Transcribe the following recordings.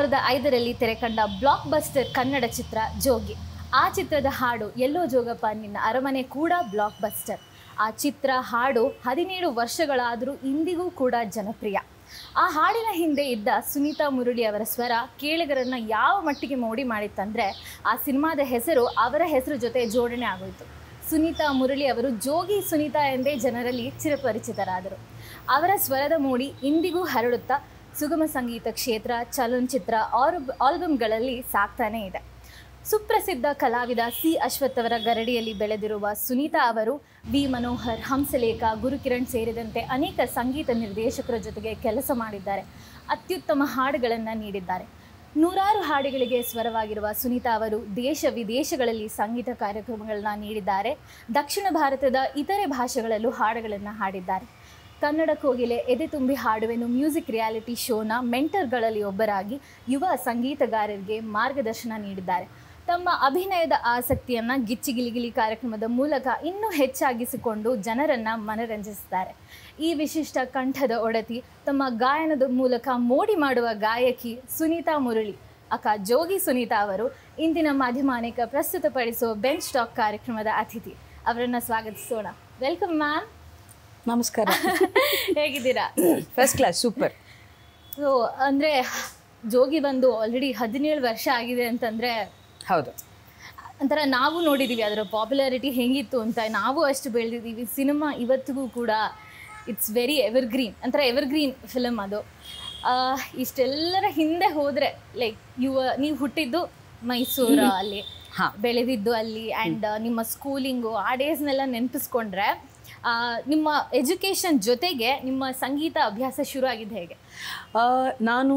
2005ರಲ್ಲಿ ತೆರೆಕಂಡ block buster Kannada ಚಿತ್ರ ಜೋಗಿ. ಆ ಚಿತ್ರದ ಹಾಡು ಎಲ್ಲೋ ಜೋಗಪ್ಪ ನಿನ್ನ ಅರಮನೆ ಕೂಡ ಬ್ಲಾಕ್ ಬಸ್ಟರ್. ಆ ಚಿತ್ರ ಹಾಡು 17 ವರ್ಷಗಳಾದರೂ ಇಂದಿಗೂ ಕೂಡ ಜನಪ್ರಿಯ. ಆ ಹಾಡಿನ ಹಿಂದೆ ಇದ್ದ ಸುನೀತಾ ಮುರಳಿ ಅವರ ಸ್ವರ ಕೇಳಿಗರನ್ನು ಯಾವ ಮಟ್ಟಿಗೆ ಮೋಡಿ ಮಾಡಿತ್ತಂದರೆ ಆ ಸಿನಿಮಾದ ಹೆಸರು ಅವರ ಹೆಸರು ಜೊತೆ ಜೋಡಣೆ ಆಗೋಯಿತು. ಸುನೀತಾ ಮುರಳಿ ಅವರು ಜೋಗಿ ಸುನೀತಾ ಎಂದೇ ಜನರಲ್ಲಿ ಚಿರಪರಿಚಿತರಾದರು. ಅವರ ಸ್ವರದ ಮೋಡಿ ಇಂದಿಗೂ ಹರಡುತ್ತಾ ಸುಗಮ ಸಂಗೀತ ಕ್ಷೇತ್ರ, ಚಲನಚಿತ್ರ, ಆಲ್ಬಮ್ಗಳಲ್ಲಿ ಸಾಕ್ತಾನೇ ಇದೆ. ಸುಪ್ರಸಿದ್ಧ ಕಲಾವಿದ ಸಿ ಅಶ್ವಥ್ ಅವರ ಗರಡಿಯಲ್ಲಿ ಬೆಳೆದಿರುವ ಸುನೀತಾ ಅವರು ವಿ ಮನೋಹರ್, ಹಂಸಲೇಖ, ಗುರುಕಿರಣ್ ಸೇರಿದಂತೆ ಅನೇಕ ಸಂಗೀತ ನಿರ್ದೇಶಕರ ಜೊತೆಗೆ ಕೆಲಸ ಮಾಡಿದ್ದಾರೆ. ಅತ್ಯುತ್ತಮ ಹಾಡುಗಳನ್ನು ನೀಡಿದ್ದಾರೆ. ನೂರಾರು ಹಾಡುಗಳಿಗೆ ಸ್ವರವಾಗಿರುವ ಸುನೀತಾ ಅವರು ದೇಶ ವಿದೇಶಗಳಲ್ಲಿ ಸಂಗೀತ ಕಾರ್ಯಕ್ರಮಗಳನ್ನ ನೀಡಿದ್ದಾರೆ. ದಕ್ಷಿಣ ಭಾರತದ ಇತರೆ ಭಾಷೆಗಳಲ್ಲೂ ಹಾಡುಗಳನ್ನು ಹಾಡಿದ್ದಾರೆ. ಕನ್ನಡ ಕೋಗಿಲೆ, ಎದೆ ತುಂಬಿ ಹಾಡುವೆನು ಮ್ಯೂಸಿಕ್ ರಿಯಾಲಿಟಿ ಶೋನ ಮೆಂಟರ್ಗಳಲ್ಲಿ ಒಬ್ಬರಾಗಿ ಯುವ ಸಂಗೀತಗಾರರಿಗೆ ಮಾರ್ಗದರ್ಶನ ನೀಡಿದ್ದಾರೆ. ತಮ್ಮ ಅಭಿನಯದ ಆಸಕ್ತಿಯನ್ನು ಗಿಚ್ಚಿಗಿಲಿಗಿಲಿ ಕಾರ್ಯಕ್ರಮದ ಮೂಲಕ ಇನ್ನೂ ಹೆಚ್ಚಾಗಿಸಿಕೊಂಡು ಜನರನ್ನು ಮನರಂಜಿಸಿದ್ದಾರೆ. ಈ ವಿಶಿಷ್ಟ ಕಂಠದ ಒಡತಿ, ತಮ್ಮ ಗಾಯನದ ಮೂಲಕ ಮೋಡಿ ಮಾಡುವ ಗಾಯಕಿ ಸುನೀತಾ ಮುರಳಿ, ಅಕ್ಕ ಜೋಗಿ ಸುನೀತಾ ಅವರು ಇಂದಿನ ಮಾಧ್ಯಮಾನಿಕ ಪ್ರಸ್ತುತಪಡಿಸುವ ಬೆಂಚ್ ಟಾಕ್ ಕಾರ್ಯಕ್ರಮದ ಅತಿಥಿ. ಅವರನ್ನು ಸ್ವಾಗತಿಸೋಣ. Welcome ma'am. ನಮಸ್ಕಾರ. ಹೇಗಿದ್ದೀರಾ? First class, super. ಸೊ ಅಂದರೆ ಜೋಗಿ ಬಂದು ಆಲ್ರೆಡಿ 17 ವರ್ಷ ಆಗಿದೆ ಅಂತಂದರೆ ಹೌದು, ಒಂಥರ ನಾವು ನೋಡಿದ್ದೀವಿ ಅದರ ಪಾಪ್ಯುಲಾರಿಟಿ ಹೆಂಗಿತ್ತು ಅಂತ. ನಾವು ಅಷ್ಟು ಬೆಳೆದಿದ್ದೀವಿ. ಸಿನಿಮಾ ಇವತ್ತಿಗೂ ಕೂಡ ಇಟ್ಸ್ ವೆರಿ ಎವರ್ಗ್ರೀನ್, ಒಂಥರ ಎವರ್ಗ್ರೀನ್ ಫಿಲಮ್ ಅದು. ಇಷ್ಟೆಲ್ಲರ ಹಿಂದೆ ಹೋದರೆ ಲೈಕ್ ನೀವು ಹುಟ್ಟಿದ್ದು ಮೈಸೂರು, ಅಲ್ಲಿ ಬೆಳೆದಿದ್ದು ಅಲ್ಲಿ, ಆ್ಯಂಡ್ ನಿಮ್ಮ ಸ್ಕೂಲಿಂಗು ಆ ಡೇಸ್ನೆಲ್ಲ ನೆನಪಿಸ್ಕೊಂಡ್ರೆ ನಿಮ್ಮ ಎಜುಕೇಷನ್ ಜೊತೆಗೆ ನಿಮ್ಮ ಸಂಗೀತ ಅಭ್ಯಾಸ ಶುರು ಆಗಿದ್ದು ಹೇಗೆ? ನಾನು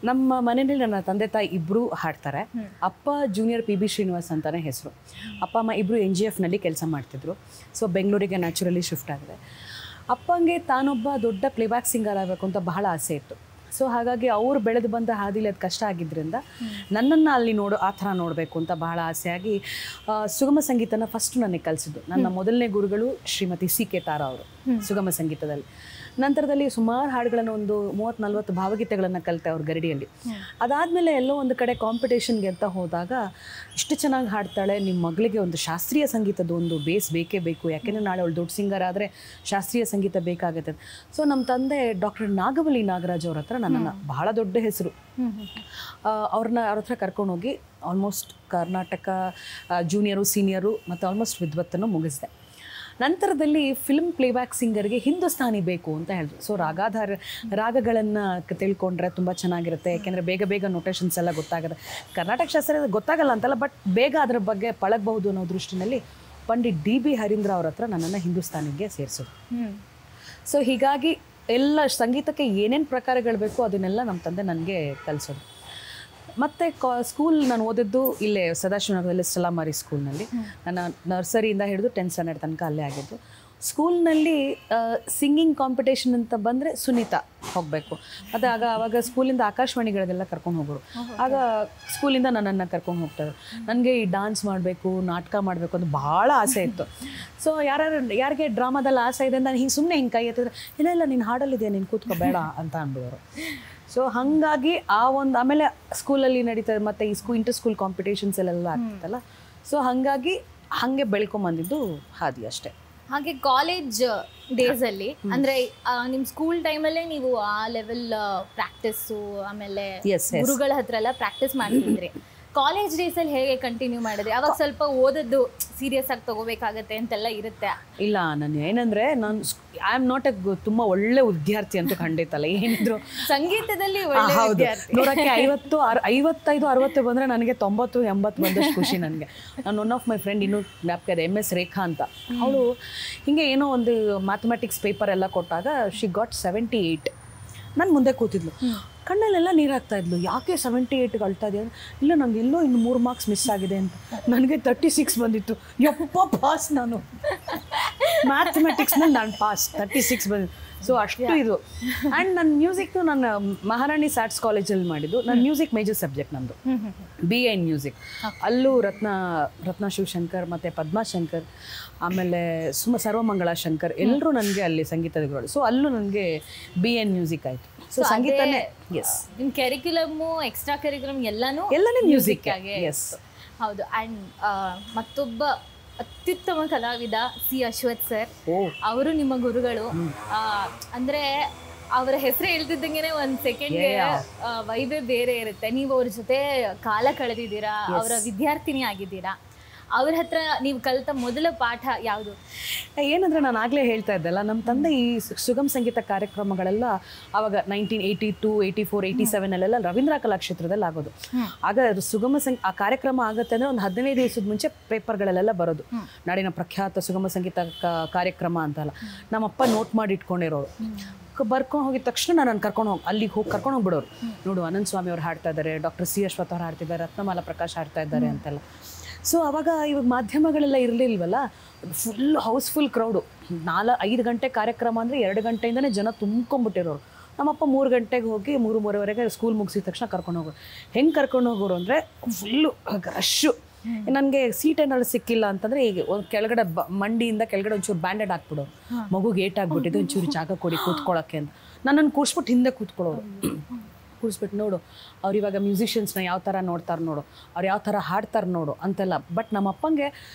ನಮ್ಮ ಮನೆಯಲ್ಲಿ ನನ್ನ ತಂದೆ ತಾಯಿ ಇಬ್ಬರು ಹಾಡ್ತಾರೆ. ಅಪ್ಪ ಜೂನಿಯರ್ PB ಶ್ರೀನಿವಾಸ್ ಅಂತಲೇ ಹೆಸರು. ಅಪ್ಪ ಅಮ್ಮ ಇಬ್ಬರು NGFನಲ್ಲಿ ಕೆಲಸ ಮಾಡ್ತಿದ್ರು. ಸೊ ಬೆಂಗಳೂರಿಗೆ ನ್ಯಾಚುರಲಿ ಶಿಫ್ಟ್ ಆಗಿದೆ. ಅಪ್ಪಂಗೆ ತಾನೊಬ್ಬ ದೊಡ್ಡ ಪ್ಲೇಬ್ಯಾಕ್ ಸಿಂಗರ್ ಆಗಬೇಕು ಅಂತ ಬಹಳ ಆಸೆ ಇತ್ತು. ಸೊ ಹಾಗಾಗಿ ಅವರು ಬೆಳೆದು ಬಂದ ಹಾದಿಲಿ ಅದು ಕಷ್ಟ ಆಗಿದ್ದರಿಂದ ನನ್ನನ್ನು ಅಲ್ಲಿ ಆ ಥರ ನೋಡಬೇಕು ಅಂತ ಬಹಳ ಆಸೆಯಾಗಿ ಸುಗಮ ಸಂಗೀತನ ಫಸ್ಟ್ ನನಗೆ ಕಲಿಸಿದ್ದು. ನನ್ನ ಮೊದಲನೇ ಗುರುಗಳು ಶ್ರೀಮತಿ CK ತಾರಾ ಅವರು ಸುಗಮ ಸಂಗೀತದಲ್ಲಿ. ನಂತರದಲ್ಲಿ ಸುಮಾರು ಹಾಡುಗಳನ್ನು, ಒಂದು 30-40 ಭಾವಗೀತೆಗಳನ್ನು ಕಲಿತೆ ಅವ್ರ ಗರಡಿಯಲ್ಲಿ. ಅದಾದಮೇಲೆ ಎಲ್ಲೋ ಒಂದು ಕಡೆ ಕಾಂಪಿಟೇಷನ್ಗೆ ಅಂತ ಹೋದಾಗ ಇಷ್ಟು ಚೆನ್ನಾಗಿ ಹಾಡ್ತಾಳೆ, ನಿಮ್ಮ ಮಗಳಿಗೆ ಒಂದು ಶಾಸ್ತ್ರೀಯ ಸಂಗೀತದ ಒಂದು ಬೇಸ್ ಬೇಕೇ ಬೇಕು, ಯಾಕೆಂದರೆ ನಾಳೆ ಅವಳು ದೊಡ್ಡ ಸಿಂಗರ್ ಆದರೆ ಶಾಸ್ತ್ರೀಯ ಸಂಗೀತ ಬೇಕಾಗುತ್ತೆ. ಸೊ ನಮ್ಮ ತಂದೆ ಡಾಕ್ಟರ್ ನಾಗವಲ್ಲಿ ನಾಗರಾಜ್ ಅವ್ರ ಹತ್ರ, ನನ್ನನ್ನು ಬಹಳ ದೊಡ್ಡ ಹೆಸರು, ಅವ್ರ ಹತ್ರ ಕರ್ಕೊಂಡೋಗಿ ಆಲ್ಮೋಸ್ಟ್ ಕರ್ನಾಟಕ ಜೂನಿಯರು, ಸೀನಿಯರು ಮತ್ತು ಆಲ್ಮೋಸ್ಟ್ ವಿದ್ವತ್ತನ್ನು ಮುಗಿಸಿದೆ. ನಂತರದಲ್ಲಿ ಫಿಲ್ಮ್ ಪ್ಲೇಬ್ಯಾಕ್ ಸಿಂಗರ್ಗೆ ಹಿಂದೂಸ್ತಾನಿ ಬೇಕು ಅಂತ ಹೇಳಿದ್ರು. ಸೊ ರಾಗಗಳನ್ನು ತಿಳ್ಕೊಂಡ್ರೆ ತುಂಬ ಚೆನ್ನಾಗಿರುತ್ತೆ, ಯಾಕೆಂದರೆ ಬೇಗ ಬೇಗ ನೊಟೇಷನ್ಸ್ ಎಲ್ಲ ಗೊತ್ತಾಗುತ್ತೆ. ಕರ್ನಾಟಕ ಶಾಸ್ತ್ರ ಗೊತ್ತಾಗಲ್ಲ ಅಂತಲ್ಲ, ಬಟ್ ಬೇಗ ಅದರ ಬಗ್ಗೆ ಪಳಗಬಹುದು ಅನ್ನೋ ದೃಷ್ಟಿನಲ್ಲಿ ಪಂಡಿತ್ DB ಹರೀಂದ್ರ ಅವ್ರ ಹತ್ರ ನನ್ನನ್ನು ಹಿಂದೂಸ್ತಾನಿಗೆ ಸೇರಿಸೋದು. ಸೊ ಹೀಗಾಗಿ ಎಲ್ಲ ಸಂಗೀತಕ್ಕೆ ಏನೇನು ಪ್ರಕಾರಗಳು ಬೇಕು ಅದನ್ನೆಲ್ಲ ನಮ್ಮ ತಂದೆ ನನಗೆ ಕಲಿಸೋದು. ಮತ್ತು ಸ್ಕೂಲ್ ನಾನು ಓದಿದ್ದು ಇಲ್ಲೇ ಸದಾಶಿವನಗರದಲ್ಲಿ ಸಲಾಮಾರಿ ಸ್ಕೂಲ್ನಲ್ಲಿ. ನನ್ನ ನರ್ಸರಿಯಿಂದ ಹಿಡಿದು 10th ಸ್ಟ್ಯಾಂಡರ್ಡ್ ತನಕ ಅಲ್ಲೇ ಆಗಿದ್ದು. ಸ್ಕೂಲ್ನಲ್ಲಿ ಸಿಂಗಿಂಗ್ ಕಾಂಪಿಟೇಷನ್ ಅಂತ ಬಂದರೆ ಸುನೀತಾ ಹೋಗಬೇಕು. ಮತ್ತು ಆವಾಗ ಸ್ಕೂಲಿಂದ ಆಕಾಶವಾಣಿಗಳಿಗೆಲ್ಲ ಕರ್ಕೊಂಡು ಹೋಗೋರು. ಆಗ ಸ್ಕೂಲಿಂದ ನನ್ನನ್ನು ಕರ್ಕೊಂಡು ಹೋಗ್ತಾರೆ. ನನಗೆ ಈ ಡಾನ್ಸ್ ಮಾಡಬೇಕು, ನಾಟಕ ಮಾಡಬೇಕು ಅಂತ ಭಾಳ ಆಸೆ ಇತ್ತು. ಸೊ ಯಾರಿಗೆ ಡ್ರಾಮಾದಲ್ಲಿ ಆಸೆ ಇದೆ ಅಂತ ಹಿಂಗೆ ಸುಮ್ಮನೆ ಹಿಂಗೆ ಕೈ ಎತ್ತಿದ್ರೆ, ಇಲ್ಲ ನೀನು ಹಾಡಲ್ಲಿದೆಯಾ, ನೀನು ಕೂತ್ಕೋಬೇಡ ಅಂತ ಅಂದ್ಬಿಡೋರು. ಸೊ ಹಾಗಾಗಿ ಆಮೇಲೆ ಸ್ಕೂಲಲ್ಲಿ ನಡೀತದೆ, ಮತ್ತು ಈ ಇಂಟರ್ ಸ್ಕೂಲ್ ಕಾಂಪಿಟೇಷನ್ಸ್ ಎಲ್ಲ ಆಗ್ತದಲ್ಲ. ಸೊ ಹಾಗಾಗಿ ಹಾಗೆ ಬೆಳ್ಕೊಂಬಂದಿದ್ದು ಹಾದಿ ಅಷ್ಟೇ. ಹಾಗೆ ಕಾಲೇಜ್ ಡೇಸಲ್ಲಿ ಅಂದರೆ ನಿಮ್ಮ ಸ್ಕೂಲ್ ಟೈಮಲ್ಲೇ ನೀವು ಆ ಲೆವೆಲ್ ಪ್ರಾಕ್ಟೀಸು, ಆಮೇಲೆ ಗುರುಗಳ ಹತ್ರ ಎಲ್ಲ ಪ್ರಾಕ್ಟೀಸ್ ಮಾಡ್ತಿದ್ರಿ. ಕಾಲೇಜ್ ಡೇಸಲ್ಲಿ ಹೇಗೆ ಕಂಟಿನ್ಯೂ ಮಾಡಿದ್ರಿ? ಅವಾಗ ಸ್ವಲ್ಪ ಓದದ್ದು ಸೀರಿಯಸ್ ಆಗಿ ತಗೋಬೇಕಾಗತ್ತೆ ಅಂತೆಲ್ಲ ಇರುತ್ತೆ. ಇಲ್ಲ, ನಾನು ಏನಂದರೆ ಐ ಆಮ್ ನಾಟ್ ತುಂಬ ಒಳ್ಳೆ ವಿದ್ಯಾರ್ಥಿ ಅಂತೂ ಖಂಡಿತ ಅಲ್ಲ. ಏನಿದ್ರು ಸಂಗೀತದಲ್ಲಿ ಹೌದು, ನೋಡೋಕ್ಕೆ 55-60 ಬಂದರೆ ನನಗೆ 90-80 ಬಂದಷ್ಟು ಖುಷಿ ನನಗೆ. ನಾನು ಒನ್ ಆಫ್ ಮೈ ಫ್ರೆಂಡ್ ಇನ್ನೂ ಜ್ಞಾಪಕ ಇದೆ, MS ರೇಖಾ ಅಂತ. ಅವಳು ಹಿಂಗೆ ಏನೋ ಒಂದು ಮ್ಯಾಥಮೆಟಿಕ್ಸ್ ಪೇಪರ್ ಎಲ್ಲ ಕೊಟ್ಟಾಗ ಶಿ ಗಾಟ್ 78. ನಾನು ಮುಂದೆ ಕೂತಿದ್ಲು, ಕಣ್ಣಲ್ಲೆಲ್ಲ ನೀರಾಗ್ತಾ ಇದ್ಲು. ಯಾಕೆ 78 ಅಳ್ತಾ ಇದೆಯಾ? ಇಲ್ಲ, ನನಗೆ ಎಲ್ಲೋ ಇನ್ನು 3 ಮಾರ್ಕ್ಸ್ ಮಿಸ್ ಆಗಿದೆ ಅಂತ. ನನಗೆ 36 ಬಂದಿತ್ತು. ಯಪ್ಪ ಪಾಸ್ ನಾನು. ಮ್ಯಾಥಮೆಟಿಕ್ಸ್ನಲ್ಲಿ ನಾನು ಪಾಸ್ 36 ಬಂದು. ಸೊ ಅಷ್ಟು ಇದು. ಆ್ಯಂಡ್ ನನ್ನ ಮ್ಯೂಸಿಕ್ನು ನಾನು ಮಹಾರಾಣಿ ಆರ್ಟ್ಸ್ ಕಾಲೇಜಲ್ಲಿ ಮಾಡಿದ್ದು. ನನ್ನ ಮ್ಯೂಸಿಕ್ ಮೇಜರ್ ಸಬ್ಜೆಕ್ಟ್ ನಂದು BA ಇನ್ ಮ್ಯೂಸಿಕ್. ಅಲ್ಲೂ ರತ್ನ ಶಿವಶಂಕರ್ ಮತ್ತು ಪದ್ಮಾಶಂಕರ್ ಆಮೇಲೆ ಸರ್ವಮಂಗಳ ಶಂಕರ್ ಎಲ್ಲರೂ ನನಗೆ ಅಲ್ಲಿ ಸಂಗೀತದ ಗುರುಗಳು. ಸೊ ಅಲ್ಲೂ ನನಗೆ BA ಇನ್ ಮ್ಯೂಸಿಕ್ ಆಯಿತು. ಸೊ ಸಂಗೀತನೇ ಎಸ್. ನಿಮ್ಮ ಕೆರಿಕ್ಯುಲಮ್ಮು ಎಕ್ಸ್ಟ್ರಾ ಕರಿಕ್ಯುಲಮ್ ಎಲ್ಲನೂ ಮ್ಯೂಸಿಕ್. ಎಸ್ ಹೌದು. ಆ್ಯಂಡ್ ಮತ್ತೊಬ್ಬ ಅತ್ಯುತ್ತಮ ಕಲಾವಿದ C. ಅಶ್ವಥ್ ಸರ್, ಅವರು ನಿಮ್ಮ ಗುರುಗಳು. ಅಂದ್ರೆ ಅವರ ಹೆಸರು ಹೇಳ್ತಿದ್ದಂಗೆ ಒಂದು ಸೆಕೆಂಡ್ಗೆ ವೈಬೇ ಬೇರೆ ಇರುತ್ತೆ. ನೀವು ಅವ್ರ ಜೊತೆ ಕಾಲ ಕಳೆದಿದ್ದೀರಾ, ಅವರ ವಿದ್ಯಾರ್ಥಿನಿ ಆಗಿದ್ದೀರಾ. ಅವ್ರ ಹತ್ರ ನೀವು ಕಲಿತ ಮೊದಲ ಪಾಠ ಯಾವುದು? ಏನಂದರೆ ನಾನು ಆಗಲೇ ಹೇಳ್ತಾ ಇದ್ದಲ್ಲ, ನಮ್ಮ ತಂದೆ ಈ ಸುಗಮ ಸಂಗೀತ ಕಾರ್ಯಕ್ರಮಗಳೆಲ್ಲ ಆವಾಗ 1982, 84, 87 ರವೀಂದ್ರ ಕಲಾಕ್ಷೇತ್ರದಲ್ಲಿ ಆಗೋದು. ಆಗ ಆ ಕಾರ್ಯಕ್ರಮ ಆಗುತ್ತೆ ಅಂದರೆ ಒಂದು 15 ದಿವಸದ ಮುಂಚೆ ಪೇಪರ್ಗಳಲ್ಲೆಲ್ಲ ಬರೋದು, ನಾಡಿನ ಪ್ರಖ್ಯಾತ ಸುಗಮ ಸಂಗೀತ ಕಾರ್ಯಕ್ರಮ ಅಂತಲ್ಲ. ನಮ್ಮಪ್ಪ ನೋಟ್ ಮಾಡಿ ಇಟ್ಕೊಂಡಿರೋರು. ಬರ್ಕೊಂಡು ಹೋಗಿದ ತಕ್ಷಣ ನಾನು ಅಲ್ಲಿಗೆ ಹೋಗಿ ಕರ್ಕೊಂಡು ಹೋಗ್ಬಿಡೋರು. ನೋಡು, ಅನಂತ ಸ್ವಾಮಿ ಅವ್ರು ಹಾಡ್ತಾ ಇದ್ದಾರೆ, ಡಾಕ್ಟರ್ C. ಅಶ್ವಥ್ ಅವ್ರು ಹಾಡ್ತಿದ್ದಾರೆ, ರತ್ನಮಾಲಾ ಪ್ರಕಾಶ್ ಹಾಡ್ತಾ ಇದ್ದಾರೆ ಅಂತೆಲ್ಲ. ಸೊ ಅವಾಗ ಇವಾಗ ಮಾಧ್ಯಮಗಳೆಲ್ಲ ಇರಲಿಲ್ವಲ್ಲ, ಫುಲ್ ಹೌಸ್ಫುಲ್ ಕ್ರೌಡು. 4-5 ಗಂಟೆ ಕಾರ್ಯಕ್ರಮ ಅಂದರೆ 2 ಗಂಟೆಯಿಂದನೇ ಜನ ತುಂಬ್ಕೊಂಡ್ಬಿಟ್ಟಿರೋರು. ನಮ್ಮಪ್ಪ 3 ಗಂಟೆಗೆ ಹೋಗಿ 3-3:30 ಸ್ಕೂಲ್ ಮುಗಿಸಿದ ತಕ್ಷಣ ಕರ್ಕೊಂಡು ಹೋಗೋರು. ಹೆಂಗೆ ಕರ್ಕೊಂಡು ಹೋಗೋರು ಅಂದರೆ ಫುಲ್ಲು ರಶ್ಶು. ನನಗೆ ಸೀಟ್ ಏನಾದ್ರು ಸಿಕ್ಕಿಲ್ಲ ಅಂತಂದರೆ ಈಗ ಒಂದು ಕೆಳಗಡೆ ಮಂಡಿಯಿಂದ ಕೆಳಗಡೆ ಒಂಚೂರು ಬ್ಯಾಂಡೆಡ್ ಹಾಕ್ಬಿಡೋರು. ಮಗುಗೆ ಏಟಾಗ್ಬಿಟ್ಟಿದ್ದು, ಒಂಚೂರು ಜಾಗ ಕೊಡಿ ಕೂತ್ಕೊಳ್ಳೋಕ್ಕೆ ಅಂತ. ನನ್ನನ್ನು ಕೂರಿಸ್ಬಿಟ್ಟು ಹಿಂದೆ ಕೂತ್ಕೊಳ್ಳೋರು. ಕೂರಿಸ್ಬಿಟ್ಟು ನೋಡು, ಅವ್ರು ಇವಾಗ ಮ್ಯೂಸಿಷಿಯನ್ಸ್ನ ಯಾವ ಥರ ನೋಡ್ತಾರೆ ನೋಡು, ಅವ್ರು ಯಾವ ಥರ ಹಾಡ್ತಾರೆ ನೋಡು ಅಂತೆಲ್ಲ. ಬಟ್ ನಮ್ಮ ಅಪ್ಪಂಗೆ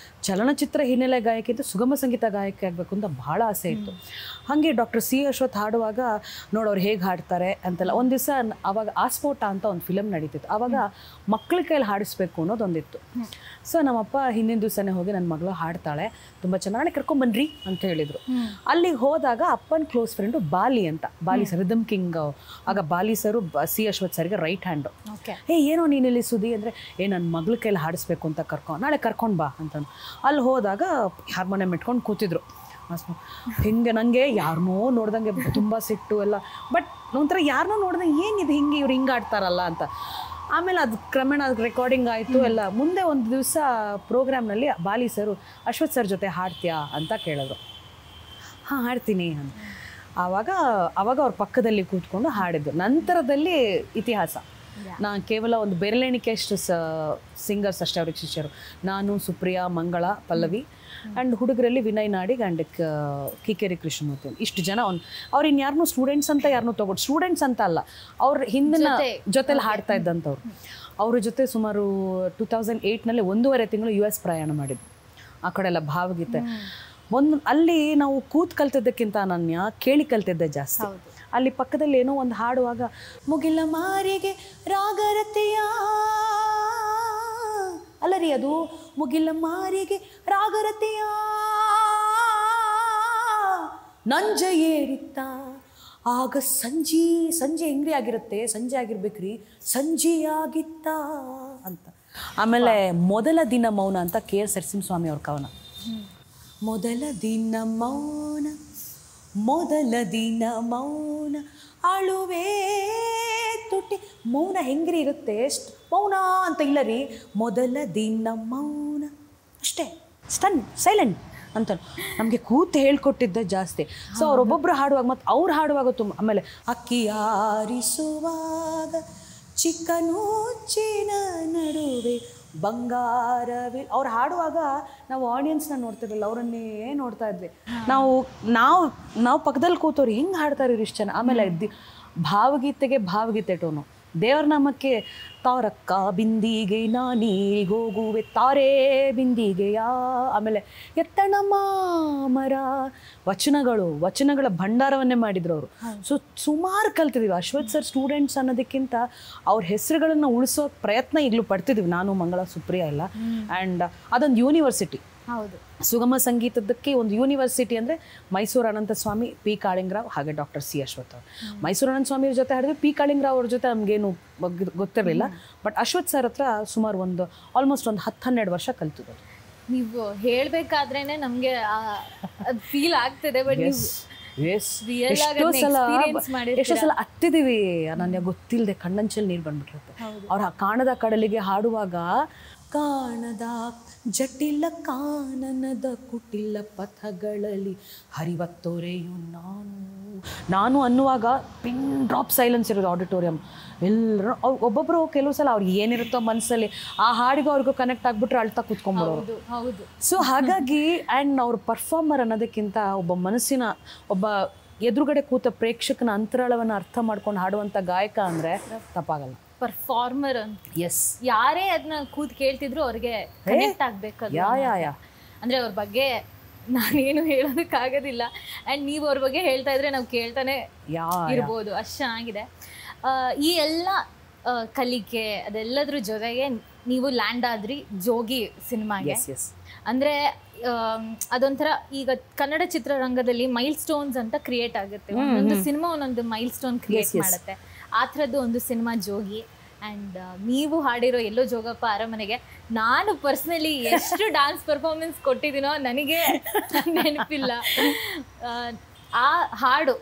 ಚಲನಚಿತ್ರ ಹಿನ್ನೆಲೆ ಗಾಯಕಿದ್ದು ಸುಗಮ ಸಂಗೀತ ಗಾಯಕಿ ಆಗಬೇಕು ಅಂತ ಭಾಳ ಆಸೆ ಇತ್ತು. ಹಾಗೆ ಡಾಕ್ಟರ್ C. ಅಶ್ವಥ್ ಹಾಡುವಾಗ ನೋಡು ಅವ್ರು ಹೇಗೆ ಹಾಡ್ತಾರೆ ಅಂತೆಲ್ಲ. ಒಂದು ದಿವಸ ಆವಾಗ ಆಸ್ಫೋಟ ಅಂತ ಒಂದು ಫಿಲಮ್ ನಡೀತಿತ್ತು. ಆವಾಗ ಮಕ್ಕಳ ಕೈಯಲ್ಲಿ ಹಾಡಿಸ್ಬೇಕು ಅನ್ನೋದೊಂದಿತ್ತು. ಸೊ ನಮ್ಮಪ್ಪ ಹಿಂದಿನ ದಿವಸನೇ ಹೋಗಿ ನನ್ನ ಮಗಳು ಹಾಡ್ತಾಳೆ, ತುಂಬ ಚೆನ್ನಾಗಿ ಕರ್ಕೊಂಬನ್ರಿ ಅಂತ ಹೇಳಿದರು. ಅಲ್ಲಿಗೆ ಹೋದಾಗ ಅಪ್ಪನ ಕ್ಲೋಸ್ ಫ್ರೆಂಡು ಬಾಲಿ ಅಂತ, ಬಾಲಿ ಸರ್ ರಿದಮ್ ಕಿಂಗ್. ಆಗ ಬಾಲಿ ಸರು C. ಅಶ್ವಥ್ ಸರ್ಗೆ ರೈಟ್ ಹ್ಯಾಂಡು. ಏನೋ ನೀನಿಲ್ಲಿ ಸುದ್ದಿ ಅಂದರೆ ನನ್ನ ಮಗಳ ಕೈಯಲ್ಲಿ ಹಾಡಿಸ್ಬೇಕು ಅಂತ ನಾಳೆ ಕರ್ಕೊಂಡು ಬಾ ಅಂತಂದು. ಅಲ್ಲಿ ಹೋದಾಗ ಹಾರ್ಮೋನಿಯಂ ಇಟ್ಕೊಂಡು ಕೂತಿದ್ರು. ಹಿಂಗೆ ನನಗೆ ಯಾರನ್ನೋ ನೋಡ್ದಂಗೆ ತುಂಬ ಸಿಟ್ಟು ಎಲ್ಲ. ಬಟ್ ಒಂಥರ ಯಾರನ್ನೋ ನೋಡ್ದಂಗೆ ಏನಿದೆ ಹಿಂಗೆ ಇವ್ರು ಹಿಂಗೆ ಆಡ್ತಾರಲ್ಲ ಅಂತ. ಆಮೇಲೆ ಅದು ಕ್ರಮೇಣ ಅದಕ್ಕೆ ರೆಕಾರ್ಡಿಂಗ್ ಆಯಿತು ಎಲ್ಲ. ಮುಂದೆ ಒಂದು ದಿವಸ ಪ್ರೋಗ್ರಾಮ್ನಲ್ಲಿ ಬಾಲಿ ಸರು ಅಶ್ವಥ್ ಸರ್ ಜೊತೆ ಹಾಡ್ತೀಯಾ ಅಂತ ಕೇಳಿದ್ರು. ಹಾಂ ಹಾಡ್ತೀನಿ ಅಂತ. ಆವಾಗ ಅವ್ರ ಪಕ್ಕದಲ್ಲಿ ಕೂತ್ಕೊಂಡು ಹಾಡಿದ್ದು. ನಂತರದಲ್ಲಿ ಇತಿಹಾಸ. ನಾನು ಕೇವಲ ಒಂದು ಬೆರಳೆಣಿಕೆಯಷ್ಟು ಸಿಂಗರ್ಸ್ ಅಷ್ಟೇ ಅವ್ರಿಗೆ ಶಿಷ್ಯರು. ನಾನು, ಸುಪ್ರಿಯಾ, ಮಂಗಳ, ಪಲ್ಲವಿ ಆ್ಯಂಡ್ ಹುಡುಗರಲ್ಲಿ ವಿನಯ್ ನಾಡಿಗ್ ಆ್ಯಂಡ್ ಕಿಕ್ಕೇರಿ ಕೃಷ್ಣಮೂರ್ತಿ. ಇಷ್ಟು ಜನ ಅವ್ರು ಇನ್ಯಾರನ್ನೂ ಸ್ಟೂಡೆಂಟ್ಸ್ ಅಂತ ಯಾರನ್ನೂ ಸ್ಟೂಡೆಂಟ್ಸ್ ಅಂತ ಅಲ್ಲ, ಅವ್ರ ಹಿಂದಿನ ಜೊತೆಲಿ ಹಾಡ್ತಾ ಇದ್ದಂಥವ್ರು. ಅವ್ರ ಜೊತೆ ಸುಮಾರು 2008ನಲ್ಲಿ 1.5 ತಿಂಗಳು US ಪ್ರಯಾಣ ಮಾಡಿದ್ದು. ಆ ಕಡೆ ಎಲ್ಲ ಭಾವಗೀತೆ ಅಲ್ಲಿ ನಾವು ಕೂತ್ ಕಲ್ತಿದ್ದಕ್ಕಿಂತ ಅನನ್ಯ ಕೇಳಿ ಕಲ್ತಿದ್ದೆ ಜಾಸ್ತಿ. ಅಲ್ಲಿ ಪಕ್ಕದಲ್ಲಿ ಏನೋ ಒಂದು ಹಾಡುವಾಗ ಮುಗಿಲ ಮಾರಿಗೆ ರಾಗರತೆಯ ಅಲ್ಲ ರೀ, ಅದು ಮುಗಿಲ ಮಾರಿಗೆ ರಾಗರತೆಯ ನಂಜ ಏರಿತ್ತ ಆಗ ಸಂಜೆ ಹೆಂಗ್ರಿ ಆಗಿರುತ್ತೆ, ಸಂಜೆ ಆಗಿರ್ಬೇಕ್ರಿ, ಸಂಜೆ ಆಗಿತ್ತ ಅಂತ. ಆಮೇಲೆ ಮೊದಲ ದಿನ ಮೌನ ಅಂತ KS ನರಸಿಂಹಸ್ವಾಮಿ ಅವ್ರ ಕವನ. ಮೊದಲ ದಿನ ಮೌನ, ಮೊದಲ ದಿನ ಮೌನ, ಅಳುವೆ ತುಟಿ. ಮೌನ ಹೆಂಗ್ರಿ ಇರುತ್ತೆ, ಮೌನ ಅಂತ ಇಲ್ಲ ರೀ, ಮೊದಲ ದಿನ ಮೌನ ಅಷ್ಟೇ, ಸೈಲೆಂಟ್ ಅಂತ ನಮಗೆ ಕೂತು ಹೇಳ್ಕೊಟ್ಟಿದ್ದೆ ಜಾಸ್ತಿ. ಸೊ ಅವರೊಬ್ಬೊಬ್ಬರು ಹಾಡುವಾಗ ಮತ್ತು ಅವ್ರು ಹಾಡುವಾಗ ತುಂಬ. ಆಮೇಲೆ ಅಕ್ಕಿ ಆರಿಸುವಾಗ ಚಿಕ್ಕನೂಚಿನ ನಡುವೆ ಬಂಗಾರವೇ, ಅವ್ರು ಹಾಡುವಾಗ ನಾವು ಆಡಿಯನ್ಸ್ನ ನೋಡ್ತಿರಲಿಲ್ಲ, ಅವರನ್ನೇ ನೋಡ್ತಾ ಇದ್ವಿ. ನಾವು ಪಕ್ಕದಲ್ಲಿ ಕೂತವ್ರು ಹಿಂಗೆ ಹಾಡ್ತಾರೆ ಇಷ್ಟು ಜನ. ಆಮೇಲೆ ಭಾವಗೀತೆಗೆ ಭಾವಗೀತೆ ಟೋನು, ದೇವರ ನಾಮಕ್ಕೆ ತಾರಕ್ಕ ಬಿಂದಿಗೆ ನಾ ನೀರಿಗೆ ಹೋಗುವೆ ತಾರೆ ಬಿಂದಿಗೆಯ. ಆಮೇಲೆ ಎತ್ತಣ ಮಾಮರ ವಚನಗಳ ಭಂಡಾರವನ್ನೇ ಮಾಡಿದ್ರು ಅವರು. ಸೊ ಸುಮಾರು ಕಲ್ತಿದ್ದೀವಿ. ಅಶ್ವಥ್ ಸರ್ ಸ್ಟೂಡೆಂಟ್ಸ್ ಅನ್ನೋದಕ್ಕಿಂತ ಅವ್ರ ಹೆಸರುಗಳನ್ನು ಉಳಿಸೋ ಪ್ರಯತ್ನ ಈಗಲೂ ಪಡ್ತಿದ್ದೀವಿ, ನಾನು, ಮಂಗಳ, ಸುಪ್ರಿಯಾ ಎಲ್ಲ. ಆ್ಯಂಡ್ ಅದೊಂದು ಯೂನಿವರ್ಸಿಟಿ. ಹೌದು, ಸುಗಮ ಸಂಗೀತದಕ್ಕೆ ಒಂದು ಯೂನಿವರ್ಸಿಟಿ ಅಂದರೆ ಮೈಸೂರು ಅನಂತ ಸ್ವಾಮಿ, P. ಕಾಳಿಂಗರಾವ್, ಹಾಗೆ ಡಾಕ್ಟರ್ C. ಅಶ್ವಥ್ ಅವರು. ಮೈಸೂರು ಅನಂತ ಸ್ವಾಮಿ ಅವ್ರ ಜೊತೆ ಹಾಡಿದ್ವಿ, P. ಕಾಳಿಂಗರಾವ್ ಅವ್ರ ಜೊತೆ ನಮಗೇನು ಗೊತ್ತಿರಲಿಲ್ಲ. ಬಟ್ ಅಶ್ವಥ್ ಸರ್ ಹತ್ರ ಸುಮಾರು ಆಲ್ಮೋಸ್ಟ್ ಒಂದು 10-12 ವರ್ಷ ಕಲ್ತಿದ್ರು. ನೀವು ಹೇಳಬೇಕಾದ್ರೇನೆ ನಮಗೆ ಫೀಲ್ ಆಗ್ತಿದೆ. ಬಟ್ ಎಷ್ಟೋ ಸಲ ಹತ್ತಿದೀವಿ, ನನಗೆ ಗೊತ್ತಿಲ್ಲದೆ ಕಣ್ಣಂಚಲ್ಲಿ ನೀರು ಬಂದ್ಬಿಟ್ಟಿರುತ್ತೆ. ಅವ್ರ ಕಾಣದ ಕಡಲಿಗೆ ಹಾಡುವಾಗ ಕಾಣದ ಜಟಿಲ ಕಾನನದ ಕುಟಿಲ ಪಥಗಳಲ್ಲಿ ಹರಿವ ತೊರೆಯು ನಾನು ಅನ್ನುವಾಗ ಪಿನ್ ಡ್ರಾಪ್ ಸೈಲೆನ್ಸ್ ಇರೋದು ಆಡಿಟೋರಿಯಂ. ಎಲ್ಲರೂ ಒಬ್ಬೊಬ್ಬರು ಕೆಲವು ಸಲ ಅವ್ರಿಗೆ ಏನಿರುತ್ತೋ ಮನಸ್ಸಲ್ಲಿ ಆ ಹಾಡಿಗೂ ಅವ್ರಿಗೂ ಕನೆಕ್ಟ್ ಆಗಿಬಿಟ್ರೆ ಅಳ್ತಾ ಕೂತ್ಕೊಂಡ್ಬಿಡೋರು. ಸೊ ಹಾಗಾಗಿ ಆ್ಯಂಡ್ ಅವ್ರ ಪರ್ಫಾರ್ಮರ್ ಅನ್ನೋದಕ್ಕಿಂತ ಒಬ್ಬ ಮನಸ್ಸಿನ ಒಬ್ಬ ಎದುರುಗಡೆ ಕೂತ ಪ್ರೇಕ್ಷಕನ ಅಂತರಾಳವನ್ನು ಅರ್ಥ ಮಾಡ್ಕೊಂಡು ಹಾಡುವಂಥ ಗಾಯಕ ಅಂದರೆ ತಪ್ಪಾಗಲ್ಲ. ಪರ್ಫಾರ್ಮರ್ ಅಂತ ಎಸ್, ಯಾರೇ ಅದನ್ನ ಕೂತ್ ಕೇಳ್ತಿದ್ರು ಅವ್ರಿಗೆ ಕನೆಕ್ಟ್ ಆಗ್ಬೇಕಲ್ಲ. ಯಾ ಅಂದ್ರೆ ಅವ್ರ ಬಗ್ಗೆ ನಾನೇನು ಹೇಳೋದಕ್ಕಾಗೋದಿಲ್ಲ. ಆ್ಯಂಡ್ ನೀವು ಅವ್ರ ಬಗ್ಗೆ ಹೇಳ್ತಾ ಇದ್ರೆ ನಾವು ಕೇಳ್ತಾನೆ ಇರ್ಬೋದು, ಅಷ್ಟು ಚೆನ್ನಾಗಿದೆ. ಈ ಎಲ್ಲ ಕಲಿಕೆ ಅದೆಲ್ಲದ್ರ ಜೊತೆಗೆ ನೀವು ಲ್ಯಾಂಡ್ ಆದ್ರಿ ಜೋಗಿ ಸಿನಿಮಾಗೆ. ಅಂದರೆ ಅದೊಂಥರ ಈಗ ಕನ್ನಡ ಚಿತ್ರರಂಗದಲ್ಲಿ ಮೈಲ್ ಸ್ಟೋನ್ಸ್ ಅಂತ ಕ್ರಿಯೇಟ್ ಆಗುತ್ತೆ. ಒಂದೊಂದು ಸಿನಿಮಾ ಒಂದೊಂದು ಮೈಲ್ ಸ್ಟೋನ್ ಕ್ರಿಯೇಟ್ ಮಾಡುತ್ತೆ. ಆ ಥರದ್ದು ಒಂದು ಸಿನಿಮಾ ಜೋಗಿ. ಆ್ಯಂಡ್ ನೀವು ಹಾಡಿರೋ ಎಲ್ಲೋ ಜೋಗಪ್ಪ ಅರಮನೆಗೆ ನಾನು ಪರ್ಸ್ನಲಿ ಎಷ್ಟು ಡ್ಯಾನ್ಸ್ ಪರ್ಫಾರ್ಮೆನ್ಸ್ ಕೊಟ್ಟಿದ್ದೀನೋ ನನಗೆ ನೆನಪಿಲ್ಲ. ಆ ಹಾಡು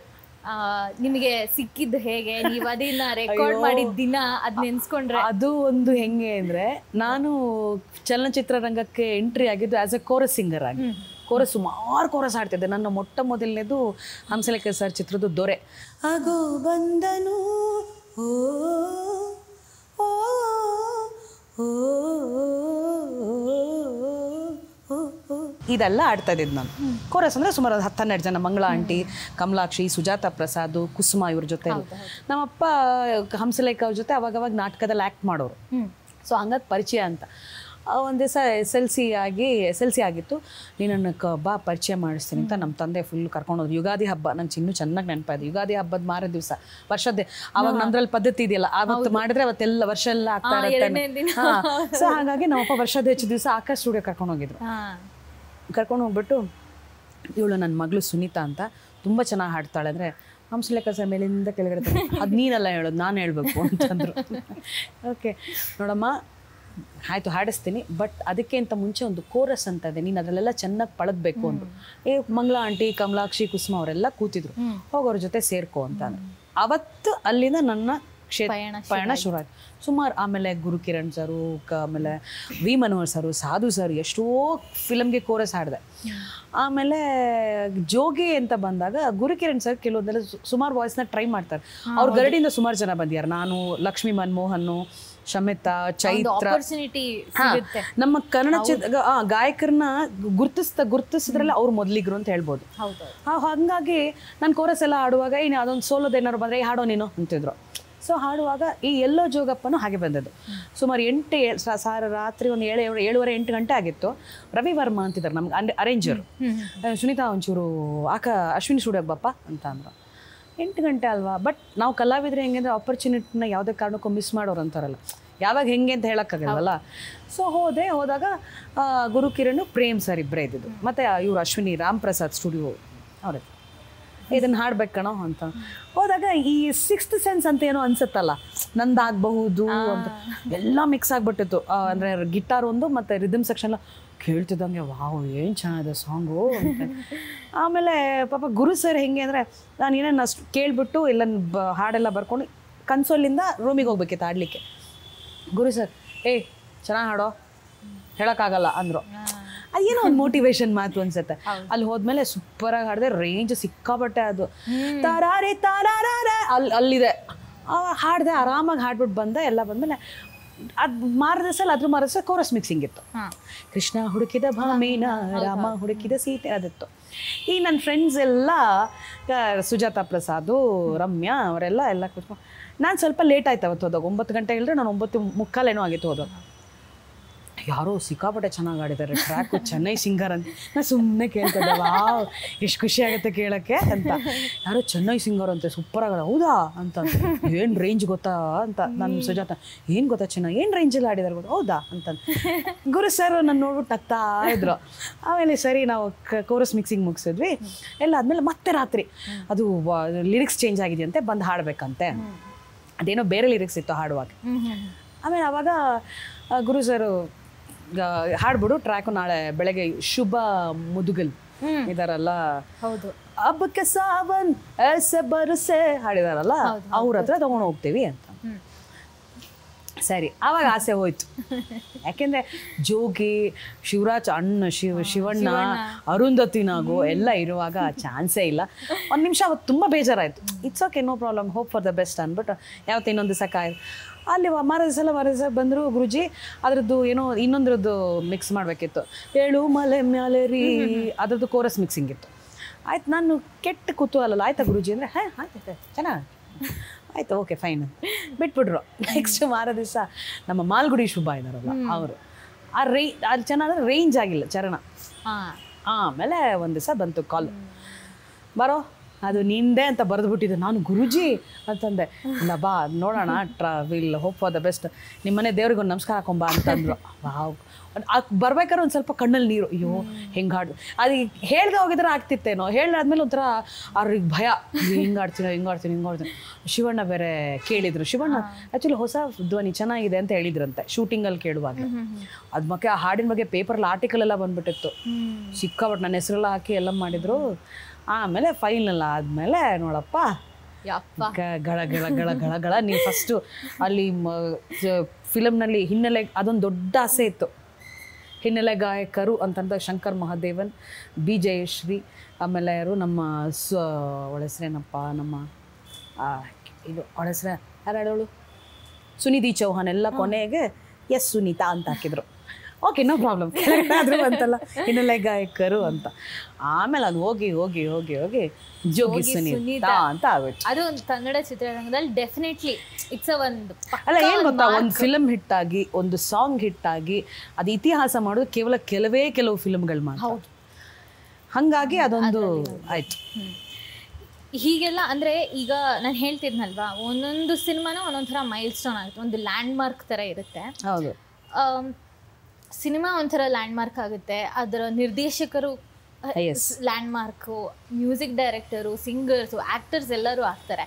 ನಿಮಗೆ ಸಿಕ್ಕಿದ್ದು ಹೇಗೆ? ನೀವು ಅದನ್ನ ರೆಕಾರ್ಡ್ ಮಾಡಿದ ದಿನ ಅದ್ ನೆನ್ಸ್ಕೊಂಡ್ರೆ? ಅದು ಒಂದು ಹೆಂಗೆ ಅಂದರೆ, ನಾನು ಚಲನಚಿತ್ರ ರಂಗಕ್ಕೆ ಎಂಟ್ರಿ ಆಗಿದ್ದು ಆ್ಯಸ್ ಎ ಕೋರಸ್ ಸಿಂಗರ್ ಆಗಿ. ಸುಮಾರು ಕೋರಸ್ ಹಾಡ್ತಿದ್ದೆ. ನನ್ನ ಮೊಟ್ಟ ಮೊದಲನೇದು ಹಂಸಲೇಖ ಸರ್ ಚಿತ್ರದ ದೊರೆ. ಆಗೋ ಬಂದನು ಓ ಓ ಓ ಇದೆಲ್ಲ ಆಡ್ತಾ ಇದ್ದಿದ್ದು ನಾನು. ಕೋರಸ್ ಅಂದರೆ ಸುಮಾರು 10-12 ಜನ, ಮಂಗಳ ಆಂಟಿ, ಕಮಲಾಕ್ಷಿ, ಸುಜಾತಾ ಪ್ರಸಾದ್, ಕುಸುಮ ಇವ್ರ ಜೊತೆ. ನಮ್ಮಪ್ಪ ಹಂಸಲೇಖ ಅವ್ರ ಜೊತೆ ಅವಾಗವಾಗ ನಾಟಕದಲ್ಲಿ ಆ್ಯಕ್ಟ್ ಮಾಡೋರು. ಸೊ ಹಂಗಾಗಿ ಪರಿಚಯ ಅಂತ. ಒಂದು ದಿವಸ ಎಸ್ ಎಲ್ ಸಿ ಆಗಿತ್ತು. ನೀನು ಬಾ ಪರಿಚಯ ಮಾಡಿಸ್ತೀನಿ ಅಂತ ನಮ್ಮ ತಂದೆ ಫುಲ್ ಕರ್ಕೊಂಡೋದ್ರು. ಯುಗಾದಿ ಹಬ್ಬ ನಂಗೆ ಇನ್ನೂ ಚೆನ್ನಾಗಿ ನೆನಪಾಯಿದೆ. ಯುಗಾದಿ ಹಬ್ಬದ ಮಾರ ದಿವಸ ವರ್ಷದ್ದೇ ಅವಾಗ ನಮ್ದ್ರಲ್ಲಿ ಪದ್ಧತಿ ಇದೆಯಲ್ಲ, ಆವತ್ತು ಮಾಡಿದ್ರೆ ಅವತ್ತೆಲ್ಲ ವರ್ಷ ಎಲ್ಲ ಆಗ್ತಾ ಇರುತ್ತೆ. ಸೊ ಹಾಗಾಗಿ ನಮ್ಮಪ್ಪ ವರ್ಷದ ಹೆಚ್ಚು ದಿವಸ ಆಕಾಶ್ ಸ್ಟುಡಿಯೋ ಕರ್ಕೊಂಡೋಗಿದ್ರು. ಕರ್ಕೊಂಡು ಹೋಗ್ಬಿಟ್ಟು, ಇವಳು ನನ್ನ ಮಗಳು ಸುನೀತಾ ಅಂತ ತುಂಬ ಚೆನ್ನಾಗಿ ಹಾಡ್ತಾಳೆ ಅಂದರೆ, ಹಂಸಲೇಖ ಸರ್ ಮೇಲಿಂದ ಕೆಳಗಡೆ ಅದು ನೀನೆಲ್ಲ ಹೇಳೋದು, ನಾನು ಹೇಳ್ಬೇಕು ಅಂತಂದರು. ಓಕೆ ನೋಡಮ್ಮ ಆಯಿತು ಹಾಡಿಸ್ತೀನಿ, ಬಟ್ ಅದಕ್ಕಿಂತ ಮುಂಚೆ ಒಂದು ಕೋರಸ್ ಅಂತ ಇದೆ, ನೀನು ಅದರಲ್ಲೆಲ್ಲ ಚೆನ್ನಾಗಿ ಪಳಗಬೇಕು ಅಂದರು. ಮಂಗಳ ಆಂಟಿ, ಕಮಲಾಕ್ಷಿ, ಕುಸುಮ ಅವರೆಲ್ಲ ಕೂತಿದ್ರು. ಹೋಗೋರ ಜೊತೆ ಸೇರ್ಕೋ ಅಂತ ಅಂದರು. ಅವತ್ತು ಅಲ್ಲಿಂದ ನನ್ನ ಪಯಣ ಶುರು ಆಯಿತು. ಸುಮಾರು ಆಮೇಲೆ ಗುರುಕಿರಣ್ ಸರು, ಆಮೇಲೆ ವಿ ಮನೋಹರ್ ಸರು, ಸಾಧು ಸರ್, ಎಷ್ಟೋ ಫಿಲಮ್ಗೆ ಕೋರಸ್ ಹಾಡಿದೆ. ಆಮೇಲೆ ಜೋಗಿ ಅಂತ ಬಂದಾಗ ಗುರುಕಿರಣ್ ಸರ್ ಕೆಲವೊಂದೆಲ್ಲ ಸುಮಾರು ವಾಯ್ಸ್ನ ಟ್ರೈ ಮಾಡ್ತಾರೆ. ಅವ್ರ ಗರಡಿಯಿಂದ ಸುಮಾರು ಜನ ಬಂದಿದ್ದಾರೆ. ನಾನು, ಲಕ್ಷ್ಮೀ ಮನ್ಮೋಹನ್, ಶಮಿತಾ, ಚೈತ್ರ, ನಮ್ಮ ಕನ್ನಡ ಗಾಯಕರನ್ನ ಗುರ್ತಿಸಿದ್ರಲ್ಲ ಅವ್ರು ಮೊದಲಿಗರು ಅಂತ ಹೇಳ್ಬೋದು. ಹಾಗಾಗಿ ನಾನು ಕೋರಸ್ ಎಲ್ಲ ಹಾಡುವಾಗ ಇನ್ನು ಅದೊಂದು ಸೋಲೋದೇನಾರು ಬಂದರೆ ಹಾಡೋ ನೀನು ಅಂತಿದ್ರು. ಸೊ ಹಾಡುವಾಗ ಈ ಎಲ್ಲೋ ಜೋಗಪ್ಪನೂ ಹಾಗೆ ಬಂದದ್ದು. ಸುಮಾರು 8 ರಾತ್ರಿ ಒಂದು 7:30-8 ಗಂಟೆ ಆಗಿತ್ತು. ರವಿ ವರ್ಮ ಅಂತಿದ್ದಾರೆ ನಮ್ಗೆ ಅರೇಂಜರು. ಸುನೀತಾ ಒಂಚೂರು ಅಶ್ವಿನಿ ಸ್ಟುಡಿಯೋಗೆ ಬಪ್ಪ ಅಂತ ಅಂದರು. 8 ಗಂಟೆ ಅಲ್ವಾ, ಬಟ್ ನಾವು ಕಲಾವಿದ್ರೆ ಹೆಂಗೆ ಅಂದರೆ ಆಪರ್ಚುನಿಟಿನ ಯಾವುದೇ ಕಾರಣಕ್ಕೂ ಮಿಸ್ ಮಾಡೋರು ಅಂತಾರಲ್ಲ, ಯಾವಾಗ ಹೆಂಗೆ ಅಂತ ಹೇಳೋಕ್ಕಾಗಲ್ವಲ್ಲ. ಸೊ ಹೋದಾಗ ಗುರುಕಿರಣ್, ಪ್ರೇಮ್ ಸರ್ ಇಬ್ಬರೇ ಇದ್ದಿದ್ದು. ಮತ್ತು ಇವರು ಅಶ್ವಿನಿ, ರಾಮ್ ಪ್ರಸಾದ್ ಸ್ಟುಡಿಯೋ ಅವ್ರೆ, ಇದನ್ನು ಹಾಡ್ಬೇಕಣೋ ಅಂತ ಹೋದಾಗ ಈ 6th ಸೆನ್ಸ್ ಅಂತ ಏನೋ ಅನ್ಸುತ್ತಲ್ಲ, ನಂದಾಗಬಹುದು ಅಂತ ಎಲ್ಲ ಮಿಕ್ಸ್ ಆಗಿಬಿಟ್ಟಿತ್ತು. ಅಂದರೆ ಗಿಟಾರ್ ಒಂದು ಮತ್ತು ರಿದಮ್ ಸೆಕ್ಷನ್ ಕೇಳ್ತಿದ್ದಂಗೆ ವಾವ್ ಏನು ಚೆನ್ನಾಗಿದೆ ಸಾಂಗು ಅಂತ. ಆಮೇಲೆ ಪಾಪ ಗುರು ಸರ್ ಹೆಂಗೆ ಅಂದರೆ, ನಾನು ಏನೇನು ಅಷ್ಟು ಕೇಳಿಬಿಟ್ಟು ಎಲ್ಲ ಹಾಡೆಲ್ಲ ಬರ್ಕೊಂಡು ಕನ್ಸೋಲಿಂದ ರೂಮಿಗೆ ಹೋಗ್ಬೇಕಿತ್ತು ಆಡಲಿಕ್ಕೆ. ಗುರು ಸರ್ ಚೆನ್ನಾಗಿ ಹಾಡೋ, ಹೇಳೋಕ್ಕಾಗಲ್ಲ ಅಂದರು. ಅದೇನೋ ಒಂದು ಮೋಟಿವೇಶನ್ ಮಾತು ಅನ್ಸುತ್ತೆ. ಅಲ್ಲಿ ಹೋದ್ಮೇಲೆ ಸೂಪರಾಗಿ ಹಾಡಿದೆ, ರೇಂಜ್ ಸಿಕ್ಕಾಬಟ್ಟೆ. ಅದು ತಾರಾರೆ ತಾರಾರೆ ಅಲ್ಲಿದೆ ಹಾಡಿದೆ, ಆರಾಮಾಗಿ ಹಾಡ್ಬಿಟ್ಟು ಬಂದೆ. ಎಲ್ಲ ಬಂದಮೇಲೆ ಅದು ಮಾರದಸಲ್ಲಿ ಅದ್ರ ಮಾರದಸ ಕೋರಸ್ ಮಿಕ್ಸಿಂಗ್ ಇತ್ತು. ಕೃಷ್ಣ ಹುಡುಕಿದ ಭಾಮೇನ, ರಾಮ ಹುಡುಕಿದ ಸೀತೆ ಅದಿತ್ತು. ಈ ನನ್ನ ಫ್ರೆಂಡ್ಸ್ ಎಲ್ಲ ಸುಜಾತಾ ಪ್ರಸಾದು, ರಮ್ಯಾ ಅವರೆಲ್ಲ ಕೂತ್ಕೊಂಡು, ನಾನು ಸ್ವಲ್ಪ ಲೇಟ್ ಆಯ್ತು ಅವತ್ತು ಹೋದಾಗ. 9 ಗಂಟೆ ಇಲ್ಲದ್ರೆ ನಾನು 9:45 ಏನೋ ಆಗಿತ್ತು ಹೋದಾಗ. ಯಾರೋ ಸಿಕ್ಕಾಪಟ್ಟೆ ಚೆನ್ನಾಗಿ ಆಡಿದ್ದಾರೆ, ಟ್ರ್ಯಾಕು ಚೆನ್ನೈ ಸಿಂಗರ್ ಅಂತ. ನಾನು ಸುಮ್ಮನೆ ಕೇಳ್ತಿದ್ದೆ, ವಾವ್ ಎಷ್ಟು ಖುಷಿ ಆಗುತ್ತೆ ಕೇಳೋಕ್ಕೆ ಅಂತ. ಯಾರೋ ಚೆನ್ನೈ ಸಿಂಗರ್ ಅಂತೆ, ಸೂಪರಾಗಲ್ಲ. ಹೌದಾ ಅಂತ ಏನು ರೇಂಜ್ ಗೊತ್ತಾ ಅಂತ. ನಾನು ಸುಜಾತ ಏನು ಗೊತ್ತಾ ಚೆನ್ನಾಗಿ ಏನು ರೇಂಜಲ್ಲಿ ಆಡಿದಾರೆ ಗೊತ್ತಾ, ಹೌದಾ ಅಂತ. ಗುರು ಸರ್ ನಾನು ನೋಡ್ಬಿಟ್ಟು ನಗ್ತಾ ಇದ್ರು. ಆಮೇಲೆ ಸರಿ ನಾವು ಕೋರಸ್ ಮಿಕ್ಸಿಂಗ್ ಮುಗಿಸಿದ್ವಿ ಎಲ್ಲ ಆದಮೇಲೆ ಮತ್ತೆ ರಾತ್ರಿ ಅದು ಲಿರಿಕ್ಸ್ ಚೇಂಜ್ ಆಗಿದೆಯಂತೆ, ಬಂದು ಹಾಡಬೇಕಂತೆ. ಅದೇನೋ ಬೇರೆ ಲಿರಿಕ್ಸ್ ಇತ್ತು ಹಾಡುವಾಗ. ಆಮೇಲೆ ಆವಾಗ ಗುರು ಸರ್ ಹಾಡ್ಬಿಡು ಟ್ರ್ಯಾಕು, ನಾಳೆ ಬೆಳಗ್ಗೆ ಶುಭ ಮುದುಗಲ್ ಇದಾರಲ್ಲ, ಹೌದು, ಹಬ್ಬಕ್ಕೆ ಸಾವನ್ ಎಸೆ ಬರಸೆ ಹಾಡಿದಾರಲ್ಲ, ಅವ್ರ ಹತ್ರ ತಗೊಂಡು ಹೋಗ್ತೀವಿ ಅಂತ. ಸರಿ ಆವಾಗ ಆಸೆ ಹೋಯ್ತು. ಯಾಕೆಂದರೆ ಜೋಗಿ, ಶಿವರಾಜ್ ಅಣ್ಣ, ಶಿವಣ್ಣ, ಅರುಂಧತಿ ನಾಗು ಎಲ್ಲ ಇರುವಾಗ ಚಾನ್ಸೇ ಇಲ್ಲ. ಒಂದು ನಿಮಿಷ ಅವತ್ತು ತುಂಬ ಬೇಜಾರಾಯಿತು. It's okay, no problem, hope for the best ಅಂದ್ಬಿಟ್ಟು ಯಾವತ್ತು ಇನ್ನೊಂದು ದಿವಸ ಕಾಯ್ದು ಅಲ್ಲಿ ಮಾರನೇ ದಿವಸ ಬಂದರು ಗುರುಜಿ. ಅದರದ್ದು ಏನೋ ಇನ್ನೊಂದ್ರದ್ದು ಮಿಕ್ಸ್ ಮಾಡಬೇಕಿತ್ತು, ಏಳು ಮಲೆ ಮ್ಯಾಲೆ ರೀ, ಅದರದ್ದು ಕೋರಸ್ ಮಿಕ್ಸಿಂಗ್ ಇತ್ತು. ಆಯ್ತು, ನಾನು ಕೆಟ್ಟ ಕುತೂಹಲ ಆಯ್ತಾ ಗುರುಜಿ ಅಂದರೆ ಆಯ್ತು ಚೆನ್ನಾಗಿ ಆಯಿತು, ಓಕೆ ಫೈನ್ ಬಿಟ್ಬಿಟ್ರು. ನೆಕ್ಸ್ಟ್ ಮಾರ ದಿವಸ ನಮ್ಮ ಮಾಲ್ಗುಡಿ ಶುಭ ಇದ್ದಾರಲ್ಲ ಅವರು, ಅದು ಚೆನ್ನಾದ್ರೆ ರೇಂಜ್ ಆಗಿಲ್ಲ ಚರಣ. ಆಮೇಲೆ ಒಂದು ದಿವಸ ಬಂತು ಕಾಲ್, ಬರೋ ಅದು ನಿಂದೆ ಅಂತ ಬರೆದುಬಿಟ್ಟಿದ್ದೆ. ನಾನು ಗುರುಜಿ ಅಂತಂದೆ, ಇಲ್ಲ ಬಾ ನೋಡೋಣ, will hope for the best, ನಿಮ್ಮನೆ ದೇವ್ರಿಗೆ ಒಂದು ನಮಸ್ಕಾರ ಹಾಕೊಂಬಾ ಅಂತಂದ್ರು. ವಾವ್, ಬರ್ಬೇಕಾದ್ರೆ ಒಂದು ಸ್ವಲ್ಪ ಕಣ್ಣಲ್ಲಿ ನೀರು, ಅಯ್ಯೋ ಹೆಂಗೆ ಹಾಡು ಅದು ಹೇಳ್ದೆ ಹೋಗಿದ್ರೆ ಆಗ್ತಿತ್ತೇನೋ, ಹೇಳಾದ್ಮೇಲೆ ಒಂಥರ ಅವ್ರಿಗೆ ಭಯ, ಹಿಂಗೆ ಆಡ್ತೀನಿ. ಶಿವಣ್ಣ ಬೇರೆ ಕೇಳಿದ್ರು. ಶಿವಣ್ಣ ಆ್ಯಕ್ಚುಲಿ ಹೊಸ ಧ್ವನಿ ಚೆನ್ನಾಗಿದೆ ಅಂತ ಹೇಳಿದ್ರಂತೆ ಶೂಟಿಂಗಲ್ಲಿ ಕೇಳುವಾಗ. ಅದು ಮತ್ತೆ ಆ ಹಾಡಿನ ಬಗ್ಗೆ ಪೇಪರಲ್ಲಿ ಆರ್ಟಿಕಲ್ ಎಲ್ಲ ಬಂದ್ಬಿಟ್ಟಿತ್ತು, ಸಿಕ್ಕಾಬಿಟ್ಟು ನನ್ನ ಹೆಸರೆಲ್ಲ ಹಾಕಿ ಎಲ್ಲ ಮಾಡಿದ್ರು. ಆಮೇಲೆ ಫೈನಲ್ ಆದಮೇಲೆ ನೋಡಪ್ಪ ಗಳ ಗಳ ಗಳ ಗಳ ಗಳ ನೀವು ಫಸ್ಟು ಅಲ್ಲಿ ಫಿಲಮ್ನಲ್ಲಿ ಹಿನ್ನೆಲೆ ಅದೊಂದು ದೊಡ್ಡ ಆಸೆ ಇತ್ತು. ಹಿನ್ನೆಲೆ ಗಾಯಕರು ಅಂತಂದ ಶಂಕರ್ ಮಹಾದೇವನ್, ಬಿ ಜಯಶ್ರೀ, ಆಮೇಲೆ ಯಾರು ನಮ್ಮ ಅವಳ ಹೆಸರೇನಪ್ಪ, ನಮ್ಮ ಇದು ಅವಳ ಹೆಸರೇ ಯಾರು ಹೇಳೋಳು, ಸುನಿಧಿ ಚೌಹಾನ್ ಎಲ್ಲ ಕೊನೆಗೆ ಎಸ್ ಸುನೀತಾ ಅಂತ ಹಾಕಿದ್ರು. ಓಕೆ, ನೋ ಪ್ರಾಬ್ಲಮ್, ಕೆಳಗಡೆ ಅಂತಲ್ಲ ಹಿನ್ನೆಲೆ ಗಾಯಕರು ಅಂತ. ಆಮೇಲೆ ಅದು ಹೋಗಿ ಜೋಗಿ ಸುನೀತಾ ಅಂತ ಆಗೋಯ್ತು. ಅದು ಒಂದು ಕನ್ನಡ ಚಿತ್ರರಂಗದಲ್ಲಿ ಡೆಫಿನೆಟ್ಲಿ ಇಟ್ಸ್ ಒಂದು ಅಲ್ಲ, ಏನು ಗೊತ್ತಾ, ಒಂದು ಫಿಲಮ್ ಹಿಟ್ಟಾಗಿ, ಒಂದು ಸಾಂಗ್ ಹಿಟ್ಟಾಗಿ ಅದು ಇತಿಹಾಸ ಮಾಡೋದು ಕೇವಲ ಕೆಲವು ಫಿಲಮ್ಗಳು ಮಾತ್ರ. ಹೌದು, ಹಾಗಾಗಿ ಅದೊಂದು ಆಯ್ತು. ಹೀಗೆಲ್ಲ ಅಂದರೆ ಈಗ ನಾನು ಹೇಳ್ತಿದ್ನಲ್ವಾ, ಒಂದೊಂದು ಸಿನಿಮಾನ ಒಂದೊಂಥರ ಮೈಲ್ ಸ್ಟೋನ್ ಆಗುತ್ತೆ, ಒಂದು ಲ್ಯಾಂಡ್ ಮಾರ್ಕ್ ಥರ ಇರುತ್ತೆ. ಹೌದು, ಸಿನಿಮಾ ಒಂಥರ ಲ್ಯಾಂಡ್ ಮಾರ್ಕ್ ಆಗುತ್ತೆ, ಅದರ ನಿರ್ದೇಶಕರು land mark, music director, singers, actors ಎಲ್ಲರೂ ಆಗ್ತಾರೆ.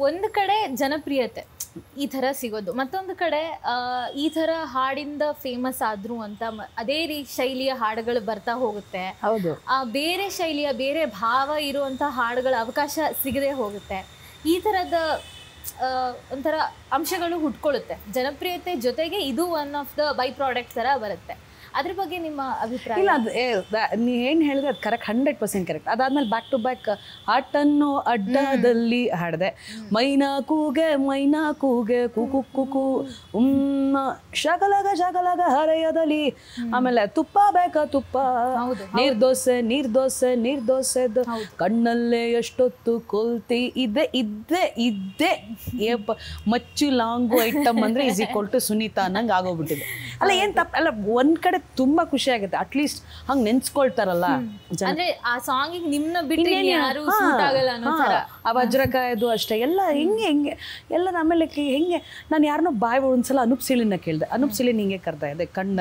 ಒಂದು ಕಡೆ ಜನಪ್ರಿಯತೆ ಈ ಥರ ಸಿಗೋದು, ಮತ್ತೊಂದು ಕಡೆ ಈ ಥರ ಹಾಡಿಂದ ಫೇಮಸ್ ಆದ್ರು ಅಂತ ಅದೇ ಶೈಲಿಯ ಹಾಡುಗಳು ಬರ್ತಾ ಹೋಗುತ್ತೆ. ಹೌದು, ಬೇರೆ ಶೈಲಿಯ ಬೇರೆ ಭಾವ ಇರುವಂಥ ಹಾಡುಗಳ ಅವಕಾಶ ಸಿಗದೆ ಹೋಗುತ್ತೆ. ಈ ಥರದ ಒಂಥರ ಅಂಶಗಳು ಹುಟ್ಕೊಳ್ಳುತ್ತೆ. ಜನಪ್ರಿಯತೆ ಜೊತೆಗೆ ಇದು one of the by product ಥರ ಬರುತ್ತೆ. ಅದ್ರ ಬಗ್ಗೆ ನಿಮ್ಮ ಅಭಿಪ್ರಾಯ? ಇಲ್ಲ, ಅದು ನೀ ಏನು ಹೇಳಿದ್ರೆ ಅದು ಕರೆಕ್ಟ್, 100% ಕರೆಕ್ಟ್. ಅದಾದ್ಮೇಲೆ ಬ್ಯಾಕ್ ಟು ಬ್ಯಾಕ್ ಆಟನ್ನು ಅಡ್ಡದಲ್ಲಿ ಹಾಡಿದೆ. ಮೈನಾ ಕೂಗೆ ಕುಕು ಕುಕು ಶಗಲಗ ಹರೆಯದಲ್ಲಿ. ಆಮೇಲೆ ತುಪ್ಪ ಬೇಕಾ ತುಪ್ಪ, ನೀರ್ದೋಸೆ ಕಣ್ಣಲ್ಲೇ ಎಷ್ಟೊತ್ತು ಕೊಲ್ತಿ ಇದ್ದೆ ಮಚ್ಚು ಲಾಂಗು ಐಟಮ್ ಅಂದ್ರೆ ಈಸ್ ಈಕ್ವಲ್ ಟು ಸುನೀತಾ ಅನ್ನಂಗೆ ಆಗೋಗ್ಬಿಟ್ಟಿದೆ. ಅಲ್ಲ, ಏನು ತಪ್ಪು ಅಲ್ಲ, ಒಂದ್ ಕಡೆ ತುಂಬಾ ಖುಷಿ ಆಗುತ್ತೆ. ಅಟ್ಲೀಸ್ಟ್ ಹಂಗ್ ನೆನ್ಸ್ಕೊಳ್ತಾರಲ್ಲ ಅಂದ್ರೆ ಆ ಸಾಂಗಿಗೆ ನಿಮ್ನ ಬಿಟ್ಟು ಯಾರು ಸೂಟ್ ಆಗಲ್ಲ ಅನ್ನೋ ತರ. ಆ ವಜ್ರಕಾಯದು ಅಷ್ಟೇ ಎಲ್ಲ ಹಿಂಗೆ ಎಲ್ಲ. ಆಮೇಲೆ ಹೆಂಗೆ ನಾನು ಯಾರನ್ನೋ ಬಾಯ್ ಒಂದ್ಸಲ ಅನೂಪ್ ಸೀಳಿನ ಕೇಳಿದೆ. ಅನೂಪ್ ಸೀಳಿನ್ ಹಿಂಗೆ ಕರ್ತಾ ಇದೆ ಕಣ್ಣ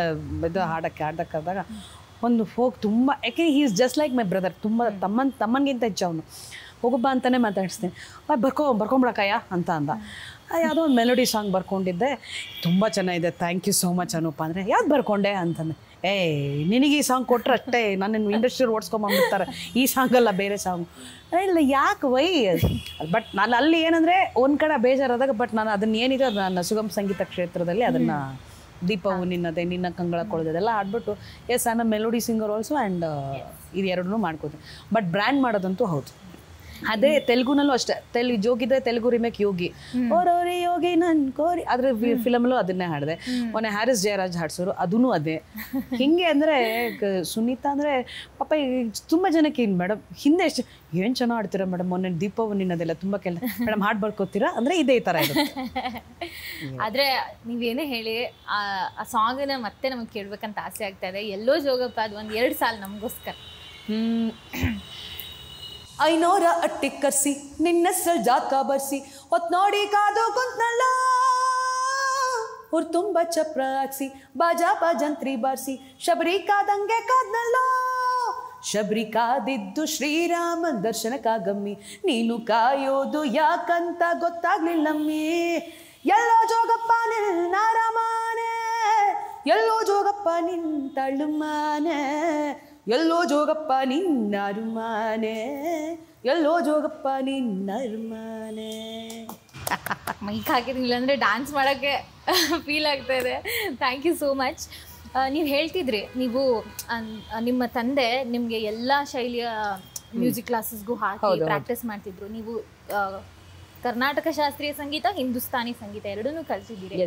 ಇದು ಹಾಡಕ್ಕೆ ಕರೆದಾಗ ಒಂದು ಹೋಗಿ ತುಂಬ, ಯಾಕೆ he is just like my brother, ತುಂಬ ತಮ್ಮನಿಗಿಂತ ಹೆಚ್ಚು ಅವನು. ಹೋಗಬ್ಬಾ ಅಂತಲೇ ಮಾತಾಡಿಸ್ತೀನಿ. ಬರ್ಕೊಂಬಿಡಕ್ಕಯ್ಯ ಅಂತ ಅಂದ. ಯಾವುದೋ ಒಂದು ಮೆಲೋಡಿ ಸಾಂಗ್ ಬರ್ಕೊಂಡಿದ್ದೆ, ತುಂಬ ಚೆನ್ನಾಗಿದೆ, ಥ್ಯಾಂಕ್ ಯು ಸೋ ಮಚ್ ಅನೂಪ. ಅಂದರೆ ಯಾವ್ದು ಬರ್ಕೊಂಡೆ ಅಂತಂದೆ. ನಿನಗೆ ಈ ಸಾಂಗ್ ಕೊಟ್ಟರೆ ಅಷ್ಟೇ ನನ್ನ ಇಂಡಸ್ಟ್ರಿಯಲ್ಲಿ ಓಡಿಸ್ಕೊಂಬಂದ್ಬಿಡ್ತಾರೆ, ಈ ಸಾಂಗಲ್ಲ ಬೇರೆ ಸಾಂಗ್. ಇಲ್ಲ, ಯಾಕೆ ವೈ? ಬಟ್ ನಾನು ಅಲ್ಲಿ ಏನಂದರೆ ಒಂದು ಕಡೆ ಬೇಜಾರಾದಾಗ, ಬಟ್ ನಾನು ಅದನ್ನು ಏನಿದೆ ನನ್ನ ಸುಗಮ ಸಂಗೀತ ಕ್ಷೇತ್ರದಲ್ಲಿ ಅದನ್ನು ದೀಪವು ನಿನ್ನದೇ, ನಿನ್ನ ಕಂಗಳ ಕೊಳೋದೆಲ್ಲ ಆಡ್ಬಿಟ್ಟು yes I am a melody singer also and ಇದು ಎರಡನ್ನೂ ಮಾಡ್ಕೋತೀನಿ. ಬಟ್ ಬ್ರ್ಯಾಂಡ್ ಮಾಡೋದಂತೂ ಹೌದು. ಅದೇ ತೆಲುಗುನಲ್ಲೂ ಅಷ್ಟೇ, ಜೋಗಿದ್ರೆ ತೆಲುಗು ರಿಮೇಕ್ ಯೋಗಿ, ಓರೋರಿ ಯೋಗಿ ನನ್ ಕೋರಿ, ಅದ್ರ ಫಿಲಮಲ್ಲೂ ಅದನ್ನೇ ಹಾಡಿದೆ. ಮೊನ್ನೆ ಹ್ಯಾರಿಸ್ ಜಯರಾಜ್ ಹಾಡ್ಸೋರು, ಅದೂ ಅದೇ. ಹಿಂಗೆ ಅಂದರೆ ಸುನೀತಾ ಅಂದರೆ ಪಾಪ ತುಂಬ ಜನಕ್ಕೆ ಮೇಡಮ್ ಹಿಂದೆ ಎಷ್ಟು ಏನು ಚೆನ್ನಾಗಿ ಆಡ್ತೀರಾ ಮೇಡಮ್, ಮೊನ್ನೆ ದೀಪವು ನಿನ್ನದೆಲ್ಲ ತುಂಬ ಮೇಡಮ್ ಹಾಡು ಬರ್ಕೋತೀರಾ ಅಂದರೆ ಇದೇ ಥರ ಇರುತ್ತೆ. ಆದರೆ ನೀವೇನೇ ಹೇಳಿ ಆ ಸಾಂಗನ್ನ ಮತ್ತೆ ನಮಗೆ ಕೇಳಬೇಕಂತ ಆಸೆ ಆಗ್ತಾ ಇದೆ. ಎಲ್ಲೋ ಜೋಗಪ್ಪ ಅದು ಒಂದು 2 ಸಾಲ ನಮಗೋಸ್ಕರ. ಐನೋರ ಅಟ್ಟಿ ಕರ್ಸಿ ನಿನ್ನೆಸರು ಜಾಕ ಬರ್ಸಿ ಹೊತ್ ನೋಡಿ ಕಾದು ಕುಂತ್ನಲ್ಲ, ಅವ್ರು ತುಂಬ ಚಪ್ರ ಹಾಕ್ಸಿ ಬಾಜಾ ಬಾಜಂತ್ರಿ ಬಾರಿಸಿ ಶಬರಿ ಕಾದಂಗೆ ಕಾದ್ನಲ್ಲ. ಶಬರಿ ಕಾದಿದ್ದು ಶ್ರೀರಾಮನ್ ದರ್ಶನಕ್ಕಾಗಮ್ಮಿ, ನೀನು ಕಾಯೋದು ಯಾಕಂತ ಗೊತ್ತಾಗ್ಲಿಲ್ಲಮ್ಮಿ. ಎಲ್ಲೋ ಜೋಗಪ್ಪ ನಿನ್ನ ರಮಾನೆ, ಎಲ್ಲೋ ಜೋಗಪ್ಪ ನಿಂತಳುಮಾನೆ, ಎಲ್ಲೋ ಜೋಗಪ್ಪ ನಿನ್ನ ಅರುಮಾನೆ, ಎಲ್ಲೋ ಜೋಗಪ್ಪ ನಿನ್ನ ಅರುಮಾನೆ. ಮೈಕ್ ಹಾಕಿದ್ನಿಲ್ಲ ಅಂದರೆ ಡ್ಯಾನ್ಸ್ ಮಾಡೋಕ್ಕೆ ಫೀಲ್ ಆಗ್ತಾ ಇದೆ. Thank you so much. ನೀವು ಹೇಳ್ತಿದ್ರಿ, ನೀವು ನಿಮ್ಮ ತಂದೆ ನಿಮಗೆ ಎಲ್ಲ ಶೈಲಿಯ ಮ್ಯೂಸಿಕ್ ಕ್ಲಾಸಸ್ಗೂ ಹಾಕಿ ಪ್ರಾಕ್ಟೀಸ್ ಮಾಡ್ತಿದ್ರು. ನೀವು ಕರ್ನಾಟಕ ಶಾಸ್ತ್ರೀಯ ಸಂಗೀತ, ಹಿಂದೂಸ್ತಾನಿ ಸಂಗೀತ ಎರಡನ್ನೂ ಕಲಿತಿದ್ದೀರಿ.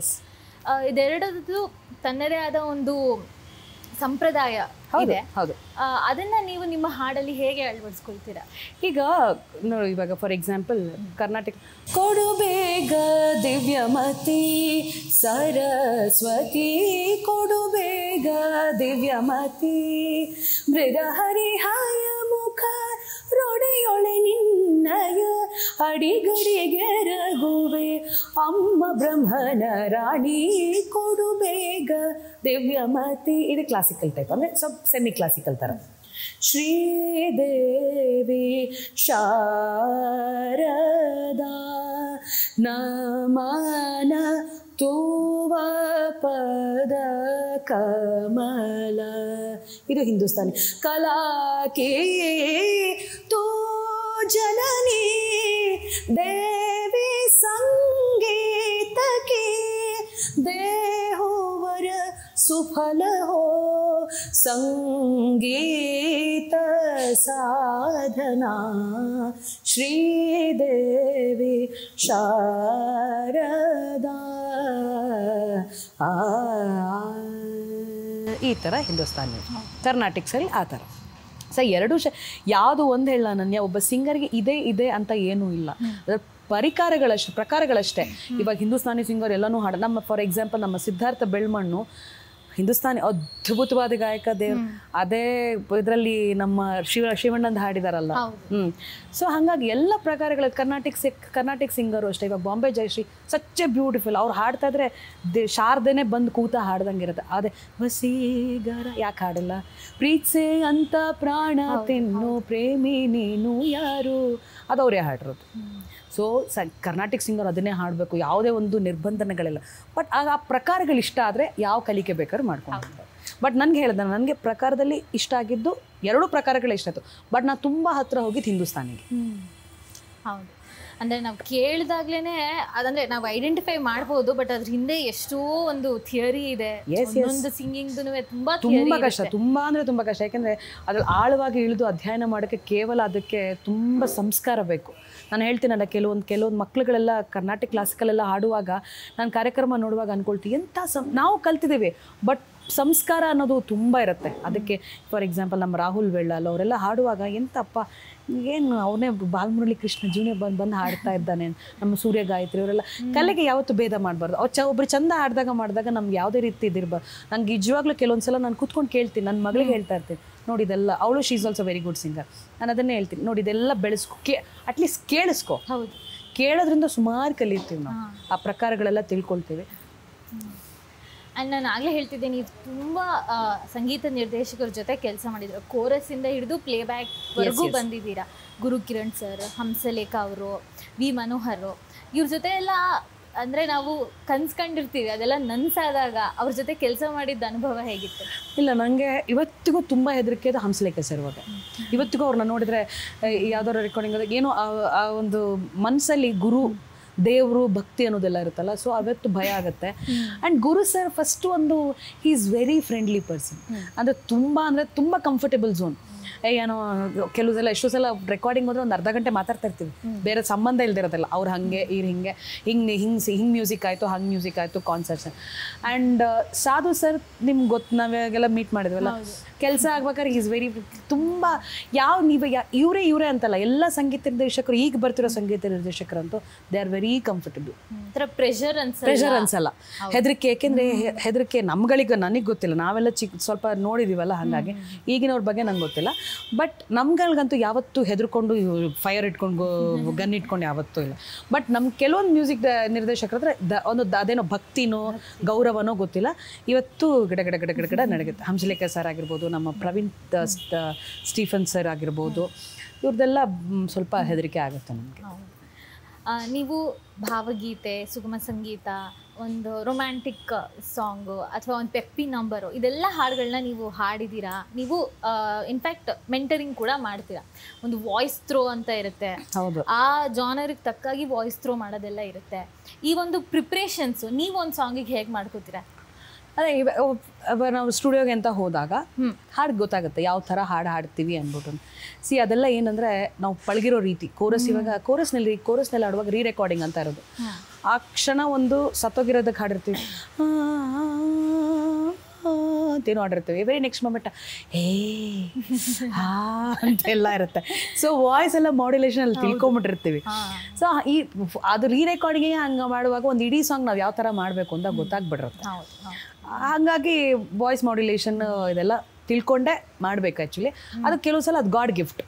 ಇದೆರಡದ್ದು ತನ್ನದೇ ಆದ ಒಂದು ಸಂಪ್ರದಾಯ ಇದೆ. ಅದನ್ನ ನೀವು ನಿಮ್ಮ ಹಾಡಲ್ಲಿ ಹೇಗೆ ಅಳವಡಿಸ್ಕೊಳ್ತೀರಾ? ಈಗ ನೋಡಿ, ಇವಾಗ ಫಾರ್ ಎಕ್ಸಾಂಪಲ್ ಕರ್ನಾಟಕ ಕೊಡು ಬೇಗ ದಿವ್ಯಮತಿ ಸರಸ್ವತಿ, ಕೊಡು ಬೇಗ ದಿವ್ಯಮತಿ ಮೃಗಹರಿಹಾಯ ಮುಖ ರೊಡೆಯೊಳೆ ನಿನ್ನಯ ಅಡಿಗಡಿಗೆ ರಘುವೆ ಅಮ್ಮ ಬ್ರಹ್ಮನ ರಾಣಿ ಕೊಡು ಬೇಗ ದಿವ್ಯಮತಿ. ಇದು ಕ್ಲಾಸಿಕಲ್ ಟೈಪ್, ಅಂದರೆ ಸ್ವಲ್ಪ ಸೆಮಿ ಕ್ಲಾಸಿಕಲ್ ಥರ. ಶ್ರೀದೇವಿ ಶಾರದಾ ನಮನ ತೂವ ಪದ ಕಮಲ, ಇದು ಹಿಂದೂಸ್ತಾನಿ. ಕಲಾಕಿ ತೂ ಜನನಿ ದೇವಿ ಸಂಗೀತಕಿ ದೇಹೋವರ ಸುಫಲ ಹೋ ಸಂಗೀತ ಸಾಧನಾ ಶ್ರೀದೇವಿ ಶಾರದಾ. ಈ ಥರ ಹಿಂದೂಸ್ತಾನಿ, ಕರ್ನಾಟಿಕ್ಸಲ್ಲಿ ಆ ಥರ. ಸೊ ಎರಡು ಯಾವುದು ಒಂದು ಹೇಳ ಅನನ್ಯ, ಒಬ್ಬ ಸಿಂಗರ್ಗೆ ಇದೆ ಅಂತ ಏನೂ ಇಲ್ಲ, ಪ್ರಕಾರಗಳಷ್ಟೇ. ಇವಾಗ ಹಿಂದೂಸ್ತಾನಿ ಸಿಂಗರ್ ಎಲ್ಲನೂ ಹಾಡು. ನಮ್ಮ ಫಾರ್ ಎಕ್ಸಾಂಪಲ್ ನಮ್ಮ ಸಿದ್ಧಾರ್ಥ ಬೆಳ್ಮಣ್ಣು ಹಿಂದೂಸ್ತಾನಿ ಅದ್ಭುತವಾದ ಗಾಯಕ ದೇವ್. ಅದೇ ಇದರಲ್ಲಿ ನಮ್ಮ ಶಿವಣ್ಣಂದು ಹಾಡಿದಾರಲ್ಲ. ಸೊ ಹಾಗಾಗಿ ಎಲ್ಲ ಪ್ರಕಾರಗಳ ಕರ್ನಾಟಿಕ್ ಸಿಂಗರು ಅಷ್ಟೇ. ಇವಾಗ Bombay Jayashree such a beautiful, ಅವ್ರು ಹಾಡ್ತಾ ಇದ್ರೆ ಶಾರದೇನೆ ಬಂದು ಕೂತ ಹಾಡ್ದಂಗಿರುತ್ತೆ. ಅದೇ ವಸೀಗರ ಯಾಕೆ ಹಾಡಲ್ಲ, ಪ್ರೀತ್ಸೆ ಅಂತ ಪ್ರಾಣ ತಿನ್ನು ಪ್ರೇಮಿ ನೀನು ಯಾರು, ಅದು ಅವರೇ ಹಾಡಿರೋದು. ಸೊ ಕರ್ನಾಟಿಕ್ ಸಿಂಗರ್ ಅದನ್ನೇ ಹಾಡಬೇಕು, ಯಾವುದೇ ಒಂದು ನಿರ್ಬಂಧನೆಗಳಿಲ್ಲ. ಬಟ್ ಆ ಪ್ರಕಾರಗಳು ಇಷ್ಟ ಆದರೆ ಯಾವ ಕಲಿಕೆ ಬೇಕಾದ್ರೂ ಮಾಡ್ಕೊಂಡು. ಬಟ್ ನನಗೆ ಹೇಳಿದೆ, ನನಗೆ ಪ್ರಕಾರದಲ್ಲಿ ಇಷ್ಟ ಆಗಿದ್ದು ಎರಡೂ ಪ್ರಕಾರಗಳೇ ಇಷ್ಟ ಆಯಿತು. ಬಟ್ ನಾನು ತುಂಬ ಹತ್ತಿರ ಹೋಗಿದ್ದು ಹಿಂದೂಸ್ತಾನಿಗೆ. ಹೌದು, ಅಂದರೆ ನಾವು ಕೇಳಿದಾಗ್ಲೇ ಅದಂದರೆ ನಾವು ಐಡೆಂಟಿಫೈ ಮಾಡ್ಬೋದು, ಬಟ್ ಅದ್ರ ಹಿಂದೆ ಎಷ್ಟೋ ಒಂದು ಥಿಯರಿ ಇದೆ. ಒಂದು ಸಿಂಗಿಂಗ್ದು ತುಂಬ ಕಷ್ಟ, ತುಂಬ ಅಂದರೆ ತುಂಬ ಕಷ್ಟ. ಯಾಕೆಂದರೆ ಅದ್ರಲ್ಲಿ ಆಳವಾಗಿ ಇಳಿದು ಅಧ್ಯಯನ ಮಾಡೋಕ್ಕೆ ಕೇವಲ ಅದಕ್ಕೆ ತುಂಬ ಸಂಸ್ಕಾರ ಬೇಕು. ನಾನು ಹೇಳ್ತೀನಲ್ಲ, ಕೆಲವೊಂದು ಮಕ್ಳುಗಳೆಲ್ಲ ಕರ್ನಾಟಕ ಕ್ಲಾಸಿಕಲೆಲ್ಲ ಹಾಡುವಾಗ ನಾನು ಕಾರ್ಯಕ್ರಮ ನೋಡುವಾಗ ಅಂದ್ಕೊಳ್ತೀವಿ, ಎಂಥ ನಾವು ಕಲ್ತಿದ್ದೀವಿ, ಬಟ್ ಸಂಸ್ಕಾರ ಅನ್ನೋದು ತುಂಬ ಇರುತ್ತೆ ಅದಕ್ಕೆ. ಫಾರ್ ಎಕ್ಸಾಂಪಲ್ ನಮ್ಮ ರಾಹುಲ್ ವೆಳ್ಳಾಲ್ ಅವರೆಲ್ಲ ಹಾಡುವಾಗ ಎಂತಪ್ಪ, ಏನು ಅವನೇ ಬಾಲಮುರಳಿ ಕೃಷ್ಣ ಜೂನಿಯರ್ ಬಂದು ಹಾಡ್ತಾ ಇದ್ದಾನೆ. ನಮ್ಮ ಸೂರ್ಯ ಗಾಯತ್ರಿ ಅವರೆಲ್ಲ ಕಲೆಗೆ ಯಾವತ್ತೂ ಭೇದ ಮಾಡಬಾರ್ದು. ಒಬ್ಬರು ಚಂದ ಮಾಡಿದಾಗ ನಮ್ಗೆ ಯಾವುದೇ ರೀತಿ ಇದಿರಬಾರ್ದು. ನಂಗೆ ನಿಜವಾಗ್ಲೂ ಕೆಲವೊಂದು ಸಲ ನಾನು ಕೂತ್ಕೊಂಡು ಕೇಳ್ತೀನಿ, ನನ್ನ ಮಗಳಿಗೆ ಹೇಳ್ತಾ ಇರ್ತೀನಿ, ನೋಡಿದೆಲ್ಲ ಅವಳು she's also very good singer. ನಾನು ಅದನ್ನೇ ಹೇಳ್ತೀನಿ, ನೋಡಿದೆಲ್ಲ ಬೆಳೆಸ್ಕೊ, ಅಟ್ಲೀಸ್ಟ್ ಕೇಳಿಸ್ಕೊ. ಹೌದು, ಕೇಳೋದ್ರಿಂದ ಸುಮಾರು ಕಲಿತೀವಿ ನಾವು, ಆ ಪ್ರಕಾರಗಳೆಲ್ಲ ತಿಳ್ಕೊಳ್ತೀವಿ. ಆ್ಯಂಡ್ ನಾನು ಆಗಲೇ ಹೇಳ್ತಿದ್ದೆ, ನೀವು ತುಂಬ ಸಂಗೀತ ನಿರ್ದೇಶಕರ ಜೊತೆ ಕೆಲಸ ಮಾಡಿದ್ರು. ಕೋರಸ್ಸಿಂದ ಹಿಡಿದು ಪ್ಲೇಬ್ಯಾಕ್ವರೆಗೂ ಬಂದಿದ್ದೀರಾ. ಗುರು ಕಿರಣ್ ಸರ್, ಹಂಸಲೇಖ ಅವರು, ವಿ ಮನೋಹರ್, ಇವ್ರ ಜೊತೆ ಎಲ್ಲ ಅಂದರೆ ನಾವು ಕನ್ಸ್ಕೊಂಡಿರ್ತೀವಿ, ಅದೆಲ್ಲ ನನ್ಸಾದಾಗ ಅವ್ರ ಜೊತೆ ಕೆಲಸ ಮಾಡಿದ್ದ ಅನುಭವ ಹೇಗಿತ್ತು? ಇಲ್ಲ, ನನಗೆ ಇವತ್ತಿಗೂ ತುಂಬ ಹೆದರಿಕೆ ಇದೆ ಹಂಸಲೇಖ ಸರ್. ಇವಾಗ ಇವತ್ತಿಗೂ ಅವ್ರನ್ನ ನೋಡಿದರೆ ಯಾವ್ದಾದ್ರು ರೆಕಾರ್ಡಿಂಗ್ ಏನೋ ಆ ಒಂದು ಮನಸ್ಸಲ್ಲಿ ಗುರು ದೇವರು ಭಕ್ತಿ ಅನ್ನೋದೆಲ್ಲ ಇರುತ್ತಲ್ಲ, ಸೊ ಅವತ್ತು ಭಯ ಆಗುತ್ತೆ. ಆ್ಯಂಡ್ ಗುರು ಸರ್ ಫಸ್ಟು ಒಂದು he is very friendly person. ಅಂದರೆ ತುಂಬ ಕಂಫರ್ಟೇಬಲ್ ಝೋನ್. ಏನೋ ಕೆಲವುದೆಲ್ಲ ಎಷ್ಟೋ ಸಲ ರೆಕಾರ್ಡಿಂಗ್ ಹೋದ್ರೆ ಒಂದು ಅರ್ಧ ಗಂಟೆ ಮಾತಾಡ್ತಾ ಇರ್ತೀವಿ, ಬೇರೆ ಸಂಬಂಧ ಇಲ್ದಿರೋದಲ್ಲ. ಅವ್ರು ಹಾಗೆ ಇವ್ರು ಹಿಂಗೆ ಮ್ಯೂಸಿಕ್ ಆಯಿತು, ಹಂಗೆ ಮ್ಯೂಸಿಕ್ ಆಯಿತು, ಕಾನ್ಸರ್ಟ್ಸ್. ಆ್ಯಂಡ್ ಸಾಧು ಸರ್ ನಿಮ್ಗೆ ಗೊತ್ತು, ನಾವಾಗೆಲ್ಲ ಮೀಟ್ ಮಾಡಿದ್ವಲ್ಲ, ಕೆಲಸ ಆಗ್ಬೇಕಾದ್ರೆ ಈಸ್ ವೆರಿ ತುಂಬ ನೀವು ಇವರೇ ಅಂತಲ್ಲ, ಎಲ್ಲ ಸಂಗೀತ ನಿರ್ದೇಶಕರು, ಈಗ ಬರ್ತಿರೋ ಸಂಗೀತ ನಿರ್ದೇಶಕರಂತೂ they are very comfortable. Pressure ಅನ್ಸಲ್ಲ, ಹೆದರಿಕೆ. ಯಾಕೆಂದರೆ ಹೆದರಿಕೆ ನನಗೆ ಗೊತ್ತಿಲ್ಲ, ನಾವೆಲ್ಲ ಸ್ವಲ್ಪ ನೋಡಿದೀವಲ್ಲ, ಹಾಗಾಗಿ ಈಗಿನವ್ರ ಬಗ್ಗೆ ನಂಗೆ ಗೊತ್ತಿಲ್ಲ. ಬಟ್ ನಮ್ಗಳಿಗಂತೂ ಯಾವತ್ತೂ ಹೆದರ್ಕೊಂಡು ಫೈರ್ ಇಟ್ಕೊಂಡು ಗನ್ ಇಟ್ಕೊಂಡು ಯಾವತ್ತೂ ಇಲ್ಲ. ಬಟ್ ನಮ್ಮ ಕೆಲವೊಂದು ಮ್ಯೂಸಿಕ್ ನಿರ್ದೇಶಕರ ಹತ್ರ ಒಂದು ಅದೇನೋ ಭಕ್ತಿನೋ ಗೌರವನೋ ಗೊತ್ತಿಲ್ಲ, ಇವತ್ತು ಗಿಡ ನಡೆಯುತ್ತೆ. ಹಂಸಲೇಖ ಸರ್ ಆಗಿರ್ಬೋದು, ನಮ್ಮ ಪ್ರವೀಣ್ ಸ್ಟೀಫನ್ ಸರ್ ಆಗಿರ್ಬೋದು, ಇವ್ರದ್ದೆಲ್ಲ ಸ್ವಲ್ಪ ಹೆದರಿಕೆ ಆಗುತ್ತೆ ನಮಗೆ. ನೀವು ಭಾವಗೀತೆ, ಸುಗಮ ಸಂಗೀತ, ಒಂದು ರೊಮ್ಯಾಂಟಿಕ್ ಸಾಂಗು ಅಥವಾ ಒಂದು ಪೆಪ್ಪಿ ನಂಬರು, ಇದೆಲ್ಲ ಹಾಡುಗಳನ್ನ ನೀವು ಹಾಡಿದ್ದೀರಾ. ನೀವು ಇನ್ಫ್ಯಾಕ್ಟ್ ಮೆಂಟರಿಂಗ್ ಕೂಡ ಮಾಡ್ತೀರಾ. ಒಂದು ವಾಯ್ಸ್ ಥ್ರೋ ಅಂತ ಇರುತ್ತೆ, ಹೌದು, ಆ ಜಾನರಿಗೆ ತಕ್ಕಾಗಿ ವಾಯ್ಸ್ ಥ್ರೋ ಮಾಡೋದೆಲ್ಲ ಇರುತ್ತೆ. ಈ ಒಂದು ಪ್ರಿಪ್ರೇಷನ್ಸು ನೀವು ಒಂದು ಸಾಂಗಿಗೆ ಹೇಗೆ ಮಾಡ್ಕೋತೀರಾ? ಅದೇ ಇವಾಗ ನಾವು ಸ್ಟುಡಿಯೋಗೆ ಅಂತ ಹೋದಾಗ ಹಾಡು ಗೊತ್ತಾಗುತ್ತೆ ಯಾವ ಥರ ಹಾಡು ಹಾಡ್ತೀವಿ ಅಂದ್ಬಿಟ್ಟು. ಅದೆಲ್ಲ ಏನಂದರೆ ನಾವು ಪಳಗಿರೋ ರೀತಿ. ಇವಾಗ ಕೋರಸ್ನಲ್ಲಿ ಆಡುವಾಗ ರೀ ರೆಕಾರ್ಡಿಂಗ್ ಅಂತ ಇರೋದು. ಆ ಕ್ಷಣ ಒಂದು ಸತ್ತೋಗಿರೋದಕ್ಕೆ ಹಾಡಿರ್ತೀವಿ, ಅಂತೇನೋ ಹಾಡಿರ್ತೀವಿ. ವೆರಿ ನೆಕ್ಸ್ಟ್ ಮೊಮೆಂಟ್ ಅಂತೆಲ್ಲ ಇರುತ್ತೆ. ಸೊ ವಾಯ್ಸ್ ಎಲ್ಲ ಮಾಡ್ಯುಲೇಷನ್ ಅಲ್ಲಿ ತಿಳ್ಕೊಂಬಿಟ್ಟಿರ್ತೀವಿ. ಸೊ ಅದು ರೀ ರೆಕಾರ್ಡಿಂಗಿಗೆ ಹಂಗೆ ಮಾಡುವಾಗ ಒಂದು ಇಡೀ ಸಾಂಗ್ ನಾವು ಯಾವ ಥರ ಮಾಡಬೇಕು ಅಂತ ಗೊತ್ತಾಗ್ಬಿಟ್ಟಿರುತ್ತೆ. ಹಾಗಾಗಿ ವಾಯ್ಸ್ ಮಾಡ್ಯುಲೇಷನ್ ಇದೆಲ್ಲ ತಿಳ್ಕೊಂಡೆ ಮಾಡ್ಬೇಕು. ಆ್ಯಕ್ಚುಲಿ ಅದು ಕೆಲವು ಸಲ ಅದು ಗಾಡ್ ಗಿಫ್ಟ್.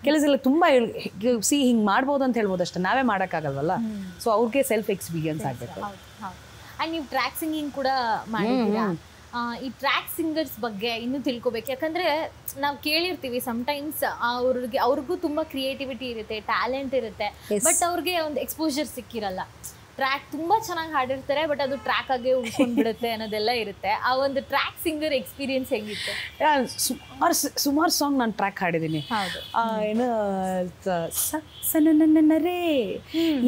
ಕೆಲವು ಸಲ ತುಂಬ ಹಿಂಗೆ ಮಾಡ್ಬೋದು ಅಂತ ಹೇಳ್ಬೋದು ಅಷ್ಟೇ, ನಾವೇ ಮಾಡೋಕ್ಕಾಗಲ್ವಲ್ಲ. ಸೊ ಅವ್ರಿಗೆ ಸೆಲ್ಫ್ ಎಕ್ಸ್ಪೀರಿಯನ್ಸ್ ಆಗಬೇಕು. ಆ್ಯಂಡ್ ನೀವು ಟ್ರ್ಯಾಕ್ ಸಿಂಗಿಂಗ್ ಕೂಡ ಮಾಡಿದ್ದೀರಾ. ಈ ಟ್ರ್ಯಾಕ್ ಸಿಂಗರ್ಸ್ ಬಗ್ಗೆ ಇನ್ನೂ ತಿಳ್ಕೊಬೇಕು. ಯಾಕಂದರೆ ನಾವು ಕೇಳಿರ್ತೀವಿ ಸಮ್ಟೈಮ್ಸ್ ಅವ್ರಿಗೂ ತುಂಬ ಕ್ರಿಯೇಟಿವಿಟಿ ಇರುತ್ತೆ, ಟ್ಯಾಲೆಂಟ್ ಇರುತ್ತೆ, ಬಟ್ ಅವ್ರಿಗೆ ಒಂದು ಎಕ್ಸ್ಪೋಜರ್ ಸಿಕ್ಕಿರಲ್ಲ. ಟ್ರ್ಯಾಕ್ ತುಂಬ ಚೆನ್ನಾಗಿ ಹಾಡಿರ್ತಾರೆ, ಬಟ್ ಅದು ಟ್ರ್ಯಾಕ್ ಆಗೇ ಉಳ್ಕೊಂಡ್ಬಿಡುತ್ತೆ ಅನ್ನೋದೆಲ್ಲ ಇರುತ್ತೆ. ಆ ಒಂದು ಟ್ರ್ಯಾಕ್ ಸಿಂಗರ್ ಎಕ್ಸ್ಪೀರಿಯನ್ಸ್ ಹೆಂಗಿತ್ತು? ಸುಮಾರು ಸಾಂಗ್ ನಾನು ಟ್ರ್ಯಾಕ್ ಹಾಡಿದ್ದೀನಿ. ಏನು ರೇ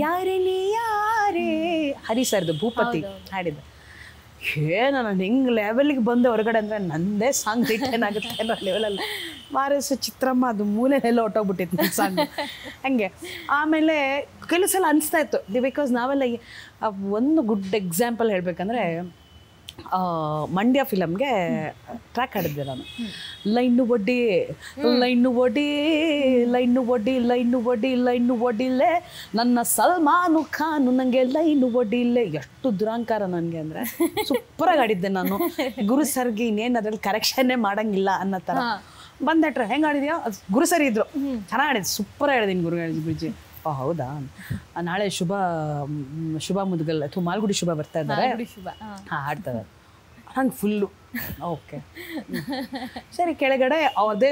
ಯಾರೇ ನೀ ಯಾರೇ ಹರಿ ಸರ್ದು ಭೂಪತಿ ಹಾಡಿದ್ದೆ. ನಾನು ಹೆಂಗೆ ಲೆವೆಲ್ಗೆ ಬಂದೆ ಹೊರಗಡೆ ಅಂದರೆ ನಂದೇ ಸಾಂಗ್ ರಿಟರ್ನ್ ಆಗುತ್ತೆ ಅನ್ನೋ ಲೆವೆಲಲ್ಲಿ. ಮಾರಸ ಚಿತ್ರಮ್ಮ ಅದು ಮೂಲೆನೆಲ್ಲ ಹೊಟ್ಟೋಗ್ಬಿಟ್ಟಿತ್ತು ನನ್ನ ಸಾಂಗ್ ಹಂಗೆ. ಆಮೇಲೆ ಕೆಲವು ಸಲ ಅನಿಸ್ತಾ ಇತ್ತು, ಬಿಕಾಸ್ ನಾವೆಲ್ಲ ಒಂದು ಗುಡ್ ಎಕ್ಸಾಂಪಲ್ ಹೇಳಬೇಕಂದ್ರೆ ಮಂಡ್ಯ ಫಿಲಮ್ಗೆ ಟ್ರ್ಯಾಕ್ ಹಾಡಿದ್ದೆ ನಾನು. ಲೈನು ಒಡ್ಡಿ ಲೈನು ಒಡಿ ಲೈನು ಒಡ್ಡಿ ಲೈನು ಒಡ್ಡಿ ಲೈನು ಒಡ್ಡಿಲ್ಲೇ ನನ್ನ ಸಲ್ಮಾನು ಖಾನು ನನಗೆ ಲೈನು ಒಡ್ಡಿಲ್ಲೇ. ಎಷ್ಟು ದುರಾಂಕಾರ ನನಗೆ ಅಂದರೆ ಸೂಪರಾಗಿ ಹಾಡಿದ್ದೆ ನಾನು. ಗುರು ಸರ್ಗೆ ಇನ್ನೇನು ಅದ್ರಲ್ಲಿ ಕರೆಕ್ಷನ್ನೇ ಮಾಡೋಂಗಿಲ್ಲ ಅನ್ನೋ ಥರ ಬಂದಟ್ರೆ ಹೆಂಗೆ ಹಾಡಿದ್ಯಾ, ಅದು ಗುರು ಸರಿ ಇದ್ರು, ಚೆನ್ನಾಗಿ ಹಾಡಿದ್ದು, ಸೂಪರ್ ಹೇಳಿದೀನಿ ಗುರುಜಿ. ಹೌದಾ, ನಾಳೆ ಶುಭ ಮುದ್ಗಲ್ ಅಥವಾ ಮಾಲ್ಗುಡಿ ಶುಭ ಬರ್ತಾ ಇದ್ದಾರೆ, ಹಾಡ್ತಾರೆ ಹಂಗೆ ಫುಲ್ಲು. ಓಕೆ ಸರಿ, ಕೆಳಗಡೆ ಅವ್ರದ್ದೇ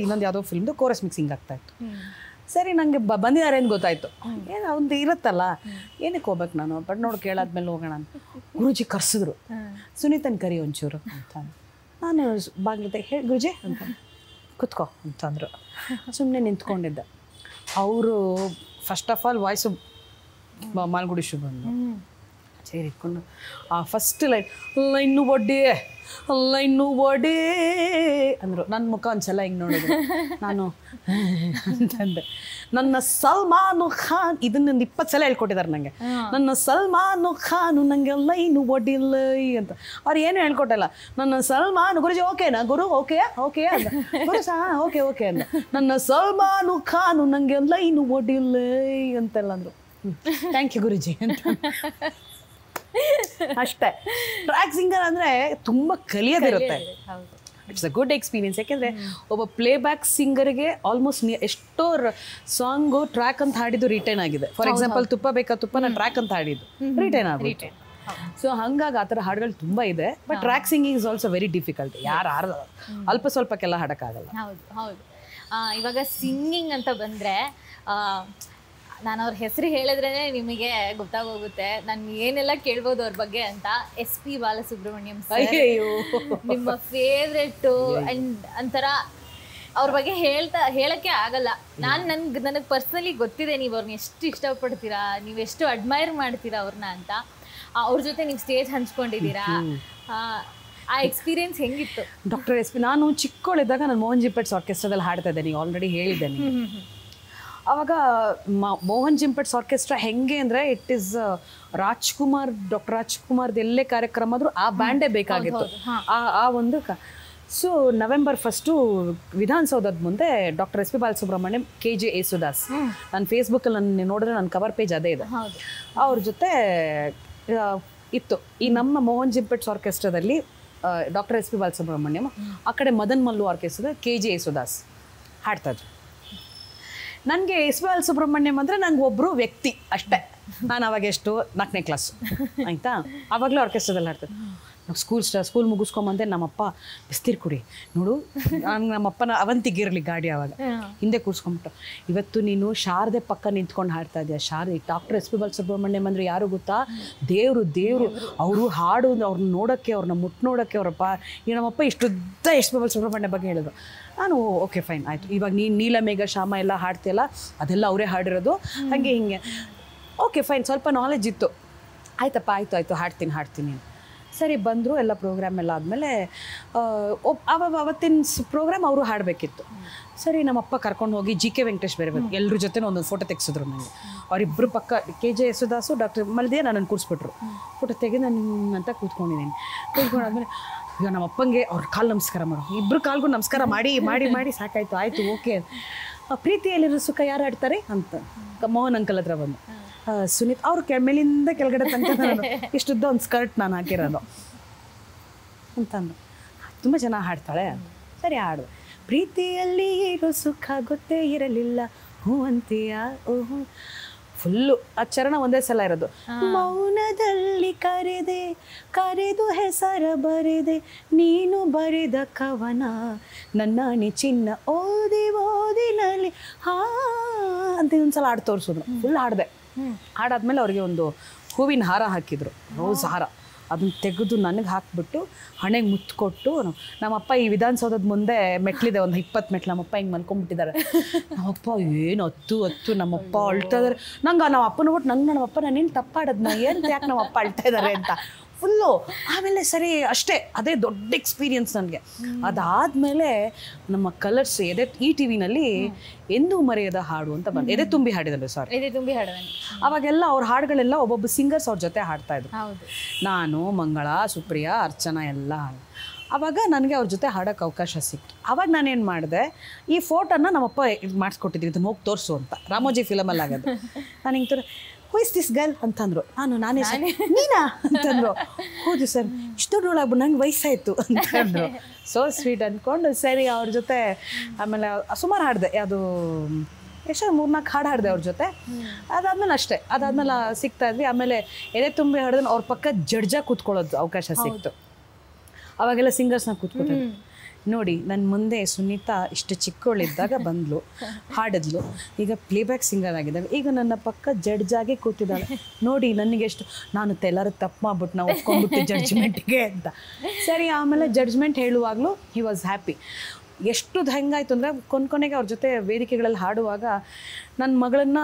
ಇನ್ನೊಂದು ಯಾವುದೋ ಫಿಲ್ಮ್ದು ಕೋರಸ್ ಮಿಕ್ಸಿಂಗ್ ಆಗ್ತಾಯಿತ್ತು. ಸರಿ, ನನಗೆ ಬಂದಿದ್ದಾರೆ ಅಂತ ಗೊತ್ತಾಯಿತು. ಏನು ಒಂದು ಇರುತ್ತಲ್ಲ, ಏನಕ್ಕೆ ಹೋಗ್ಬೇಕು ನಾನು, ಬಟ್ ನೋಡಿ ಕೇಳಾದ್ಮೇಲೆ ಹೋಗೋಣ ಅಂತ ಗುರುಜಿ ಕರ್ಸಿದ್ರು. ಸುನೀತನ್ ಕರಿ ಒಂಚೂರು ಅಂತ ನಾನು ಬಾಗ್ಲತೆ ಹೇಳಿ ಗುರುಜಿ ಅಂತ ಕುತ್ಕೋ ಅಂತಂದರು. ಸುಮ್ಮನೆ ನಿಂತ್ಕೊಂಡಿದ್ದೆ. ಅವರು first of all voice Malgudi ಶುಭಂದು ಸೇರಿ ಇಟ್ಕೊಂಡು ಫಸ್ಟ್ ಲೈನು ಒಡ್ಡಿ ಲೈನು ಒಡಿ ಅಂದರು. ನನ್ನ ಮುಖ ಒಂದ್ಸಲ ಹಿಂಗೆ ನೋಡಿದ್ರು. ನಾನು ಅಂತಂದೆ, ನನ್ನ ಸಲ್ಮಾನು ಖಾನ್, ಇದನ್ನೊಂದು 20 ಸಲ ಹೇಳ್ಕೊಟ್ಟಿದ್ದಾರೆ ನನಗೆ. ನನ್ನ ಸಲ್ಮಾನು ಖಾನು ನನಗೆ ಲೈನು ಒಡ್ಡಿಲ್ಲ ಅಂತ. ಅವ್ರು ಏನು ಹೇಳ್ಕೊಟ್ಟಲ್ಲ. ನನ್ನ ಸಲ್ಮಾನು ಗುರುಜಿ ಓಕೆನಾ ಗುರು, ಓಕೆ ಅಂತ ಗುರು ಓಕೆ ಅಂದ. ನನ್ನ ಸಲ್ಮಾನು ಖಾನು ನನಗೆ ಲೈನು ಒಡ್ಡಿಲ್ಲ ಅಂತೆಲ್ಲ ಅಂದರು. ಥ್ಯಾಂಕ್ ಯು ಗುರುಜಿ ಅಂತ ಅಷ್ಟೇ. ಟ್ರ್ಯಾಕ್ ಸಿಂಗರ್ ಅಂದರೆ ತುಂಬ ಕಲಿಯೋದಿರುತ್ತೆ. It's a good experience. ಯಾಕೆಂದರೆ ಒಬ್ಬ ಪ್ಲೇಬ್ಯಾಕ್ ಸಿಂಗರ್ಗೆ ಆಲ್ಮೋಸ್ಟ್ ಎಷ್ಟೋ ಸಾಂಗು ಟ್ರ್ಯಾಕ್ ಅಂತ ಹಾಡಿದ್ದು ರಿಟರ್ನ್ ಆಗಿದೆ. ಫಾರ್ ಎಕ್ಸಾಂಪಲ್ ತುಪ್ಪ ಬೇಕಾ ತುಪ್ಪನ ಟ್ರ್ಯಾಕ್ ಅಂತ ಹಾಡಿದ್ದು ರಿಟರ್ನ್ ಆಗುತ್ತೆ. ಸೊ ಹಾಗಾಗಿ ಆ ಥರ ಹಾಡುಗಳು ತುಂಬ ಇದೆ. But track singing is also very difficult. ಯಾರು ಅಲ್ಪ ಸ್ವಲ್ಪಕ್ಕೆಲ್ಲ ಹಾಡೋಕ್ಕಾಗಲ್ಲ. ಹೌದು. ಇವಾಗ ಸಿಂಗಿಂಗ್ ಅಂತ ಬಂದರೆ ನಾನು ಅವ್ರ ಹೆಸರು ಹೇಳಿದ್ರೇ ನಿಮಗೆ ಗೊತ್ತಾಗೋಗುತ್ತೆ ನಾನು ಏನೆಲ್ಲ ಕೇಳ್ಬೋದು ಅವ್ರ ಬಗ್ಗೆ ಅಂತ. SP ಬಾಲಸುಬ್ರಹ್ಮಣ್ಯಂ ಸರ್ ನಿಮ್ಮ ಫೇವ್ರೆಟ್ಟು. ಆ್ಯಂಡ್ ಒಂಥರ ಅವ್ರ ಬಗ್ಗೆ ಹೇಳೋಕ್ಕೆ ಆಗಲ್ಲ. ನನಗೆ ಪರ್ಸ್ನಲಿ ಗೊತ್ತಿದೆ ನೀವು ಅವ್ರನ್ನ ಎಷ್ಟು ಇಷ್ಟಪಡ್ತೀರಾ, ನೀವು ಎಷ್ಟು ಅಡ್ಮೈರ್ ಮಾಡ್ತೀರಾ ಅವ್ರನ್ನ ಅಂತ. ಅವ್ರ ಜೊತೆ ನೀವು ಸ್ಟೇಜ್ ಹಂಚ್ಕೊಂಡಿದ್ದೀರಾ. ಆ ಎಕ್ಸ್ಪೀರಿಯನ್ಸ್ ಹೆಂಗಿತ್ತು? ಡಾಕ್ಟರ್ SP ನಾನು ಚಿಕ್ಕವಳಿದ್ದಾಗ ನಾನು ಮೋಹನ್ ಜಿಂಪೆಟ್ಸ್ ಆರ್ಕೆಸ್ಟ್ರಾದಲ್ಲಿ ಹಾಡ್ತಾ ಇದ್ದೆ. ನೀವು ಆಲ್ರೆಡಿ ಹೇಳಿದ್ದೇನೆ. ಆವಾಗ ಮೋಹನ್ ಜಿಂಪೆಟ್ಸ್ ಆರ್ಕೆಸ್ಟ್ರಾ ಹೆಂಗೆ ಅಂದರೆ ಇಟ್ ಈಸ್ ಡಾಕ್ಟರ್ ರಾಜ್ಕುಮಾರ್ದು ಎಲ್ಲೇ ಕಾರ್ಯಕ್ರಮ ಆದರೂ ಆ ಬ್ಯಾಂಡೇ ಬೇಕಾಗಿತ್ತು. ಆ ಒಂದು ಸೊ November 1 ವಿಧಾನಸೌಧದ ಮುಂದೆ doctor SP Balasubrahmanyam, KJ Yesudas. ನಾನು ಫೇಸ್ಬುಕ್ಕಲ್ಲಿ ನಾನು ನೋಡಿದ್ರೆ ನನ್ನ ಕವರ್ ಪೇಜ್ ಅದೇ ಇದೆ. ಅವ್ರ ಜೊತೆ ಇತ್ತು. ಈ ನಮ್ಮ ಮೋಹನ್ ಜಿಂಪೆಟ್ಸ್ ಆರ್ಕೆಸ್ಟ್ರಾದಲ್ಲಿ ಡಾಕ್ಟರ್ SP ಬಾಲಸುಬ್ರಹ್ಮಣ್ಯಂ, ಆ ಕಡೆ ಮದನ್ ಮಲ್ಲು ಆರ್ಕೆಸ್ಟ್ರಾದ KJ ಯೇಸುದಾಸ್ ಹಾಡ್ತಾಯಿದ್ರು. ನನಗೆ SP ಬಾಲಸುಬ್ರಹ್ಮಣ್ಯಂ ಅಂದರೆ ನನಗೆ ಒಬ್ಬರು ವ್ಯಕ್ತಿ ಅಷ್ಟೇ. ನಾನು ಅವಾಗ ಎಷ್ಟು 4ನೇ ಕ್ಲಾಸ್ ಆಯಿತಾ. ಆವಾಗಲೂ ಆರ್ಕೆಸ್ಟ್ರಾದಲ್ಲಿ ಹಾಡ್ತಾರೆ. ನಾವು ಸ್ಕೂಲ್ ಮುಗಿಸ್ಕೊಂಬಂದೆ ನಮ್ಮಪ್ಪ ಬಿಸ್ತೀರು ಕುಡಿ ನೋಡು. ನಮ್ಮಪ್ಪನ ಅವಂತಿಗಿರಲಿ ಗಾಡಿ ಆವಾಗ ಹಿಂದೆ ಕೂರಿಸ್ಕೊಂಬಿಟ್ಟು, ಇವತ್ತು ನೀನು ಶಾರದೆ ಪಕ್ಕ ನಿಂತ್ಕೊಂಡು ಹಾಡ್ತಾ ಇದೆಯಾ. ಶಾರದೆ ಡಾಕ್ಟರ್ ಎಸ್ ಪಿ ಬಾಲಸುಬ್ರಹ್ಮಣ್ಯಂ ಅಂದರೆ ಯಾರು ಗೊತ್ತಾ? ದೇವರು ಅವರು ಹಾಡು ಅವ್ರನ್ನ ನೋಡೋಕ್ಕೆ, ಅವ್ರನ್ನ ಮುಟ್ಟು ನೋಡೋಕ್ಕೆ ಅವರಪ್ಪ. ಈಗ ನಮ್ಮಪ್ಪ ಇಷ್ಟುದ್ದ ಎಸ್ ಪಿ ಬಾಲಸುಬ್ರಹ್ಮಣ್ಯ ಬಗ್ಗೆ ಹೇಳಿದ್ರು. ನಾನು ಓಕೆ ಫೈನ್ ಆಯಿತು, ಇವಾಗ ನೀನು ನೀಲಮೇಘ ಶ್ಯಾಮ ಎಲ್ಲ ಹಾಡ್ತೀಯಲ್ಲ ಅದೆಲ್ಲ ಅವರೇ ಹಾಡಿರೋದು, ಹಾಗೆ ಹಿಂಗೆ ಓಕೆ ಫೈನ್, ಸ್ವಲ್ಪ ನಾಲೆಜ್ ಇತ್ತು. ಆಯ್ತಪ್ಪ ಆಯಿತು ಹಾಡ್ತೀನಿ. ಸರಿ ಬಂದರು, ಎಲ್ಲ ಪ್ರೋಗ್ರಾಮ್ ಎಲ್ಲ ಆದಮೇಲೆ ಅವತ್ತಿನ ಪ್ರೋಗ್ರಾಮ್ ಅವರು ಹಾಡಬೇಕಿತ್ತು. ಸರಿ ನಮ್ಮಪ್ಪ ಕರ್ಕೊಂಡು ಹೋಗಿ ಜಿ.ಕೆ. ವೆಂಕಟೇಶ್ ಬೇರೆ ಬಂದು ಎಲ್ಲರ ಜೊತೆ ಒಂದೊಂದು ಫೋಟೋ ತೆಗೆಸಿದ್ರು ನನಗೆ. ಅವರಿಬ್ಬರು ಪಕ್ಕ ಕೆ.ಜೆ. ಯೇಸುದಾಸು, ಡಾಕ್ಟರ್ ಮಲ್ದಿಯ ನನ್ನನ್ನು ಕೂರಿಸ್ಬಿಟ್ರು. ಫೋಟೋ ತೆಗೆದು ನಾನು ಅಂತ ಕೂತ್ಕೊಂಡಿದ್ದೀನಿ. ಕೂತ್ಕೊಂಡಾದ್ಮೇಲೆ ಈಗ ನಮ್ಮ ಅಪ್ಪಂಗೆ ಅವ್ರ ಕಾಲು ನಮಸ್ಕಾರ ಮಾಡೋ, ಇಬ್ಬರು ಕಾಲ್ಗೂ ನಮಸ್ಕಾರ ಮಾಡಿ ಸಾಕಾಯ್ತು. ಆಯಿತು ಓಕೆ. ಪ್ರೀತಿಯಲ್ಲಿರೋ ಸುಖ ಯಾರು ಆಡ್ತಾರೆ ಅಂತ ಮೋಹನ್ ಅಂಕಲ್ ಹತ್ರ ಬಂದು, ಸುನೀತ್ ಅವ್ರು ಮೇಲಿಂದ ಕೆಳಗಡೆ ತನಕ ನಾನು ಇಷ್ಟುದ್ದ ಒಂದು ಸ್ಕರ್ಟ್ ನಾನು ಹಾಕಿರೋದು ಅಂತಂದು. ತುಂಬ ಚೆನ್ನಾಗಿ ಹಾಡ್ತಾಳೆ. ಸರಿ ಹಾಡು. ಪ್ರೀತಿಯಲ್ಲಿ ಇರೋ ಸುಖ ಗೊತ್ತೇ ಇರಲಿಲ್ಲ ಹೂ ಅಂತೀಯ ಓಹೋ. ಫುಲ್ಲು ಆ ಚರಣ ಒಂದೇ ಸಲ ಇರೋದು. ಮೌನದಲ್ಲಿ ಕರೆದು ಹೆಸರ ಬರೆದೆ ನೀನು ಬರೆದ ಕವನ ನನ್ನಾಣಿ ಚಿನ್ನ ಓದಿನಲ್ಲಿ ಅಂತ ಇನ್ನೊಂದ್ಸಲ ಹಾಡು ತೋರಿಸಿದ್ರು. ಫುಲ್ ಹಾಡಿದೆ. ಹಾಡಾದ್ಮೇಲೆ ಅವ್ರಿಗೆ ಒಂದು ಹೂವಿನ ಹಾರ ಹಾಕಿದ್ರು, ರೋಸ್ ಹಾರ. ಅದನ್ನ ತೆಗೆದು ನನಗೆ ಹಾಕ್ಬಿಟ್ಟು ಹಣೆಗೆ ಮುತ್ತು ಕೊಟ್ಟು, ನಮ್ಮಪ್ಪ ಈ ವಿಧಾನಸೌಧದ ಮುಂದೆ ಮೆಟ್ಲಿದೆ, ಒಂದು 20 ಮೆಟ್ಲು. ನಮ್ಮಪ್ಪ ಹಿಂಗೆ ಮಲ್ಕೊಂಡ್ಬಿಟ್ಟಿದ್ದಾರೆ. ನಮ್ಮಪ್ಪ ಏನು ಹತ್ತು ನಮ್ಮಪ್ಪ ಅಳ್ತಾ ಇದ್ದಾರೆ. ನಂಗೆ ನಮ್ಮ ಅಪ್ಪನ ಬಿಟ್ಟು ನಮ್ಮಪ್ಪ ನಾನೇನು ತಪ್ಪಾಡೋದು, ಏನು ಯಾಕೆ ನಮ್ಮಪ್ಪ ಅಳ್ತಾ ಇದ್ದಾರೆ ಅಂತ ಫುಲ್ಲು. ಆಮೇಲೆ ಸರಿ ಅಷ್ಟೇ, ಅದೇ ದೊಡ್ಡ ಎಕ್ಸ್ಪೀರಿಯನ್ಸ್ ನನಗೆ. ಅದಾದಮೇಲೆ ನಮ್ಮ ಕಲರ್ಸ್ ಈ ಟಿ ವಿನಲ್ಲಿ ಎಂದೂ ಮರೆಯದ ಹಾಡು ಅಂತ ಬಂದು ಎದೆ ತುಂಬಿ ಹಾಡಿದ್ರು. ಅವಾಗೆಲ್ಲ ಅವ್ರ ಹಾಡುಗಳೆಲ್ಲ ಒಬ್ಬೊಬ್ಬ ಸಿಂಗರ್ಸ್ ಅವ್ರ ಜೊತೆ ಹಾಡ್ತಾಯಿದ್ರು. ನಾನು, ಮಂಗಳ, ಸುಪ್ರಿಯಾ, ಅರ್ಚನಾ ಎಲ್ಲ ಹಾಡು. ಆವಾಗ ನನಗೆ ಅವ್ರ ಜೊತೆ ಹಾಡೋಕ್ಕೆ ಅವಕಾಶ ಸಿಕ್ತು. ಆವಾಗ ನಾನೇನು ಮಾಡಿದೆ, ಈ ಫೋಟೋನ ನಮ್ಮಪ್ಪ ಇದು ಮಾಡಿಸ್ಕೊಟ್ಟಿದ್ರು, ಇದನ್ನು ಹೋಗಿ ತೋರಿಸು ಅಂತ. ರಾಮೋಜಿ ಫಿಲಮಲ್ಲಿ ಆಗೋದು. ನಾನು ಹಿಂಗೆ ಹೂ ಇಸ್ ದಿಸ್ ಗರ್ಲ್ ಅಂತಂದ್ರು. ನಾನೇ ನೀನಾ ಅಂತಂದ್ರು. ಹೌದು ಸರ್, ಇಷ್ಟು ದೊಡ್ಡೋಳಾಗ್ಬಿಟ್ಟು ನಂಗೆ ವಯಸ್ಸಾಯಿತು ಅಂತಂದ್ರು. ಸೋ ಸ್ವೀಟ್ ಅಂದ್ಕೊಂಡು ಸರಿ ಅವ್ರ ಜೊತೆ ಆಮೇಲೆ ಸುಮಾರು ಹಾಡಿದೆ. ಯಾವುದು ಎಷ್ಟು 3-4 ಹಾಡು ಹಾಡಿದೆ ಅವ್ರ ಜೊತೆ. ಅದಾದ್ಮೇಲೆ ಅಷ್ಟೇ, ಅದಾದ್ಮೇಲೆ ಸಿಗ್ತಾ ಇದ್ವಿ. ಆಮೇಲೆ ಎದೆ ತುಂಬಿ ಹಾಡಿದ್ರೆ ಅವ್ರ ಪಕ್ಕ ಜಡ್ಜಾಗಿ ಕೂತ್ಕೊಳ್ಳೋದು ಅವಕಾಶ ಸಿಕ್ತು. ಅವಾಗೆಲ್ಲ ಸಿಂಗರ್ಸ್ನ ಕೂತ್ಕೊತಿದ್ರು. ನೋಡಿ ನನ್ನ ಮುಂದೆ ಸುನೀತಾ ಇಷ್ಟು ಚಿಕ್ಕವಳಿದ್ದಾಗ ಬಂದ್ಲು, ಹಾಡಿದ್ಲು, ಈಗ ಪ್ಲೇಬ್ಯಾಕ್ ಸಿಂಗರ್ ಆಗಿದ್ದಾಳೆ. ಈಗ ನನ್ನ ಪಕ್ಕ ಜಡ್ಜಾಗಿ ಕೂತಿದ್ದಾಳೆ. ನೋಡಿ ನನಗೆಷ್ಟು, ನಾನು ಎಲ್ಲರೂ ತಪ್ಪು ಮಾಡ್ಬಿಟ್ಟು ನಾವು ಒಪ್ಕೊಂಡ್ಬಿಟ್ಟು ಜಡ್ಜ್ಮೆಂಟ್ಗೆ ಅಂತ. ಸರಿ ಆಮೇಲೆ ಜಡ್ಜ್ಮೆಂಟ್ ಹೇಳುವಾಗಲೂ ಹಿ ವಾಸ್ ಹ್ಯಾಪಿ. ಎಷ್ಟು ಹೆಂಗಾಯ್ತು ಅಂದರೆ ಕೊನೆಗೆ ಅವ್ರ ಜೊತೆ ವೇದಿಕೆಗಳಲ್ಲಿ ಹಾಡುವಾಗ ನನ್ನ ಮಗಳನ್ನ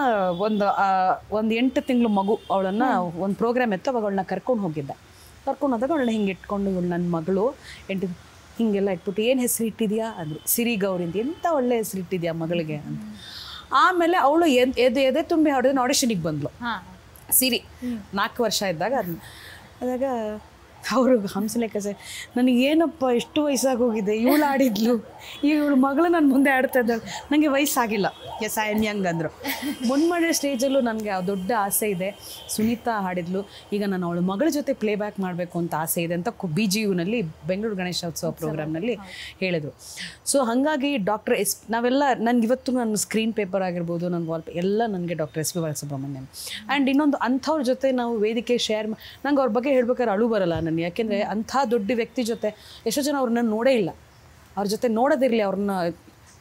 ಒಂದು 8 ತಿಂಗಳು ಮಗು, ಅವಳನ್ನು ಒಂದು ಪ್ರೋಗ್ರಾಮ್ ಇತ್ತು, ಅವಾಗ ಅವಳನ್ನ ಕರ್ಕೊಂಡು ಹೋಗಿದ್ದೆ. ಕರ್ಕೊಂಡು ಹೋದಾಗ ಅವಳನ್ನ ಹಿಂಗೆ ಇಟ್ಕೊಂಡು, ಇವಳು ನನ್ನ ಮಗಳು 8 ಹೀಗೆಲ್ಲ ಇಟ್ಬಿಟ್ಟು ಏನು ಹೆಸರು ಇಟ್ಟಿದ್ಯಾ ಅಂದರು. ಸಿರಿ ಗೌರಿ ಅಂತ. ಎಂಥ ಒಳ್ಳೆ ಹೆಸರು ಇಟ್ಟಿದ್ಯಾ ಮಗಳಿಗೆ ಅಂತ. ಆಮೇಲೆ ಅವಳು ಎದೆ ತುಂಬಿ ಹಾಡಿದ್ರೆ ಆಡಿಷನಿಗೆ ಬಂದ್ಲು. ಸಿರಿ 4 ವರ್ಷ ಇದ್ದಾಗ ಅದಾಗ ಅವರು ಹಂಸಲೇಖ ಸರ್, ನನಗೇನಪ್ಪ ಎಷ್ಟು ವಯಸ್ಸಾಗೋಗಿದೆ, ಇವಳು ಆಡಿದ್ಲು, ಇವಳು ಮಗಳು ನನ್ನ ಮುಂದೆ ಆಡ್ತಾ ಇದ್ದಾಳೆ, ನನಗೆ ವಯಸ್ಸಾಗಿಲ್ಲ, ಎಸ್ ಐ ಎಮ್ ಯಂಗ್ ಅಂದರು. ಮುನ್ಮಡಿ ಸ್ಟೇಜಲ್ಲೂ ನನಗೆ ದೊಡ್ಡ ಆಸೆ ಇದೆ. ಸುನೀತಾ ಹಾಡಿದ್ಲು, ಈಗ ನಾನು ಅವಳ ಮಗಳ ಜೊತೆ ಪ್ಲೇಬ್ಯಾಕ್ ಮಾಡಬೇಕು ಅಂತ ಆಸೆ ಇದೆ ಅಂತ BGUನಲ್ಲಿ ಬೆಂಗಳೂರು ಗಣೇಶೋತ್ಸವ ಪ್ರೋಗ್ರಾಮ್ನಲ್ಲಿ ಹೇಳಿದರು. ಸೊ ಹಾಗಾಗಿ ಡಾಕ್ಟರ್ ನಾವೆಲ್ಲ ನನಗಿವತ್ತು ನನ್ನ ಸ್ಕ್ರೀನ್ ಪೇಪರ್ ಆಗಿರ್ಬೋದು, ನನ್ನ ಎಲ್ಲ ನನಗೆ doctor S P Balasubrahmanyam. And ಇನ್ನೊಂದು ಅಂಥವ್ರ ಜೊತೆ ನಾವು ವೇದಿಕೆ ಶೇರ್ ನಂಗೆ ಅವ್ರ ಬಗ್ಗೆ ಹೇಳ್ಬೇಕಾದ್ರೆ ಅಳು ಬರಲ್ಲ ನನಗೆ. ಯಾಕೆಂದರೆ ಅಂಥ ದೊಡ್ಡ ವ್ಯಕ್ತಿ ಜೊತೆ ಎಷ್ಟೋ ಜನ ಅವ್ರನ್ನ ನೋಡೇ ಇಲ್ಲ. ಅವ್ರ ಜೊತೆ ನೋಡೋದಿರಲಿ,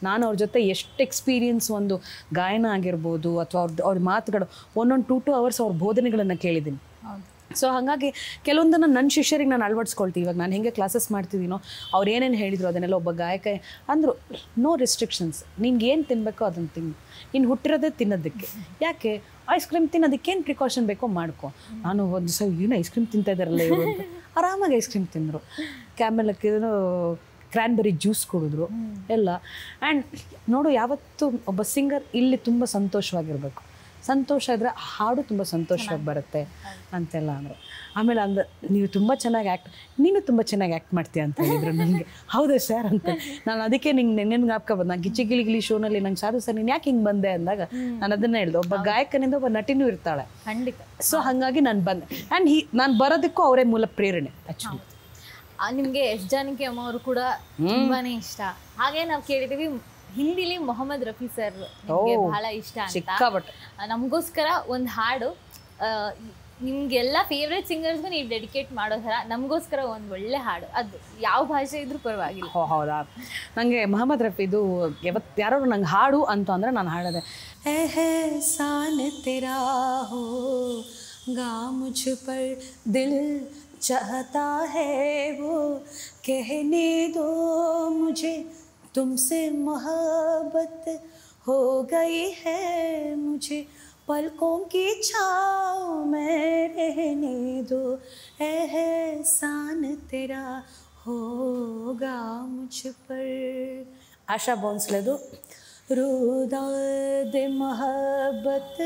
ನಾನು ಅವ್ರ ಜೊತೆ ಎಷ್ಟು ಎಕ್ಸ್ಪೀರಿಯನ್ಸ್, ಒಂದು ಗಾಯನ ಆಗಿರ್ಬೋದು ಅಥವಾ ಅವ್ರ ಮಾತುಗಳು 1-2 ಅವರ್ಸ್ ಅವ್ರ ಬೋಧನೆಗಳನ್ನು ಕೇಳಿದ್ದೀನಿ. ಸೊ ಹಾಗಾಗಿ ಕೆಲವೊಂದನ್ನು ನನ್ನ ಶಿಷ್ಯರಿಗೆ ನಾನು ಅಳವಡಿಸ್ಕೊಳ್ತೀನಿ. ಇವಾಗ ನಾನು ಹೇಗೆ ಕ್ಲಾಸಸ್ ಮಾಡ್ತಿದ್ದೀನೋ ಅವ್ರು ಏನೇನು ಹೇಳಿದ್ರು ಅದನ್ನೆಲ್ಲ ಒಬ್ಬ ಗಾಯಕ ಅಂದರು, ನೋ ರೆಸ್ಟ್ರಿಕ್ಷನ್ಸ್, ನಿನ್ಗೆ ಏನು ತಿನ್ನಬೇಕೋ ಅದನ್ನು ತಿನ್ನು, ಇನ್ನು ಹುಟ್ಟಿರೋದೇ ತಿನ್ನೋದಕ್ಕೆ, ಯಾಕೆ ಐಸ್ ಕ್ರೀಮ್ ತಿನ್ನೋದಕ್ಕೇನು ಪ್ರಿಕಾಷನ್ ಬೇಕೋ ಮಾಡ್ಕೊ. ನಾನು ಒಂದು ದಿವಸ ಏನು ಐಸ್ ಕ್ರೀಮ್ ತಿಂತಾ ಇದ್ದಾರಲ್ಲ ಇವರು ಅಂತ ಆರಾಮಾಗಿ ಐಸ್ ಕ್ರೀಮ್ ತಿಂದರು. ಆಮೇಲೆ ಕ್ರ್ಯಾನ್ಬೆರಿ ಜ್ಯೂಸ್ ಕುಡಿದ್ರು ಎಲ್ಲ. ಆ್ಯಂಡ್ ನೋಡು, ಯಾವತ್ತೂ ಒಬ್ಬ ಸಿಂಗರ್ ಇಲ್ಲಿ ತುಂಬ ಸಂತೋಷವಾಗಿರಬೇಕು. ಸಂತೋಷ ಇದ್ದರೆ ಹಾಡು ತುಂಬ ಸಂತೋಷವಾಗಿ ಬರುತ್ತೆ ಅಂತೆಲ್ಲ ಅಂದರು. ಆಮೇಲೆ ನೀವು ತುಂಬ ಚೆನ್ನಾಗಿ ನೀನು ತುಂಬ ಚೆನ್ನಾಗಿ ಆ್ಯಕ್ಟ್ ಮಾಡ್ತೀಯ ಅಂತ ಹೇಳಿದ್ರು ನನಗೆ. ಹೌದಾ ಸರ್ ಅಂತ. ನಾನು ಅದಕ್ಕೆ ನಿಂಗೆ ಜ್ಞಾಪಕ ಬಂದು, ನಾನು ಗಿಚ್ಚಿ ಗಿಲಿ ಶೋನಲ್ಲಿ ನಂಗೆ ಸಾಧು ಸರ್ ನೀನು ಯಾಕೆ ಹಿಂಗೆ ಬಂದೆ ಅಂದಾಗ ನಾನು ಅದನ್ನೇ ಹೇಳಿದೆ, ಒಬ್ಬ ಗಾಯಕನಿಂದ ಒಬ್ಬ ನಟಿನೂ ಇರ್ತಾಳೆ. ಖಂಡಿತ. ಸೊ ಹಾಗಾಗಿ ನಾನು ಬಂದೆ. ಆ್ಯಂಡ್ ನಾನು ಬರೋದಕ್ಕೂ ಅವರೇ ಮೂಲ ಪ್ರೇರಣೆ. ಆ್ಯಕ್ಚುಲಿ ನಿಮಗೆ ಎಸ್ ಜಾನಕಿ ಅಮ್ಮ ಅವರು ಕೂಡ ತುಂಬಾನೇ ಇಷ್ಟ. ಹಾಗೆ ನಾವು ಕೇಳಿದೀವಿ ಹಿಂದಿಲಿ ಮೊಹಮ್ಮದ್ ರಫಿ ಸರ್ ಬಹಳ ಇಷ್ಟ ಅಂತ. ನಮಗೋಸ್ಕರ ಒಂದು ಹಾಡು ನಿಮಗೆಲ್ಲ ಫೇವ್ರೆಟ್ ಸಿಂಗರ್ಸ್ಗೂ ನೀವು ಡೆಡಿಕೇಟ್ ಮಾಡೋ ಥರ ನಮಗೋಸ್ಕರ ಒಂದು ಒಳ್ಳೆ ಹಾಡು, ಅದು ಯಾವ ಭಾಷೆ ಇದ್ರೂ ಪರವಾಗಿಲ್ಲ. ಹೌದಾ, ನನಗೆ ಮೊಹಮ್ಮದ್ ರಫೀದು ಯಾರು ನಂಗೆ ಹಾಡು ಅಂತ ಅಂದರೆ ನಾನು ಹಾಡೋದೆ ಎಹ್ಸಾನ್ ತೆರಾ ಹೋ गा मुझ पर दिल चाहता है वो कहने दो मुझे तुमसे मोहब्बत हो गई है मुझे पलकों की छाँव में रहने दो एहसान तेरा होगा मुझ पर. आशा भोंसलेದು रूदा दे मोहब्बत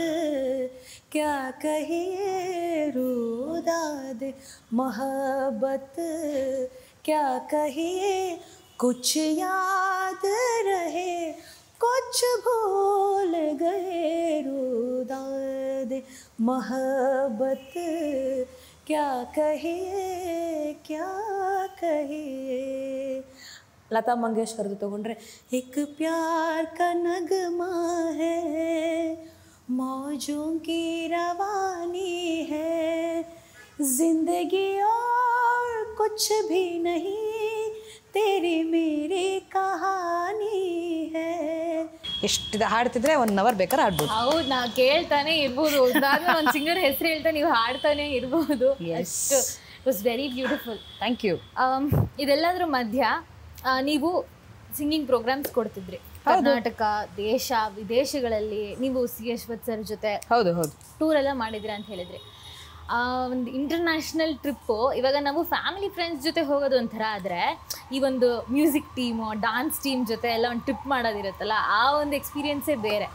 क्या कहिए रूदा दे मोहब्बत क्या कहिए कुछ याद रहे कुछ भूल गए रूदा दे मोहब्बत क्या कहिए. लता मंगेशकर तಗೊಂಡ್ರೆ एक प्यार का नगमा है मौजों की रवानी है जिंदगी और कुछ भी नहीं तेरी मेरी कहानी है. ಎಷ್ಟು ಹಾಡ್ತಿದ್ರೆ 1 ಅವರ್ ಬೇಕಾದ್ರೆ ಹಾಡ್ಬೋದು. ಹೌದು, ನಾ ಕೇಳ್ತಾನೆ ಇರ್ಬೋದು, ನಾನು ಒಂದು ಸಿಂಗರ್ ಹೆಸರು ಹೇಳ್ತಾ ನೀವು ಹಾಡ್ತಾನೆ ಇರ್ಬೋದು. ಅಷ್ಟು it was very beautiful. Thank you. ಇದೆಲ್ಲದ್ರ ಮಧ್ಯ ನೀವು ಸಿಂಗಿಂಗ್ ಪ್ರೋಗ್ರಾಮ್ಸ್ ಕೊಡ್ತಿದ್ರಿ ಕರ್ನಾಟಕ, ದೇಶ ವಿದೇಶಗಳಲ್ಲಿ. ನೀವು ಸಿ ಅಶ್ವಥ್ ಸರ್ ಜೊತೆ ಹೌದು ಟೂರ್ ಎಲ್ಲ ಮಾಡಿದ್ರಿ ಅಂತ ಹೇಳಿದ್ರಿ. ಒಂದು ಇಂಟರ್ನ್ಯಾಷನಲ್ ಟ್ರಿಪ್ಪು ಇವಾಗ ನಾವು ಫ್ಯಾಮಿಲಿ ಫ್ರೆಂಡ್ಸ್ ಜೊತೆ ಹೋಗೋದು ಒಂಥರ ಆದರೆ, ಈ ಒಂದು ಮ್ಯೂಸಿಕ್ ಟೀಮು ಡಾನ್ಸ್ ಟೀಮ್ ಜೊತೆ ಎಲ್ಲ ಒಂದು ಟ್ರಿಪ್ ಮಾಡೋದಿರುತ್ತಲ್ಲ, ಆ ಒಂದು ಎಕ್ಸ್ಪೀರಿಯನ್ಸೇ ಬೇರೆ.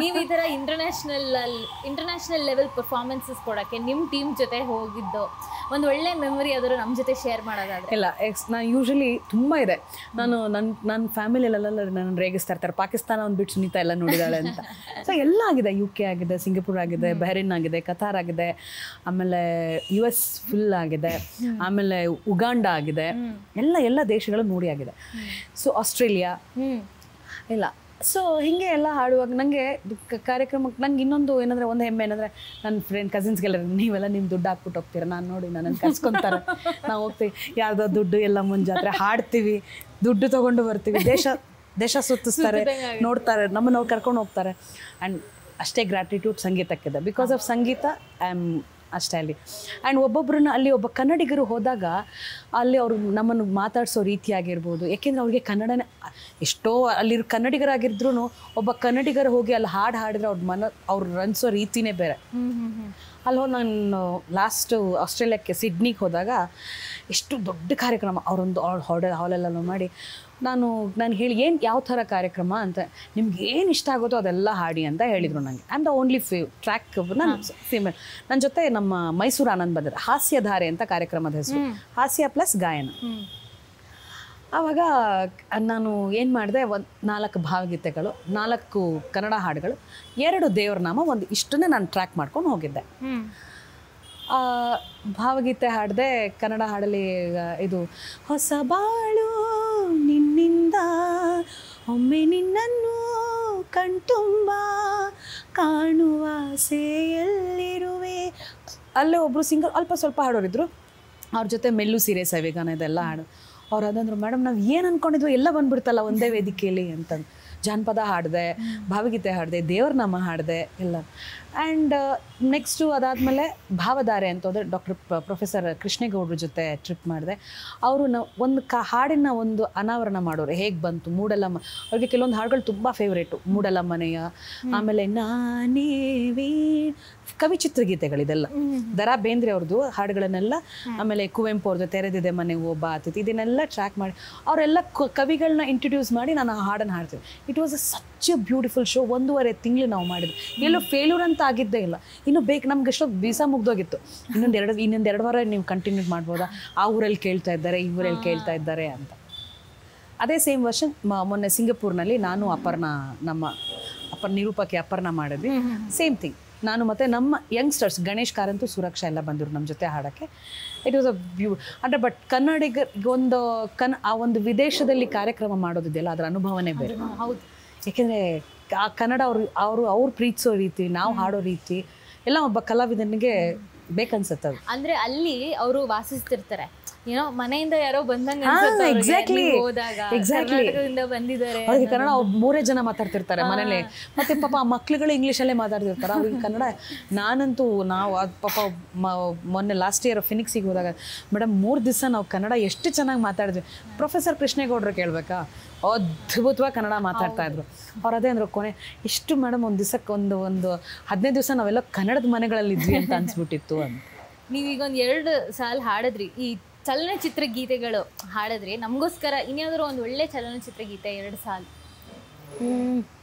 ನೀವು ಈ ಥರ ಇಂಟರ್ನ್ಯಾಷನಲ್ ಲೆವೆಲ್ ಪರ್ಫಾರ್ಮೆನ್ಸಸ್ ಕೊಡೋಕ್ಕೆ ನಿಮ್ಮ ಟೀಮ್ ಜೊತೆ ಹೋಗಿದ್ದು ಒಂದು ಒಳ್ಳೆ ಮೆಮೊರಿ ಆದರೂ ನಮ್ಮ ಜೊತೆ ಶೇರ್ ಮಾಡೋದಾದ್ರೆ. ಇಲ್ಲ, ನಾನು ಯೂಶಲಿ ತುಂಬ ಇದೆ. ನನ್ನ ಫ್ಯಾಮಿಲಿಯಲ್ಲೆಲ್ಲ ನನ್ನ ರೇಗಿಸ್ತಾ ಇರ್ತಾರೆ, ಪಾಕಿಸ್ತಾನ ಒಂದು ಬಿಟ್ಟು ಸುನೀತಾ ಎಲ್ಲ ನೋಡಿದಾಳೆ ಅಂತ. ಸೊ ಎಲ್ಲ ಆಗಿದೆ, UK ಆಗಿದೆ, ಸಿಂಗಪುರ್ ಆಗಿದೆ, ಬಹರೇನ್ ಆಗಿದೆ, ಕತಾರ್ ಆಗಿದೆ, ಆಮೇಲೆ US ಫುಲ್ ಆಗಿದೆ, ಆಮೇಲೆ ಉಗಾಂಡ ಆಗಿದೆ, ಎಲ್ಲ ದೇಶಗಳು ನೋಡಿ ಆಗಿದೆ. ಸೊ ಆಸ್ಟ್ರೇಲಿಯಾ ಇಲ್ಲ. ಸೊ ಹೀಗೆ ಎಲ್ಲ ಹಾಡುವಾಗ ನನಗೆ ಕಾರ್ಯಕ್ರಮಕ್ಕೆ ನಂಗೆ ಇನ್ನೊಂದು ಏನಂದರೆ ಒಂದು ಹೆಮ್ಮೆ ಏನಂದರೆ ನನ್ನ ಫ್ರೆಂಡ್ ಕಸಿನ್ಸ್ಗೆಲ್ಲ ನೀವೆಲ್ಲ ನಿಮ್ಮ ದುಡ್ಡು ಹಾಕ್ಬಿಟ್ಟು ಹೋಗ್ತೀರ, ನಾನು ನೋಡಿ ನನ್ನನ್ನು ಕರ್ಸ್ಕೊತಾರೆ, ನಾವು ಹೋಗ್ತೀವಿ ಯಾವುದೋ ದುಡ್ಡು ಎಲ್ಲ ಮುಂಜಾತ್ರೆ ಹಾಡ್ತೀವಿ, ದುಡ್ಡು ತೊಗೊಂಡು ಬರ್ತೀವಿ, ದೇಶ ಸುತ್ತಿಸ್ತಾರೆ, ನೋಡ್ತಾರೆ, ನಮ್ಮನ್ನು ಅವ್ರು ಕರ್ಕೊಂಡು ಹೋಗ್ತಾರೆ. ಆ್ಯಂಡ್ ಅಷ್ಟೇ ಗ್ರ್ಯಾಟಿಟ್ಯೂಡ್ ಸಂಗೀತಕ್ಕಿದೆ. ಬಿಕಾಸ್ ಆಫ್ ಸಂಗೀತ ಐ ಆಮ್ ಅಷ್ಟೇ ಅಲ್ಲಿ. ಆ್ಯಂಡ್ ಒಬ್ಬೊಬ್ಬರನ್ನ ಅಲ್ಲಿ ಒಬ್ಬ ಕನ್ನಡಿಗರು ಹೋದಾಗ ಅಲ್ಲಿ ಅವರು ನಮ್ಮನ್ನು ಮಾತಾಡಿಸೋ ರೀತಿ ಆಗಿರ್ಬೋದು, ಏಕೆಂದರೆ ಅವ್ರಿಗೆ ಕನ್ನಡನೇ ಎಷ್ಟೋ ಅಲ್ಲಿರೋ ಕನ್ನಡಿಗರಾಗಿದ್ರೂ ಒಬ್ಬ ಕನ್ನಡಿಗರು ಹೋಗಿ ಅಲ್ಲಿ ಹಾಡಿದ್ರೆ ಅವ್ರು ರನ್ಸೋ ರೀತಿನೇ ಬೇರೆ. ಅಲ್ಲಿ ನಾನು ಲಾಸ್ಟು ಆಸ್ಟ್ರೇಲಿಯಾಕ್ಕೆ ಸಿಡ್ನಿಗೆ ಹೋದಾಗ ಎಷ್ಟು ದೊಡ್ಡ ಕಾರ್ಯಕ್ರಮ, ಅವರೊಂದು ಹಾಲೆಲ್ಲ ಮಾಡಿ ನಾನು ಹೇಳಿ ಏನು ಯಾವ ಥರ ಕಾರ್ಯಕ್ರಮ ಅಂತ, ನಿಮ್ಗೆ ಏನು ಇಷ್ಟ ಆಗೋದು ಅದೆಲ್ಲ ಹಾಡಿ ಅಂತ ಹೇಳಿದರು ನನಗೆ. ಆ್ಯಂಡ್ ದ ಓನ್ಲಿ ಟ್ರ್ಯಾಕ್ ನಾನು ಫೀಮೇಲ್. ನನ್ನ ಜೊತೆ ನಮ್ಮ ಮೈಸೂರು ಆನಂದ್ ಬಂದಿದೆ, ಹಾಸ್ಯಧಾರೆ ಅಂತ ಕಾರ್ಯಕ್ರಮದ ಹೆಸರು, ಹಾಸ್ಯ ಪ್ಲಸ್ ಗಾಯನ. ಆವಾಗ ನಾನು ಏನು ಮಾಡಿದೆ, 4 ಭಾವಗೀತೆಗಳು, 4 ಕನ್ನಡ ಹಾಡುಗಳು, 2 ದೇವ್ರ ನಾಮ, ಒಂದು ಇಷ್ಟನ್ನೇ ನಾನು ಟ್ರ್ಯಾಕ್ ಮಾಡ್ಕೊಂಡು ಹೋಗಿದ್ದೆ. ಭಾವಗೀತೆ ಹಾಡಿದೆ. ಕನ್ನಡ ಹಾಡಲ್ಲಿ ಇದು ಹೊಸ ಬಾಳು ನಿನ್ನಿಂದ ಒಮ್ಮೆ ನಿನ್ನನ್ನು ಕಣ್ತುಂಬ ಕಾಣುವ ಆಸೆಯಲ್ಲಿರುವೆ. ಅಲ್ಲೇ ಒಬ್ಬರು ಸಿಂಗರ್ ಅಲ್ಪ ಸ್ವಲ್ಪ ಹಾಡೋರಿದ್ರು, ಅವ್ರ ಜೊತೆ ಮೆಲ್ಲು ಸೀರೆ ಸವಿಗಾನ ಇದೆಲ್ಲ ಹಾಡು. ಅವ್ರು ಅದಂದ್ರು, ಮೇಡಮ್ ನಾವು ಏನು ಅಂದ್ಕೊಂಡಿದ್ವಿ ಎಲ್ಲ ಬಂದ್ಬಿಡ್ತಲ್ಲ ಒಂದೇ ವೇದಿಕೆಯಲ್ಲಿ ಅಂತಂದು. ಜಾನಪದ ಹಾಡಿದೆ, ಭಾವಗೀತೆ ಹಾಡಿದೆ, ದೇವ್ರ ನಾಮ ಹಾಡಿದೆ ಎಲ್ಲ. ಆ್ಯಂಡ್ ನೆಕ್ಸ್ಟು ಅದಾದಮೇಲೆ ಭಾವಧಾರೆ ಅಂತ ಹೋದರೆ ಪ್ರೊಫೆಸರ್ ಕೃಷ್ಣೇಗೌಡ್ರ ಜೊತೆ ಟ್ರಿಪ್ ಮಾಡಿದೆ. ಅವರು ಒಂದು ಹಾಡಿನ ಒಂದು ಅನಾವರಣ ಮಾಡೋರು, ಹೇಗೆ ಬಂತು ಮೂಡಲಮ್ಮ. ಅವ್ರಿಗೆ ಕೆಲವೊಂದು ಹಾಡುಗಳು ತುಂಬ ಫೇವ್ರೇಟು, ಮೂಡಲ ಮನೆಯ, ಆಮೇಲೆ ನಾನೇವೇ ಕವಿ ಚಿತ್ರಗೀತೆಗಳಿದೆಲ್ಲ, ದರಾ ಬೇಂದ್ರೆ ಅವ್ರದ್ದು ಹಾಡುಗಳನ್ನೆಲ್ಲ, ಆಮೇಲೆ ಕುವೆಂಪು ಅವ್ರದ್ದು ತೆರೆದಿದೆ ಮನೆ ಒಬ್ಬ ಅತಿಥಿ, ಇದನ್ನೆಲ್ಲ ಟ್ರ್ಯಾಕ್ ಮಾಡಿ ಅವರೆಲ್ಲ ಕವಿಗಳನ್ನ ಇಂಟ್ರೊಡ್ಯೂಸ್ ಮಾಡಿ ನಾನು ಆ ಹಾಡನ್ನು ಹಾಡ್ತೀವಿ. It was such a beautiful show. 1.5 ತಿಂಗಳು ನಾವು ಮಾಡಿದ್ವಿ, ಎಲ್ಲೋ ಫೇಲ್ಯೂರ್ ಅಂತ ಆಗಿದ್ದೇ ಇಲ್ಲ. ಇನ್ನು ಬೇಕು ನಮ್ಗೆ ಎಷ್ಟೋ ವೀಸಾ ಮುಗ್ದೋಗಿತ್ತು, ಇನ್ನೊಂದು 2 ವಾರ ನೀವು ಕಂಟಿನ್ಯೂ ಮಾಡ್ಬೋದಾ, ಆ ಊರಲ್ಲಿ ಕೇಳ್ತಾ ಇದ್ದಾರೆ, ಈ ಊರಲ್ಲಿ ಕೇಳ್ತಾ ಇದ್ದಾರೆ ಅಂತ. ಅದೇ ಸೇಮ್ ವರ್ಷನ್ ಮೊನ್ನೆ ಸಿಂಗಪೂರ್ನಲ್ಲಿ ನಾನು ನಮ್ಮ ನಿರೂಪಕಿ ಅಪರ್ಣ ಮಾಡಿದ್ವಿ. ಸೇಮ್ ಥಿಂಗ್, ನಾನು ಮತ್ತು ನಮ್ಮ ಯಂಗ್ಸ್ಟರ್ಸ್ ಗಣೇಶ್ ಕಾರಂತು, ಸುರಕ್ಷಾ ಎಲ್ಲ ಬಂದರು ನಮ್ಮ ಜೊತೆ ಹಾಡೋಕ್ಕೆ. ಇಟ್ ವಾಸ್ ಅಂದರೆ ಬಟ್ ಕನ್ನಡಿಗರಿಗೊಂದು ಆ ಒಂದು ವಿದೇಶದಲ್ಲಿ ಕಾರ್ಯಕ್ರಮ ಮಾಡೋದಿದೆಯಲ್ಲ, ಅದರ ಅನುಭವನೇ ಬೇರೆ. ಹೌದು, ಏಕೆಂದರೆ ಆ ಕನ್ನಡ ಅವ್ರು ಪ್ರೀತಿಸೋ ರೀತಿ, ನಾವು ಹಾಡೋ ರೀತಿ ಎಲ್ಲ ಒಬ್ಬ ಕಲಾವಿದನಿಗೆ ಬೇಕನ್ಸುತ್ತೆ ಅದು. ಅಂದ್ರೆ ಅಲ್ಲಿ ಅವರು ವಾಸಿಸ್ತಿರ್ತಾರೆ, ಏನೋ ಮನೆಯಿಂದ ಯಾರೋ ಬಂದಂಗೆ ಎಕ್ಸಾಕ್ಟ್ಲಿ ಬಂದಿದ್ದಾರೆ. ಅವ್ರಿಗೆ ಕನ್ನಡ 3 ಜನ ಮಾತಾಡ್ತಿರ್ತಾರೆ ಮನೇಲಿ, ಮತ್ತೆ ಪಾಪ ಆ ಮಕ್ಳುಗಳು ಇಂಗ್ಲೀಷಲ್ಲೇ ಮಾತಾಡ್ತಿರ್ತಾರೆ, ಅವ್ರಿಗೆ ಕನ್ನಡ. ನಾನಂತೂ ನಾವು ಅದು ಪಾಪ ಮೊನ್ನೆ ಲಾಸ್ಟ್ ಇಯರ್ ಫಿನಿಕ್ಸಿಗೆ ಹೋದಾಗ ಮೇಡಮ್ 3 ದಿವಸ ನಾವು ಕನ್ನಡ ಎಷ್ಟು ಚೆನ್ನಾಗಿ ಮಾತಾಡಿದ್ವಿ. ಪ್ರೊಫೆಸರ್ ಕೃಷ್ಣೇಗೌಡರು ಕೇಳ್ಬೇಕಾ, ಅದ್ಭುತವಾಗಿ ಕನ್ನಡ ಮಾತಾಡ್ತಾ ಇದ್ರು. ಅವ್ರು ಅದೇ ಅಂದರು, ಕೊನೆ ಎಷ್ಟು ಮೇಡಮ್ ಒಂದು ದಿವಸಕ್ಕೆ ಒಂದು 15 ದಿವಸ ನಾವೆಲ್ಲ ಕನ್ನಡದ ಮನೆಗಳಲ್ಲಿ ಇದ್ವಿ ಅಂತ ಅನ್ಸ್ಬಿಟ್ಟಿತ್ತು ಅಂತ. ನೀವೀಗ ಒಂದು 2 ಸಾಲು ಹಾಡಿದ್ರಿ, ಈ ಚಲನಚಿತ್ರ ಗೀತೆಗಳು ಹಾಡಿದ್ರಿ. ನಮಗೋಸ್ಕರ ಇನ್ಯಾವುದಾದ್ರು ಒಂದು ಒಳ್ಳೆ ಚಲನಚಿತ್ರ ಗೀತೆ 2 ಸಾಲು.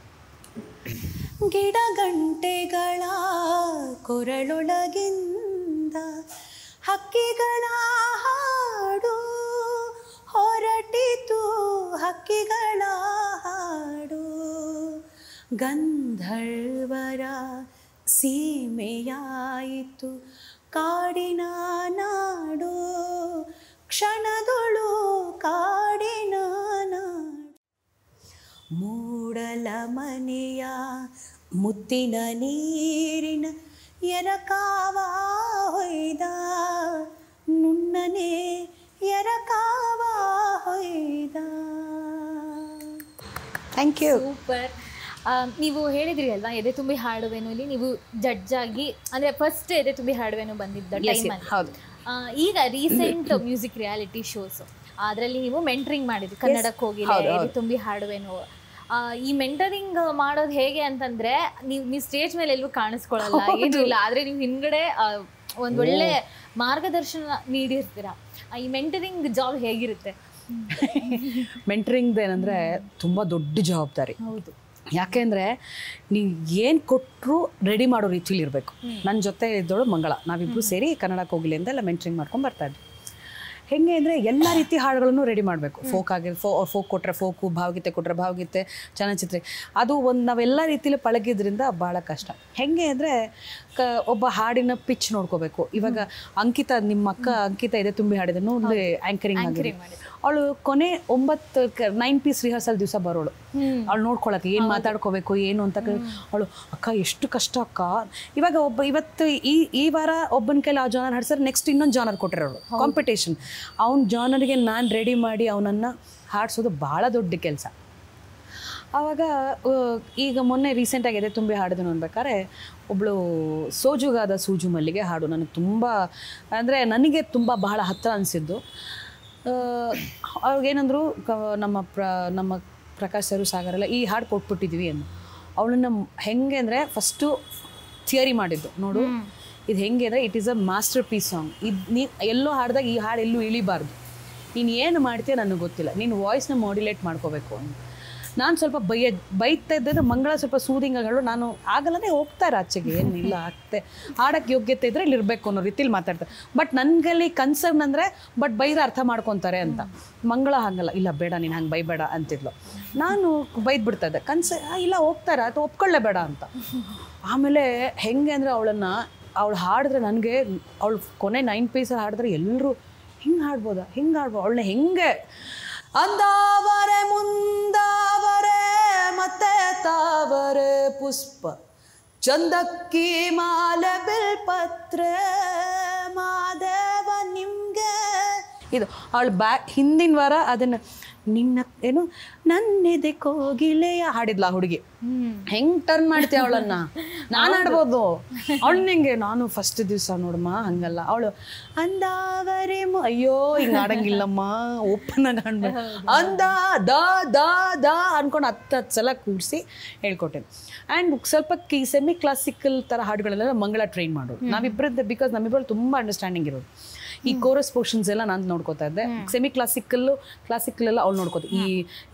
ಗಿಡಗಂಟೆಗಳ ಕೊರಳೊಳಗಿಂದ ಹಕ್ಕಿಗಳ ಹಾಡು ಹೊರಟಿತು, ಹಕ್ಕಿಗಳ ಹಾಡು ಗಂಧರ್ವರ ಸೀಮೆಯಾಯಿತು, ಕಾಡಿನ ನಾಡು ಕ್ಷಣದೊಳು ಕಾಡಿನ ನಾಡು. ಮೂಡಲ ಮನೆಯ ಮುತ್ತಿನ ನೀರಿನ ಎರಕಾವ ಹೊಯ್ದ, ನುಣ್ಣನೆ ಎರಕಾವ ಹೊಯ್ದ. Thank you. ಸೂಪರ್. ನೀವು ಹೇಳಿದ್ರಿ ಅಲ್ವಾ ಎದೆ ತುಂಬಿ ಹಾಡುವೆನು ಇಲ್ಲಿ ನೀವು ಜಡ್ಜ್ ಆಗಿ, ಅಂದರೆ ಫಸ್ಟ್ ಎದೆ ತುಂಬಿ ಹಾಡುವೆನು ಬಂದಿದ್ದ ಟೈಮಲ್ಲಿ. ಹೌದು. ಈಗ ರೀಸೆಂಟ್ ಮ್ಯೂಸಿಕ್ ರಿಯಾಲಿಟಿ ಶೋಸ್ ಅದರಲ್ಲಿ ನೀವು ಮೆಂಟರಿಂಗ್ ಮಾಡಿದ್ರಿ, ಕನ್ನಡಕ್ಕೆ ಹೋಗಿಲ್ಲ ಎದೆ ತುಂಬಿ ಹಾಡುವೆನು. ಈ ಮೆಂಟರಿಂಗ್ ಮಾಡೋದು ಹೇಗೆ ಅಂತಂದ್ರೆ ನೀವು ಸ್ಟೇಜ್ ಮೇಲೆ ಎಲ್ಲೂ ಕಾಣಿಸ್ಕೊಳ್ಳಲ್ಲ, ಏನೂ ಇಲ್ಲ, ಆದರೆ ನೀವು ಹಿಂದ್ಗಡೆ ಒಂದೊಳ್ಳೆ ಮಾರ್ಗದರ್ಶನ ನೀಡಿರ್ತೀರ. ಈ ಮೆಂಟರಿಂಗ್ ಜಾಬ್ ಹೇಗಿರುತ್ತೆ? ಮೆಂಟರಿಂಗ್ ಏನಂದರೆ ತುಂಬ ದೊಡ್ಡ ಜವಾಬ್ದಾರಿ. ಹೌದು. ಯಾಕೆಂದರೆ ನೀವು ಏನು ಕೊಟ್ಟರು ರೆಡಿ ಮಾಡೋ ರೀತಿಲಿ ಇರಬೇಕು. ನನ್ನ ಜೊತೆ ಇದ್ದೋಳು ಮಂಗಳ, ನಾವಿಬ್ಬರು ಸೇರಿ ಕನ್ನಡಕ್ಕೆ ಹೋಗಿಲ್ಲ ಅಂತ ಎಲ್ಲ ಮೆಂಟ್ರಿಂಗ್ ಮಾಡ್ಕೊಂಡು ಬರ್ತಾಯಿದ್ವಿ. ಹೆಂಗೆ ಅಂದರೆ ಎಲ್ಲ ರೀತಿ ಹಾಡುಗಳನ್ನು ರೆಡಿ ಮಾಡಬೇಕು. ಫೋಕ್ ಫೋಕ್ ಕೊಟ್ಟರೆ ಫೋಕು, ಭಾವಗೀತೆ ಕೊಟ್ಟರೆ ಭಾವಗೀತೆ, ಚಲನಚಿತ್ರ, ಅದು ಒಂದು ನಾವೆಲ್ಲ ರೀತಿಲಿ ಪಳಗಿದ್ರಿಂದ ಭಾಳ ಕಷ್ಟ. ಹೆಂಗೆ ಅಂದರೆ ಒಬ್ಬ ಹಾಡಿನ ಪಿಚ್ ನೋಡ್ಕೋಬೇಕು. ಇವಾಗ ಅಂಕಿತಾ, ನಿಮ್ಮ ಅಕ್ಕ ಅಂಕಿತಾ ಎದೆ ತುಂಬಿ ಹಾಡಿದನು ಆ್ಯಂಕರಿಂಗ್ ಆಗಿದೆ. ಅವಳು ಕೊನೆ 9 ಪೀಸ್ ರಿಹರ್ಸಲ್ ದಿವಸ ಬರೋಳು. ಅವಳು ನೋಡ್ಕೊಳಕ್ಕೆ ಏನು ಮಾತಾಡ್ಕೋಬೇಕು ಏನು ಅಂತ. ಅವಳು ಅಕ್ಕ ಎಷ್ಟು ಕಷ್ಟ ಅಕ್ಕ. ಇವಾಗ ಇವತ್ತು ಈ ವಾರ ಒಬ್ಬನ ಕೈಲಿ ಆ ಜಾನರ್ ಹಾಡ್ಸರ್, ನೆಕ್ಸ್ಟ್ ಇನ್ನೊಂದು ಜಾನರ್ ಕೊಟ್ಟಿರೋಳು ಕಾಂಪಿಟೇಷನ್. ಅವ್ನ ಜಾನರ್ಗೆ ನಾನು ರೆಡಿ ಮಾಡಿ ಅವನನ್ನು ಹಾಡಿಸೋದು ಭಾಳ ದೊಡ್ಡ ಕೆಲಸ. ಆವಾಗ ಈಗ ಮೊನ್ನೆ ರೀಸೆಂಟಾಗಿ ಎದೆ ತುಂಬಿ ಹಾಡಿದನು ಅನ್ಬೇಕಾದ್ರೆ ಒಬ್ಬಳು ಸೋಜುಗಾದ ಸೂಜು ಮಲ್ಲಿಗೆ ಹಾಡು ನನಗೆ ತುಂಬ ಅಂದರೆ ನನಗೆ ತುಂಬ ಬಹಳ ಹತ್ತಿರ ಅನಿಸಿದ್ದು. ಅವ್ರಿಗೇನಂದ್ರು ನಮ್ಮ ಪ್ರಕಾಶ್ ಸರು ಸಾಗರೆಲ್ಲ ಈ ಹಾಡು ಕೊಟ್ಬಿಟ್ಟಿದ್ವಿ ಅಂದು. ಅವಳನ್ನು ಹೆಂಗೆ ಅಂದರೆ ಫಸ್ಟು ಥಿಯರಿ ಮಾಡಿದ್ದು, ನೋಡು ಇದು ಹೆಂಗೆ ಅಂದರೆ it is a masterpiece song. ಇದು ನೀನು ಎಲ್ಲೋ ಹಾಡಿದಾಗ ಈ ಹಾಡು ಎಲ್ಲೂ ಇಳಿಬಾರ್ದು, ನೀನು ಏನು ಮಾಡ್ತೀಯ ನನಗೆ ಗೊತ್ತಿಲ್ಲ, ನೀನು ವಾಯ್ಸ್ನ ಮಾಡ್ಯುಲೇಟ್ ಮಾಡ್ಕೋಬೇಕು ಅಂತ. ನಾನು ಸ್ವಲ್ಪ ಬೈತಾ ಇದ್ದರೆ ಮಂಗಳ ಸ್ವಲ್ಪ ಸೂದಿಂಗ್ ಹೇಳು, ನಾನು ಆಗಲ್ಲೇ ಹೋಗ್ತಾರೆ ಆಚೆಗೆ, ಏನಿಲ್ಲ ಆಗ್ತೆ ಹಾಡೋಕ್ಕೆ ಯೋಗ್ಯತೆ ಇದ್ದರೆ ಇಲ್ಲಿ ಇರಬೇಕು ಅನ್ನೋ ರೀತಿಲಿ ಮಾತಾಡ್ತಾರೆ. ಬಟ್ ನನಗಲ್ಲಿ ಕನ್ಸರ್ನ್ ಅಂದರೆ ಬಟ್ ಬೈದ್ರೆ ಅರ್ಥ ಮಾಡ್ಕೊತಾರೆ ಅಂತ. ಮಂಗಳ ಹಾಗಲ್ಲ, ಇಲ್ಲ ಬೇಡ ನೀನು ಹಂಗೆ ಬೈಬೇಡ ಅಂತಿದ್ಲು. ನಾನು ಬೈದ್ಬಿಡ್ತಾ ಇದ್ದೆ, ಇಲ್ಲ ಹೋಗ್ತಾರೆ ಅಥವಾ ಒಪ್ಕೊಳ್ಳೇಬೇಡ ಅಂತ. ಆಮೇಲೆ ಹೆಂಗೆ ಅಂದರೆ ಅವಳು ಹಾಡಿದ್ರೆ ನನಗೆ ಅವಳು ಕೊನೆ 9 ಪೀಸಲ್ಲಿ ಹಾಡಿದ್ರೆ ಎಲ್ಲರೂ ಹಿಂಗೆ ಹಾಡ್ಬೋದಾ ಅವಳನ್ನ ಹೆಂಗೆ ಅಂದಾವರೆ ಮುಂದಾವರೆ ಮತ್ತೆ ತಾವರೆ ಪುಷ್ಪ ಚಂದಕ್ಕಿ ಮಾಲೆ ಬಿಲ್ಪತ್ರೆ ಮಾದೇವ ನಿಮ್ಗೆ. ಇದು ಅವಳು ಹಿಂದಿನ ವಾರ ಅದನ್ನು ನಿನ್ನ ಏನು ನನ್ನೆದೆ ಕೋಗಿಲೆಯ ಹಾಡಿದ್ಲ ಹುಡುಗಿ. ಹೆಂಗೆ ಟರ್ನ್ ಮಾಡ್ತೀಯ ಅವಳನ್ನ, ನಾನು ಆಡ್ಬೋದು, ಅವಳನ್ನ ಹೆಂಗೆ. ನಾನು ಫಸ್ಟ್ ದಿವಸ ನೋಡಮ್ಮ ಹಂಗಲ್ಲ, ಅವಳು ಅಂದಾವರೆ ಅಯ್ಯೋ ಹಿಂಗೆ ಆಡಂಗಿಲ್ಲಮ್ಮ, ಓಪನ್ ಆಗಿ ಆಡ್ಬೇಕು ಅಂದ ದ ಅನ್ಕೊಂಡು 10 ಸಲ ಕೂರಿಸಿ ಹೇಳ್ಕೊಟ್ಟೆ. ಆ್ಯಂಡ್ ಸ್ವಲ್ಪ ಸೆಮಿ ಕ್ಲಾಸಿಕಲ್ ಥರ ಹಾಡುಗಳೆಲ್ಲ ಮಂಗಳ ಟ್ರೈನ್ ಮಾಡೋದು ನಾವಿಬ್ಬರದ್ದು, ಬಿಕಾಸ್ ನಮ್ಮಿಬ್ಬರಲ್ಲಿ ತುಂಬ ಅಂಡರ್ಸ್ಟ್ಯಾಂಡಿಂಗ್ ಇರೋದು. ಈ ಕೋರಸ್ ಪೋರ್ಷನ್ಸ್ ಎಲ್ಲ ನಾನು ನೋಡ್ಕೋತಾ ಇದ್ದೆ, ಸೆಮಿ ಕ್ಲಾಸಿಕಲ್ ಎಲ್ಲ ಅವಳು ನೋಡ್ಕೋದು.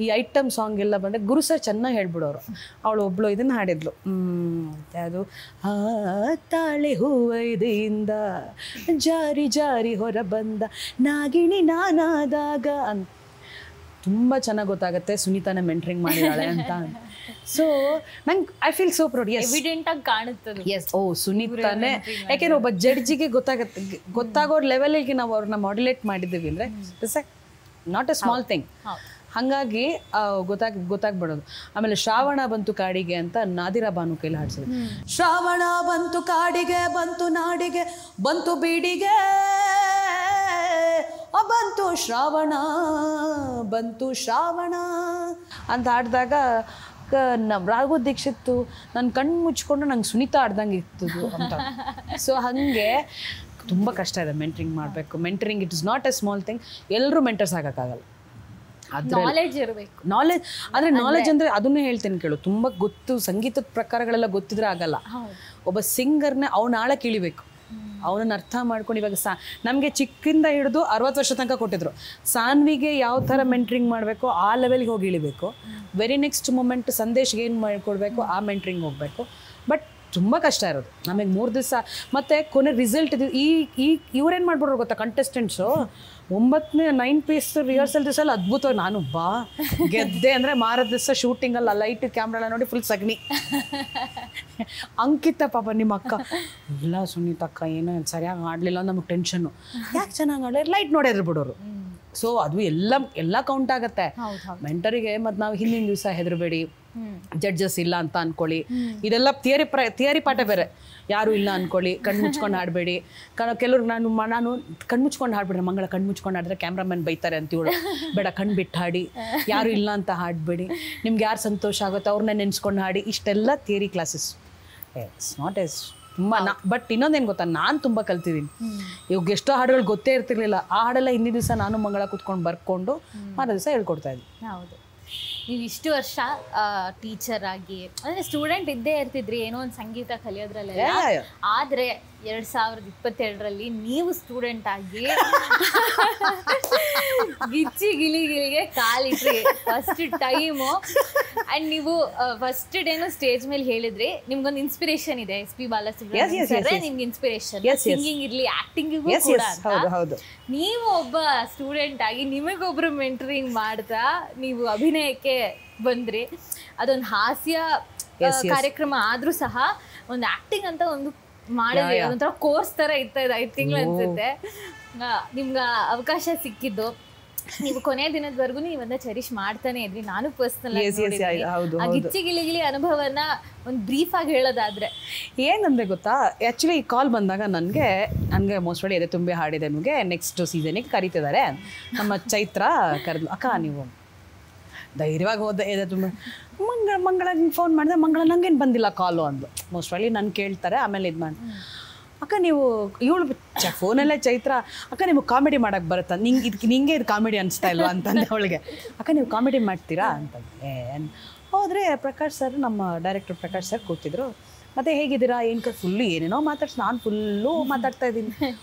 ಈ ಐಟಮ್ ಸಾಂಗ್ ಎಲ್ಲ ಬಂದರೆ ಗುರು ಸರ್ ಚೆನ್ನಾಗಿ ಹೇಳ್ಬಿಡೋರು. ಅವಳು ಒಬ್ಳು ಇದನ್ನು ಹಾಡಿದ್ಲು, ಅದು ತಾಳೆ ಹೂವೈದೆಯಿಂದ ಜಾರಿ ಜಾರಿ ಹೊರ ಬಂದ ನಾಗಿಣಿ ನಾನಾದಾಗ ಅಂತ. ತುಂಬ ಚೆನ್ನಾಗಿ ಗೊತ್ತಾಗುತ್ತೆ ಸುನೀತಾನ ಮೆಂಟ್ರಿಂಗ್ ಮಾಡಿದಾಳೆ ಅಂತ. ಸೊ ನಂಗೆ I feel so proud. Evident ಆಗಿ ಕಾಣುತ್ತದೆ. ಎಸ್, ಸುನೀತಾನೇ. ಯಾಕೆಂದ್ರೆ ಒಬ್ಬ ಜಡ್ಜಿಗೆ ಗೊತ್ತಾಗೋ ಲೆವೆಲಿಗೆ ನಾವು ಅವ್ರನ್ನ ಮಾಡ್ಯುಲೇಟ್ ಮಾಡಿದ್ದೀವಿ ಅಂದರೆ it's not A small thing. ಹಾಗಾಗಿ ಗೊತ್ತಾಗ್ಬಿಡೋದು. ಆಮೇಲೆ ಶ್ರಾವಣ ಬಂತು ಕಾಡಿಗೆ ಅಂತ ನಾದಿರಾ ಬಾನು ಕೈಲಿ ಹಾಡ್ಸಿದ್ರು. ಶ್ರಾವಣ ಬಂತು ಕಾಡಿಗೆ ಬಂತು ನಾಡಿಗೆ ಬಂತು ಬೀಡಿಗೆ ಬಂತು ಶ್ರಾವಣ ಅಂತ ಹಾಡಿದಾಗ ರಾಘವ್ ದೀಕ್ಷಿತ್ತು ನನ್ನ ಕಣ್ಣು ಮುಚ್ಕೊಂಡು ನಂಗೆ ಸುನೀತಾ ಆಡ್ದಂಗೆ ಇರ್ತದು ಅಂತ. ಸೊ ಹಾಗೆ ತುಂಬ ಕಷ್ಟ ಇದೆ ಮೆಂಟ್ರಿಂಗ್ ಮಾಡಬೇಕು. Mentoring it is not A small thing. ಎಲ್ಲರೂ ಮೆಂಟರ್ಸ್ ಆಗೋಕ್ಕಾಗಲ್ಲ. ನಾಲೆಜ್ ಇರಬೇಕು. ನಾಲೆಜ್ ಅಂದರೆ ಅದನ್ನೇ ಹೇಳ್ತೇನೆ ಕೇಳು. ತುಂಬ ಸಂಗೀತದ ಪ್ರಕಾರಗಳೆಲ್ಲ ಗೊತ್ತಿದ್ರೆ ಆಗಲ್ಲ. ಒಬ್ಬ ಸಿಂಗರ್ನ ಅವ್ನ ಆಳ ಕೀಳಿಬೇಕು, ಅವನನ್ನು ಅರ್ಥ ಮಾಡ್ಕೊಂಡು. ಇವಾಗ ನಮಗೆ ಚಿಕ್ಕಿಂದ ಹಿಡಿದು 60 ವರ್ಷ ತನಕ ಕೊಟ್ಟಿದ್ರು. ಸಾನ್ವಿಗೆ ಯಾವ ಥರ ಮೆಂಟ್ರಿಂಗ್ ಮಾಡಬೇಕು ಆ ಲೆವೆಲ್ಗೆ ಹೋಗಿ ಇಳಿಬೇಕು. ವೆರಿ ನೆಕ್ಸ್ಟ್ ಮೂಮೆಂಟ್ ಸಂದೇಶ್ಗೆ ಏನು ಮಾಡಿಕೊಡ್ಬೇಕು ಆ ಮೆಂಟ್ರಿಂಗ್ ಹೋಗಬೇಕು. ಬಟ್ ತುಂಬ ಕಷ್ಟ ಇರೋದು ನಮಗೆ 3 ದಿವಸ. ಮತ್ತು ಕೊನೆ ರಿಸಲ್ಟ್ ಇದು ಇವ್ರೇನು ಮಾಡ್ಬಿಡ್ರು ಗೊತ್ತಾ, ಕಂಟೆಸ್ಟೆಂಟ್ಸು 9 ಪೀಸ್ ರಿಹರ್ಸಲ್ ದಿವಸ ಎಲ್ಲ ಅದ್ಭುತವಾಗಿ ನಾನು ಗೆದ್ದೆ ಅಂದರೆ ಮಾರದ ದಿವಸ ಶೂಟಿಂಗಲ್ಲ ಲೈಟ್ ಕ್ಯಾಮ್ರಾಲ ನೋಡಿ ಫುಲ್ ಸಗಣಿ. ಅಂಕಿತ ಪಾಪ ನಿಮ್ಮ ಅಕ್ಕ ಇಲ್ಲ ಸುನೀತಕ್ಕ ಏನೋ ಸರಿಯಾಗಿ ಆಡಲಿಲ್ಲ ನಮಗೆ ಟೆನ್ಷನ್ನು. ಯಾಕೆ ಚೆನ್ನಾಗಿ ಆಡಲಿ ಲೈಟ್ ನೋಡಿದ್ರು ಬಿಡೋರು. ಸೊ ಅದು ಎಲ್ಲ ಕೌಂಟ್ ಆಗುತ್ತೆ ಮೆಂಟರಿಗೆ. ಮತ್ತು ನಾವು ಹಿಂದಿನ ದಿವಸ ಹೆದರಬೇಡಿ, ಜಡ್ಜಸ್ ಇಲ್ಲ ಅಂತ ಅನ್ಕೊಳ್ಳಿ. ಇದೆಲ್ಲ ಥಿಯರಿ ಪಾಠ ಬೇರೆ. ಯಾರು ಇಲ್ಲ ಅನ್ಕೊಳ್ಳಿ, ಕಣ್ಣು ಮುಚ್ಕೊಂಡು ಆಡಬೇಡಿ. ಕೆಲವ್ರಿಗೆ ನಾನು ಕಣ್ಣು ಮುಚ್ಕೊಂಡು ಹಾಡ್ಬಿಡ್ರೆ ಮಂಗಳ ಕಣ್ಣು ಮುಚ್ಕೊಂಡು ಆಡಿದ್ರೆ ಕ್ಯಾಮ್ರಾಮನ್ ಬೈತಾರೆ ಅಂತೇಳು. ಬೇಡ ಕಣ್ಣು ಬಿಟ್ಟು ಹಾಡಿ, ಯಾರು ಇಲ್ಲ ಅಂತ ಹಾಡಬೇಡಿ, ನಿಮ್ಗೆ ಯಾರು ಸಂತೋಷ ಆಗುತ್ತೋ ಅವ್ರನ್ನ ನೆನೆಸ್ಕೊಂಡು ಹಾಡಿ. ಇಷ್ಟೆಲ್ಲ theory classes. It's not as ತುಂಬ ಬಟ್ ಇನ್ನೊಂದೇನು ಗೊತ್ತಾ, ನಾನು ತುಂಬ ಕಲ್ತಿದ್ದೀನಿ. ಇವಾಗ ಎಷ್ಟೋ ಹಾಡುಗಳು ಗೊತ್ತೇ ಇರ್ತಿರ್ಲಿಲ್ಲ. ಆ ಹಾಡೆಲ್ಲ ಹಿಂದಿನ ದಿವಸ ನಾನು ಮಂಗಳ ಕೂತ್ಕೊಂಡು ಬರ್ಕೊಂಡು ಮಾರ ದಿವಸ ಹೇಳ್ಕೊಡ್ತಾ ಇದ್ದೆ. ಹೌದು, ನೀವು ಇಷ್ಟು ವರ್ಷ ಟೀಚರ್ ಆಗಿ ಅಂದರೆ ಸ್ಟೂಡೆಂಟ್ ಇದ್ದೇ ಇರ್ತಿದ್ರಿ ಏನೋ ಒಂದು ಸಂಗೀತ ಕಲಿಯೋದ್ರಲ್ಲೆಲ್ಲ. ಆದರೆ 2022ರಲ್ಲಿ ನೀವು ಸ್ಟೂಡೆಂಟ್ ಆಗಿ ಗಿಚ್ಚಿ ಗಿಲಿಗಿಲಿಗೆ ಕಾಲಿಟ್ರಿ ಫಸ್ಟ್ ಟೈಮು. ಆ್ಯಂಡ್ ನೀವು ಫಸ್ಟ್ ಡೇನು ಸ್ಟೇಜ್ ಮೇಲೆ ಹೇಳಿದ್ರಿ ನಿಮ್ಗೊಂದು ಇನ್ಸ್ಪಿರೇಷನ್ ಇದೆ, SP ಬಾಲಸುಬ್ರಹ್ಮಣ್ಯಂ ಸರ್ ನಿಮ್ಗೆ ಇನ್ಸ್ಪಿರೇಷನ್, ಸಿಂಗಿಂಗ್ ಇರಲಿ ಆ್ಯಕ್ಟಿಂಗಿಗೂ ಕೂಡ ಅಂತ. ನೀವು ಒಬ್ಬ ಸ್ಟೂಡೆಂಟ್ ಆಗಿ ನಿಮಗೊಬ್ರು ಮೆಂಟರಿಂಗ್ ಮಾಡ್ತಾ ನೀವು ಅಭಿನಯಕ್ಕೆ ಬಂದ್ರಿ. ಅದೊಂದು ಹಾಸ್ಯ ಕಾರ್ಯಕ್ರಮ ಆದ್ರೂ ಸಹ ಒಂದು ಆಕ್ಟಿಂಗ್ ಅಂತ ಒಂದು ಮಾಡಿದ್ರಿ. ಅದೊಂಥರ ಕೋರ್ಸ್ ತರ ಇತ್ತು, 5 ತಿಂಗಳು ಅನ್ಸುತ್ತೆ. ನಿಮ್ಗೆ ಅವಕಾಶ ಸಿಕ್ಕಿದ್ದು ನೀವು ಕೊನೆಯ ದಿನದವರೆಗೂ ನೀವನ್ನ ಚೆರಿಶ್ ಮಾಡ್ತಾನೆ ಇದ್ರಿ. ನಾನು ಪರ್ಸನಲ್ ಆ ಗಿಚ್ಚಿ ಗಿಲಿಗಿಲಿ ಅನುಭವನ ಒಂದು ಬ್ರೀಫ್ ಆಗಿ ಹೇಳೋದಾದ್ರೆ ಏನಂದ್ರೆ ಗೊತ್ತಾ, ಆ್ಯಕ್ಚುಲಿ ಈ ಕಾಲ್ ಬಂದಾಗ ನನಗೆ ಮೋಸ್ಟ್ಲಿ ಎದೆ ತುಂಬಿ ಹಾಡಿದೆ. ನಿಮಗೆ ನೆಕ್ಸ್ಟ್ ಸೀಸನಿಗೆ ಕರೀತಿದ್ದಾರೆ. ನಮ್ಮ ಚೈತ್ರ ಕರೆದು, ಅಕ್ಕ ನೀವು ಧೈರ್ಯವಾಗಿ ಹೋದೆ ಎದೆ ತುಂಬ ಮಂಗಳಂಗೆ ಫೋನ್ ಮಾಡಿದೆ. ಮಂಗಳ ನಂಗೇನು ಬಂದಿಲ್ಲ ಕಾಲು ಅಂದು. ಮೋಸ್ಟ್ಲಿ ನಾನು ಕೇಳ್ತಾರೆ. ಆಮೇಲೆ ಇದು ಮಾಡಿ, ಅಕ್ಕ ನೀವು ಇವಳು ಫೋನಲ್ಲೇ ಚೈತ್ರ, ಅಕ್ಕ ನಿಮಗೆ ಕಾಮಿಡಿ ಮಾಡೋಕ್ಕೆ ಬರುತ್ತಾ, ನಿಂಗೆ ಇದು ಕಾಮಿಡಿ ಅನಿಸ್ತಾ ಇಲ್ವಾ ಅಂತಂದೆ ಅವಳಿಗೆ. ಅಕ್ಕ ನೀವು ಕಾಮಿಡಿ ಮಾಡ್ತೀರಾ ಅಂತಂದು ಹೋದರೆ ಪ್ರಕಾಶ್ ಸರ್, ನಮ್ಮ ಡೈರೆಕ್ಟರ್ ಪ್ರಕಾಶ್ ಸರ್ ಕೂತಿದ್ರು. ಮತ್ತು ಹೇಗಿದ್ದೀರಾ ಏನು ಫುಲ್ಲು ಏನೇನೋ ಮಾತಾಡ್ಸಿ ನಾನು ಫುಲ್ಲು ಮಾತಾಡ್ತಾ ಇದ್ದೀನಿ.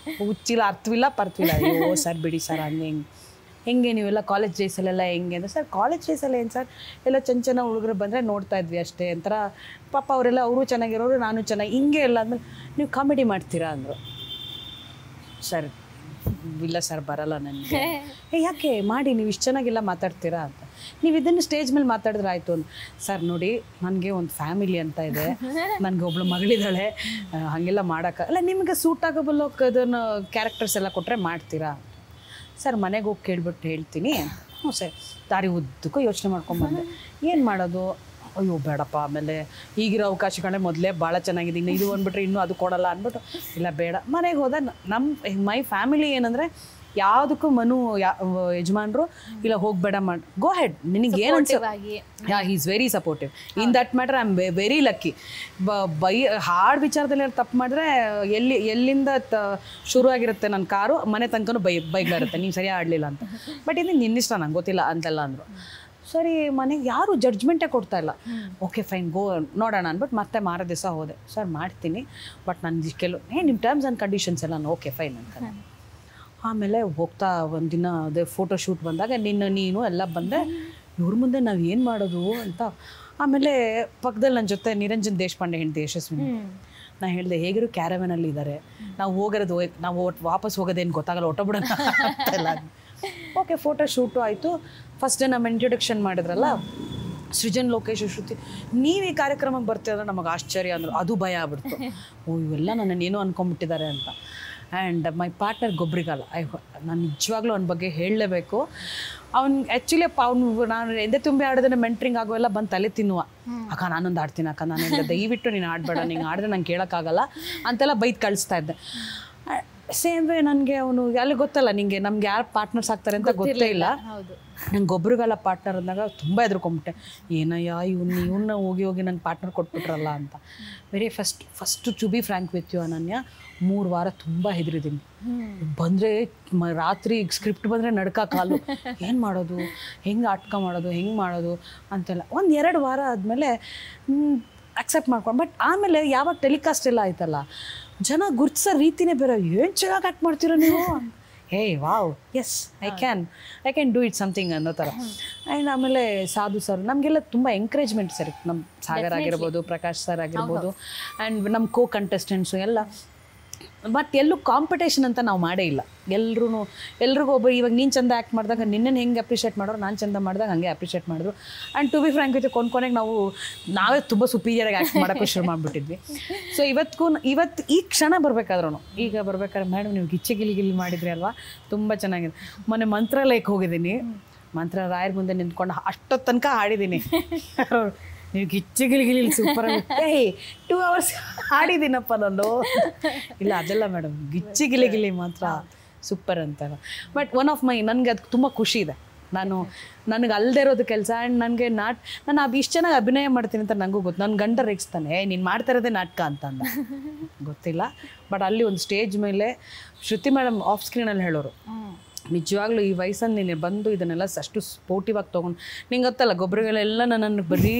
ಹುಚ್ಚಿಲ್ಲ, ಅರ್ಥವಿಲ್ಲ ಪರ್ತಿಲ್ಲ. ಅಯ್ಯೋ ಸರ್ ಬಿಡಿ ಸರ್ ಹಂಗೆ ಹೆಂಗೆ ನೀವೆಲ್ಲ ಕಾಲೇಜ್ ಡೇಸಲ್ಲೆಲ್ಲ ಹೆಂಗೆ ಅಂದರೆ, ಸರ್ ಕಾಲೇಜ್ ಡೇಸಲ್ಲಿ ಏನು ಸರ್ ಎಲ್ಲ ಚೆನ್ನ ಹುಡುಗರು ಬಂದರೆ ನೋಡ್ತಾ ಇದ್ವಿ ಅಷ್ಟೇ ಒಂಥರ ಪಾಪ ಅವರೆಲ್ಲ ಅವರು ಚೆನ್ನಾಗಿರೋರು ನಾನು ಚೆನ್ನಾಗಿ ಹಿಂಗೆ ಎಲ್ಲ ಅಂದಮೇಲೆ ನೀವು ಕಾಮಿಡಿ ಮಾಡ್ತೀರಾ ಅಂದರು. ಸರ್ ಇಲ್ಲ ಸರ್ ಬರಲ್ಲ ನನಗೆ. ಯಾಕೆ ಮಾಡಿ ನೀವು ಇಷ್ಟು ಚೆನ್ನಾಗೆಲ್ಲ ಮಾತಾಡ್ತೀರಾ ಅಂತ. ನೀವು ಇದನ್ನು ಸ್ಟೇಜ್ ಮೇಲೆ ಮಾತಾಡಿದ್ರೆ ಆಯಿತು ಅಂತ. ಸರ್ ನೋಡಿ ನನಗೆ ಒಂದು ಫ್ಯಾಮಿಲಿ ಅಂತ ಇದೆ, ನನಗೆ ಒಬ್ಳು ಮಗಳಿದ್ದಾಳೆ, ಹಾಗೆಲ್ಲ ಮಾಡೋಕ್ಕಾಗಲ್ಲ. ನಿಮಗೆ ಸೂಟ್ ಆಗಬಲ್ಲ ಅದನ್ನು ಕ್ಯಾರೆಕ್ಟರ್ಸ್ ಎಲ್ಲ ಕೊಟ್ಟರೆ ಮಾಡ್ತೀರಾ. ಸರ್ ಮನೆಗೆ ಹೋಗಿ ಕೇಳ್ಬಿಟ್ಟು ಹೇಳ್ತೀನಿ. ಹ್ಞೂ ಸರ್. ದಾರಿ ಉದ್ದಕ್ಕೂ ಯೋಚನೆ ಮಾಡ್ಕೊಂಬಂದೆ ಏನು ಮಾಡೋದು. ಅಯ್ಯೋ ಬೇಡಪ್ಪ, ಆಮೇಲೆ ಈಗಿರೋ ಅವಕಾಶಗಳೇ ಮೊದಲೇ ಭಾಳ ಚೆನ್ನಾಗಿದೆ, ಇನ್ನು ಇದು ಅಂದ್ಬಿಟ್ರೆ ಇನ್ನೂ ಅದು ಕೊಡಲ್ಲ ಅಂದ್ಬಿಟ್ಟು ಇಲ್ಲ ಬೇಡ. ಮನೆಗೆ ಹೋದ ಮೈ ಫ್ಯಾಮಿಲಿ ಏನಂದರೆ ಯಾವುದಕ್ಕೂ ಯಜಮಾನ್ರು ಇಲ್ಲ ಹೋಗಬೇಡ ಮಾಡಿ ಗೋ ಹೆಡ್, ನಿನಗೆ ಏನು he is very supportive in that matter. I am very lucky. ಹಾಡು ವಿಚಾರದಲ್ಲಿ ತಪ್ಪು ಮಾಡಿದ್ರೆ ಎಲ್ಲಿಂದ ಶುರುವಾಗಿರುತ್ತೆ ನನ್ನ ಕಾರು ಮನೆ ತನಕನೂ ಬೈಗಳಿರುತ್ತೆ, ನೀವು ಸರಿಯಾಗಿ ಆಡಲಿಲ್ಲ ಅಂತ. ಬಟ್ ಇದು ನಿನ್ನಿಷ್ಟ, ನಂಗೆ ಗೊತ್ತಿಲ್ಲ ಅಂತೆಲ್ಲ ಅಂದರು. ಸರಿ ಮನೆಗೆ ಯಾರು ಜಡ್ಜ್ಮೆಂಟೇ ಕೊಡ್ತಾ ಇಲ್ಲ. ಓಕೆ ಫೈನ್ ಗೋ ನೋಡೋಣ ಅಂದ್ಬಿಟ್ಟು ಮತ್ತೆ ಮಾರೋ ದಿವಸ ಹೋದೆ. ಸರ್ ಮಾಡ್ತೀನಿ ಬಟ್ ನನಗೆ ನಿಮ್ಮ ಟರ್ಮ್ಸ್ ಆ್ಯಂಡ್ ಕಂಡೀಷನ್ಸ್ ಎಲ್ಲ ಓಕೆ ಫೈನ್ ಅಂತ. ಆಮೇಲೆ ಹೋಗ್ತಾ ಒಂದಿನ ಅದೇ ಫೋಟೋ ಶೂಟ್ ಬಂದಾಗ ನೀನು ಎಲ್ಲ ಬಂದೆ. ಇವ್ರ ಮುಂದೆ ನಾವು ಏನು ಮಾಡೋದು ಅಂತ. ಆಮೇಲೆ ಪಕ್ಕದಲ್ಲಿ ನನ್ನ ಜೊತೆ ನಿರಂಜನ್ ದೇಶಪಾಂಡೆ ಹೆಂಡತಿ ಯಶಸ್ವಿನಿ. ನಾನು ಹೇಳಿದೆ ಹೇಗಿರೋ ಕ್ಯಾರವನಲ್ಲಿ ಇದ್ದಾರೆ, ನಾವು ವಾಪಸ್ ಹೋಗೋದೇನು ಗೊತ್ತಾಗಲ್ಲ, ಹೊಟ್ಟೋಗ್ಬಿಡೋಣ ಅಂತೆಲ್ಲ. ಓಕೆ ಫೋಟೋ ಶೂಟು ಆಯಿತು. ಫಸ್ಟ್ ಡೇ ನಮ್ಮ ಇಂಟ್ರೊಡಕ್ಷನ್ ಮಾಡಿದ್ರಲ್ಲ ಸೃಜನ್, ಲೋಕೇಶ್, ಶ್ರುತಿ, ನೀವು ಈ ಕಾರ್ಯಕ್ರಮಕ್ಕೆ ಬರ್ತೀರಂದ್ರೆ ನಮಗೆ ಆಶ್ಚರ್ಯ ಅಂದರು. ಅದು ಭಯ ಆಗ್ಬಿಡ್ತು. ಓ ಇವೆಲ್ಲ ನನ್ನನ್ನು ಏನೋ ಅನ್ಕೊಂಬಿಟ್ಟಿದ್ದಾರೆ ಅಂತ. ಆ್ಯಂಡ್ ಮೈ ಪಾರ್ಟ್ನರ್ ಗೊಬ್ಬರಿಗಾಲ ನಾನು ನಿಜವಾಗ್ಲೂ ಅವನ ಬಗ್ಗೆ ಹೇಳಲೇಬೇಕು. ಅವ್ನು ಆ್ಯಕ್ಚುಲಿ ಅವ್ನು ನಾನು ಎಂದೆ ತುಂಬಿ ಆಡೋದನ್ನ ಮೆಂಟ್ರಿಂಗ್ ಆಗೋಲ್ಲ ಬಂದು ತಲೆ ತಿನ್ನುವ, ಅಕ್ಕ ನಾನೊಂದು ಆಡ್ತೀನಿ ಅಕ್ಕ, ನಾನು ದಯವಿಟ್ಟು ನೀನು ಆಡಬೇಡ, ನೀನು ಆಡಿದ್ರೆ ನಂಗೆ ಕೇಳೋಕ್ಕಾಗಲ್ಲ ಅಂತೆಲ್ಲ ಬೈದು ಕಳಿಸ್ತಾ ಇದ್ದೆ. ಸೇಮ್ ವೇ ನನಗೆ ಅವನು ಅಲ್ಲಿ ಗೊತ್ತಲ್ಲ ನಿಂಗೆ ನಮ್ಗೆ ಯಾರು ಪಾರ್ಟ್ನರ್ಸ್ ಆಗ್ತಾರೆ ಅಂತ ಗೊತ್ತೇ ಇಲ್ಲ. ನಂಗೆ ಗೊಬ್ಬರಿಗಾಲ ಪಾರ್ಟ್ನರ್ ಅಂದಾಗ ತುಂಬ ಹೆದ್ರ್ಕೊಂಬಿಟ್ಟೆ, ಏನಯ್ಯ ಇವನ್ನ ಹೋಗಿ ನಂಗೆ ಪಾರ್ಟ್ನರ್ ಕೊಟ್ಬಿಟ್ರಲ್ಲ ಅಂತ. Very first to be frank with you Ananya, 3 ವಾರ ತುಂಬ ಹೆದರಿದ್ದೀನಿ. ಬಂದರೆ ರಾತ್ರಿ ಸ್ಕ್ರಿಪ್ಟ್ ಬಂದರೆ ನಡ್ಕ ಕಾಲು, ಏನು ಮಾಡೋದು, ಹೆಂಗೆ ಆಟ್ಕ ಮಾಡೋದು, ಹೆಂಗೆ ಮಾಡೋದು ಅಂತೆಲ್ಲ. 1-2 ವಾರ ಆದಮೇಲೆ ಅಕ್ಸೆಪ್ಟ್ ಮಾಡ್ಕೊಂಡು, ಬಟ್ ಆಮೇಲೆ ಯಾವಾಗ ಟೆಲಿಕಾಸ್ಟ್ ಎಲ್ಲ ಆಯ್ತಲ್ಲ, ಜನ ಗುರ್ತಿಸೋ ರೀತಿನೇ ಬೇರೆ. ಏನು ಚೆನ್ನಾಗಿ ಆ್ಯಕ್ಟ್ ಮಾಡ್ತೀರೋ ನೀವು, hey wow yes I can do it something ಅನ್ನೋ ಥರ. ಆ್ಯಂಡ್ ಆಮೇಲೆ ಸಾಧು ಸರ್ ನಮಗೆಲ್ಲ ತುಂಬ ಎಂಕರೇಜ್ಮೆಂಟ್ ಸರ್, ನಮ್ಮ ಸಾಗರ್ ಆಗಿರ್ಬೋದು, ಪ್ರಕಾಶ್ ಸರ್ ಆಗಿರ್ಬೋದು, ಆ್ಯಂಡ್ ನಮ್ಮ ಕೋ ಕಂಟೆಸ್ಟೆಂಟ್ಸು ಎಲ್ಲ. ಬಟ್ ಎಲ್ಲೂ ಕಾಂಪಿಟೇಷನ್ ಅಂತ ನಾವು ಮಾಡೇ ಇಲ್ಲ. ಎಲ್ರಿಗೂ ಒಬ್ಬರು ಇವಾಗ ನೀನು ಚಂದ ಆ್ಯಕ್ಟ್ ಮಾಡಿದಾಗ ನಿನ್ನನ್ನು ಹೆಂಗೆ ಅಪ್ರಿಷಿಯೇಟ್ ಮಾಡೋರು, ನಾನು ಚಂದ ಮಾಡಿದಾಗ ಹಾಗೆ ಅಪ್ರಿಷಿಯೇಟ್ ಮಾಡಿದ್ರು. And to be frank with ಕೊನೆಗೆ ನಾವೇ ತುಂಬ ಸುಪೀರಿಯರಾಗಿ ಆ್ಯಕ್ಟ್ ಮಾಡೋಕ್ಕೆ ಶುರು ಮಾಡಿಬಿಟ್ಟಿದ್ವಿ. ಸೊ ಇವತ್ತು ಈ ಕ್ಷಣ ಬರಬೇಕಾದ್ರೂ, ಈಗ ಬರ್ಬೇಕಾದ್ರೆ ಮೇಡಮ್ ನೀವು ಗಿಲ್ಲಿ ಮಾಡಿದ್ರಿ ಅಲ್ವಾ, ತುಂಬ ಚೆನ್ನಾಗಿದೆ. ಮೊನ್ನೆ ಮಂತ್ರಾಲಯಕ್ಕೆ ಹೋಗಿದ್ದೀನಿ, ರಾಯರ ಮುಂದೆ ನಿಂತ್ಕೊಂಡು ಅಷ್ಟೊತ್ತು ತನಕ ಹಾಡಿದ್ದೀನಿ. ನೀವು ಗಿಲ್ಲಿ ಸೂಪರ್ 2 hours ಹಾಡಿದ್ದೀನಪ್ಪ ನಾನು. ಇಲ್ಲ ಅದೆಲ್ಲ ಮೇಡಮ್ ಗಿಲ್ಲಿ ಮಾತ್ರ ಸೂಪರ್ ಅಂತ. ಬಟ್ ಒನ್ ಆಫ್ ಮೈ ನನಗೆ ಅದು ತುಂಬ ಖುಷಿ ಇದೆ. ನನಗೆ ಅಲ್ಲದೆ ಇರೋದು ಕೆಲಸ. ಆ್ಯಂಡ್ ನನಗೆ ನಾನು ಇಷ್ಟು ಚೆನ್ನಾಗಿ ಅಭಿನಯ ಮಾಡ್ತೀನಿ ಅಂತ ನನಗೂ ಗೊತ್ತು. ನನ್ನ ಗಂಡ ರೇಗಿಸ್ತಾನೆ, ನೀನು ಮಾಡ್ತಾ ಇರೋದೇ ನಾಟಕ ಅಂತಂದ, ಗೊತ್ತಿಲ್ಲ. ಬಟ್ ಅಲ್ಲಿ ಒಂದು ಸ್ಟೇಜ್ ಮೇಲೆ ಶ್ರುತಿ ಮೇಡಮ್ ಆಫ್ ಸ್ಕ್ರೀನಲ್ಲಿ ಹೇಳೋರು, ನಿಜವಾಗ್ಲೂ ಈ ವಯಸ್ಸನ್ನು ನೀನು ಬಂದು ಇದನ್ನೆಲ್ಲ ಅಷ್ಟು ಸ್ಪೋರ್ಟಿವ್ ಆಗಿ ತೊಗೊಂಡು, ನಿಂಗೆ ಗೊತ್ತಲ್ಲ ಗೊಬ್ಬರಗಳೆಲ್ಲ ನನ್ನನ್ನು ಬರೀ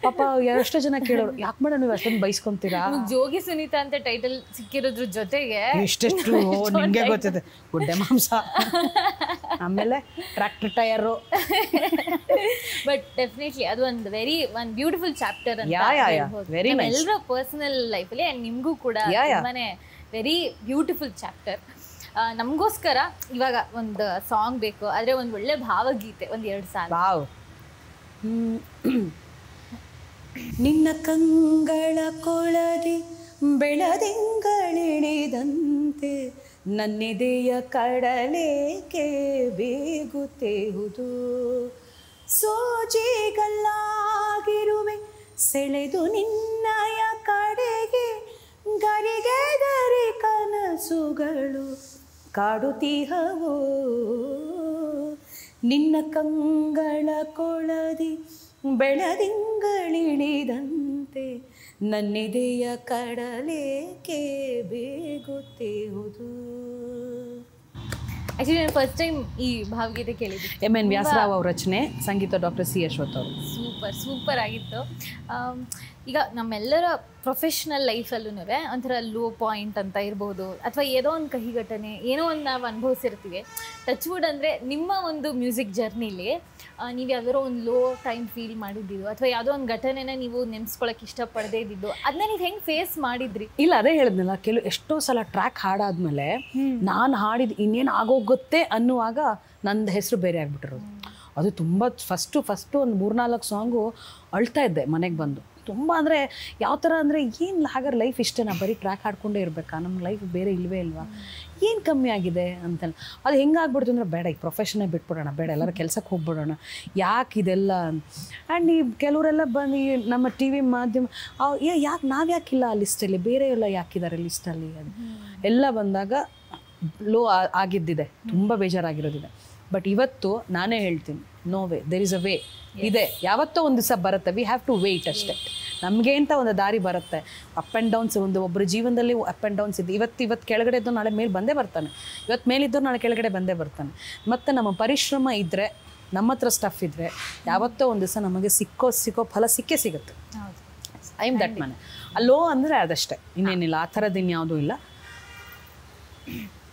ಪಾಪ ಎಷ್ಟೋ ಜನ ಕೇಳೋರು, ಯಾಕೆ ಮೇಡಮ್ ನೀವು ಅಷ್ಟೊಂದು ಬೈಸ್ಕೊತೀರಾ. ಜೋಗಿ ಸುನೀತಾ ಅಂತ ಟೈಟಲ್ ಸಿಕ್ಕಿರೋದ್ರ ಜೊತೆಗೆ ಎಷ್ಟೆಷ್ಟು ನಿಮಗೆ ಗೊತ್ತಿದೆ, ಗುಡ್ಡೆ ಮಾಂಸ, ಆಮೇಲೆ ಟ್ರ್ಯಾಕ್ಟರ್ ಟಯರು. ಬಟ್ ಡೆಫಿನೆಟ್ಲಿ ಅದು ಒಂದು ಬ್ಯೂಟಿಫುಲ್ ಚಾಪ್ಟರ್ ಅಂತ ವೆರಿ ನೈಸ್ ಎಲ್ಲರ ಪರ್ಸನಲ್ ಲೈಫಲ್ಲಿ. ಆ್ಯಂಡ್ ನಿಮಗೂ ಕೂಡ ತುಂಬಾನೇ ವೆರಿ ಬ್ಯೂಟಿಫುಲ್ ಚಾಪ್ಟರ್. ನಮಗೋಸ್ಕರ ಇವಾಗ ಒಂದು ಸಾಂಗ್ ಬೇಕು, ಆದರೆ ಒಂದು ಒಳ್ಳೆ ಭಾವಗೀತೆ 1-2 ಸಾಲ. ನಿನ್ನ ಕಂಗಳ ಕೊಳದಿ ಬೆಳದಿಂಗಳಿಳಿದಂತೆ ನನ್ನೆದೆಯ ಕಡಲೇಕೆ ಬೇಗುತ್ತೇಹುದು, ಸೋಜಿಗಲ್ಲಾಗಿರುವೆ ಸೆಳೆದು ನಿನ್ನಯ ಕಡೆಗೆ, ಗರಿಗೆದರಿ ಕನಸುಗಳು ಕಾಡುತ್ತೀಹವೋ. ನಿನ್ನ ಕಂಗಳ ಕೊಳದಿ ಬೆಳದಿಂಗಳಿಳಿದಂತೆ ನನ್ನೆದೆಯ ಕಡಲೇಕೆ ಬೇಗುತ್ತೇಹುದು. ಆ್ಯಕ್ಚುಲಿ ನಾನು ಫಸ್ಟ್ ಟೈಮ್ ಈ ಭಾವಗೀತೆ ಕೇಳಿದ್ದೆ. MN ವ್ಯಾಸರಾವ್ ಅವ್ರ ರಚನೆ, ಸಂಗೀತ ಡಾಕ್ಟರ್ C ಅಶ್ವಥ್ ಅವರು. ಸೂಪರ್ ಆಗಿತ್ತು. ಈಗ ನಮ್ಮೆಲ್ಲರ ಪ್ರೊಫೆಷ್ನಲ್ ಲೈಫಲ್ಲೂ ಒಂಥರ ಲೋ ಪಾಯಿಂಟ್ ಅಂತ ಇರ್ಬೋದು, ಅಥವಾ ಏನೋ ಒಂದು ಕಹಿ ಘಟನೆ, ಏನೋ ಒಂದು ನಾವು ಅನುಭವಿಸಿರ್ತೀವಿ. ಟಚ್ ವುಡ್ ಅಂದರೆ ನಿಮ್ಮ ಒಂದು ಮ್ಯೂಸಿಕ್ ಜರ್ನಿಲಿ ನೀವು ಯಾವ್ದಾರೋ ಒಂದು ಲೋ ಟೈಮ್ ಫೀಲ್ ಮಾಡಿದ್ದು, ಅಥವಾ ಯಾವುದೋ ಒಂದು ಘಟನೆನ ನೀವು ನೆನೆಸ್ಕೊಳಕ್ಕೆ ಇಷ್ಟಪಡದೇ ಇದ್ದಿದ್ದು, ಅದನ್ನ ನೀವು ಹೆಂಗೆ ಫೇಸ್ ಮಾಡಿದ್ರಿ? ಇಲ್ಲ, ಅದೇ ಹೇಳಿದ್ನಲ್ಲ, ಎಷ್ಟೋ ಸಲ ಟ್ರ್ಯಾಕ್ ಹಾಡಾದ್ಮೇಲೆ ನಾನು ಹಾಡಿದ ಇನ್ನೇನು ಆಗೋಗುತ್ತೆ ಅನ್ನುವಾಗ ನಂದು ಹೆಸರು ಬೇರೆ ಆಗ್ಬಿಟ್ಟಿರೋದು. ಅದು ತುಂಬ ಫಸ್ಟು ಒಂದು 3-4 ಸಾಂಗು ಅಳ್ತಾ ಇದ್ದೆ ಮನೆಗೆ ಬಂದು. ತುಂಬ ಅಂದರೆ ಯಾವ ಥರ ಅಂದರೆ, ಏನು ಹಾಗಾದ್ರೆ ಲೈಫ್ ಇಷ್ಟೇನಾ, ಬರೀ ಟ್ರ್ಯಾಕ್ ಹಾಡ್ಕೊಂಡೇ ಇರಬೇಕಾ, ನಮ್ಮ ಲೈಫ್ ಬೇರೆ ಇಲ್ವೇ ಇಲ್ವಾ, ಏನು ಕಮ್ಮಿ ಆಗಿದೆ ಅಂತೆಲ್ಲ. ಅದು ಹೆಂಗಾಗ್ಬಿಡ್ತು ಅಂದರೆ, ಬೇಡ ಈ ಪ್ರೊಫೆಷನ್ನೇ ಬಿಟ್ಬಿಡೋಣ, ಬೇಡ ಎಲ್ಲರೂ ಕೆಲಸಕ್ಕೆ ಹೋಗ್ಬಿಡೋಣ, ಯಾಕೆ ಇದೆಲ್ಲ. ಆ್ಯಂಡ್ ಈ ಕೆಲವರೆಲ್ಲ ಬಂದು ನಮ್ಮ TV ಮಾಧ್ಯಮ ಯಾಕೆ ನಾವ್ಯಾಕಿಲ್ಲ ಆ ಲಿಸ್ಟಲ್ಲಿ, ಬೇರೆ ಎಲ್ಲ ಯಾಕಿದ್ದಾರೆ ಲಿಸ್ಟಲ್ಲಿ ಅದು ಎಲ್ಲ ಬಂದಾಗ ಲೋ ಆಗಿದ್ದಿದೆ, ತುಂಬ ಬೇಜಾರಾಗಿರೋದಿದೆ. ಬಟ್ ಇವತ್ತು ನಾನೇ ಹೇಳ್ತೀನಿ, no way, there is a way ಇದೆ. ಯಾವತ್ತೋ ಒಂದು ದಿವಸ ಬರುತ್ತೆ, ವಿ ಹ್ಯಾವ್ ಟು ವೆಯ್ಟ್ ಅಷ್ಟೇ. ನಮಗೆ ಅಂತ ಒಂದು ದಾರಿ ಬರುತ್ತೆ. ಅಪ್ ಆ್ಯಂಡ್ ಡೌನ್ಸ್, ಒಬ್ಬರ ಜೀವನದಲ್ಲಿ ಅಪ್ ಆ್ಯಂಡ್ ಡೌನ್ಸ್ ಇದೆ. ಇವತ್ತು ಕೆಳಗಡೆ ಇದ್ದು ನಾಳೆ ಮೇಲೆ ಬಂದೇ ಬರ್ತಾನೆ, ಇವತ್ತು ಮೇಲಿದ್ದು ನಾಳೆ ಕೆಳಗಡೆ ಬಂದೇ ಬರ್ತಾನೆ. ಮತ್ತು ನಮ್ಮ ಪರಿಶ್ರಮ ಇದ್ದರೆ, ನಮ್ಮ ಹತ್ರ ಸ್ಟಫ್ ಇದ್ದರೆ, ಯಾವತ್ತೋ ಒಂದು ದಿವಸ ನಮಗೆ ಸಿಕ್ಕೋ ಫಲ ಸಿಗುತ್ತೆ. ಐ ಆಮ್ ದಟ್ ಮನೆ. ಲೋ ಅಂದರೆ ಅದಷ್ಟೇ, ಇನ್ನೇನಿಲ್ಲ, ಆ ಥರದ್ದು ಇನ್ಯಾವುದೂ ಇಲ್ಲ.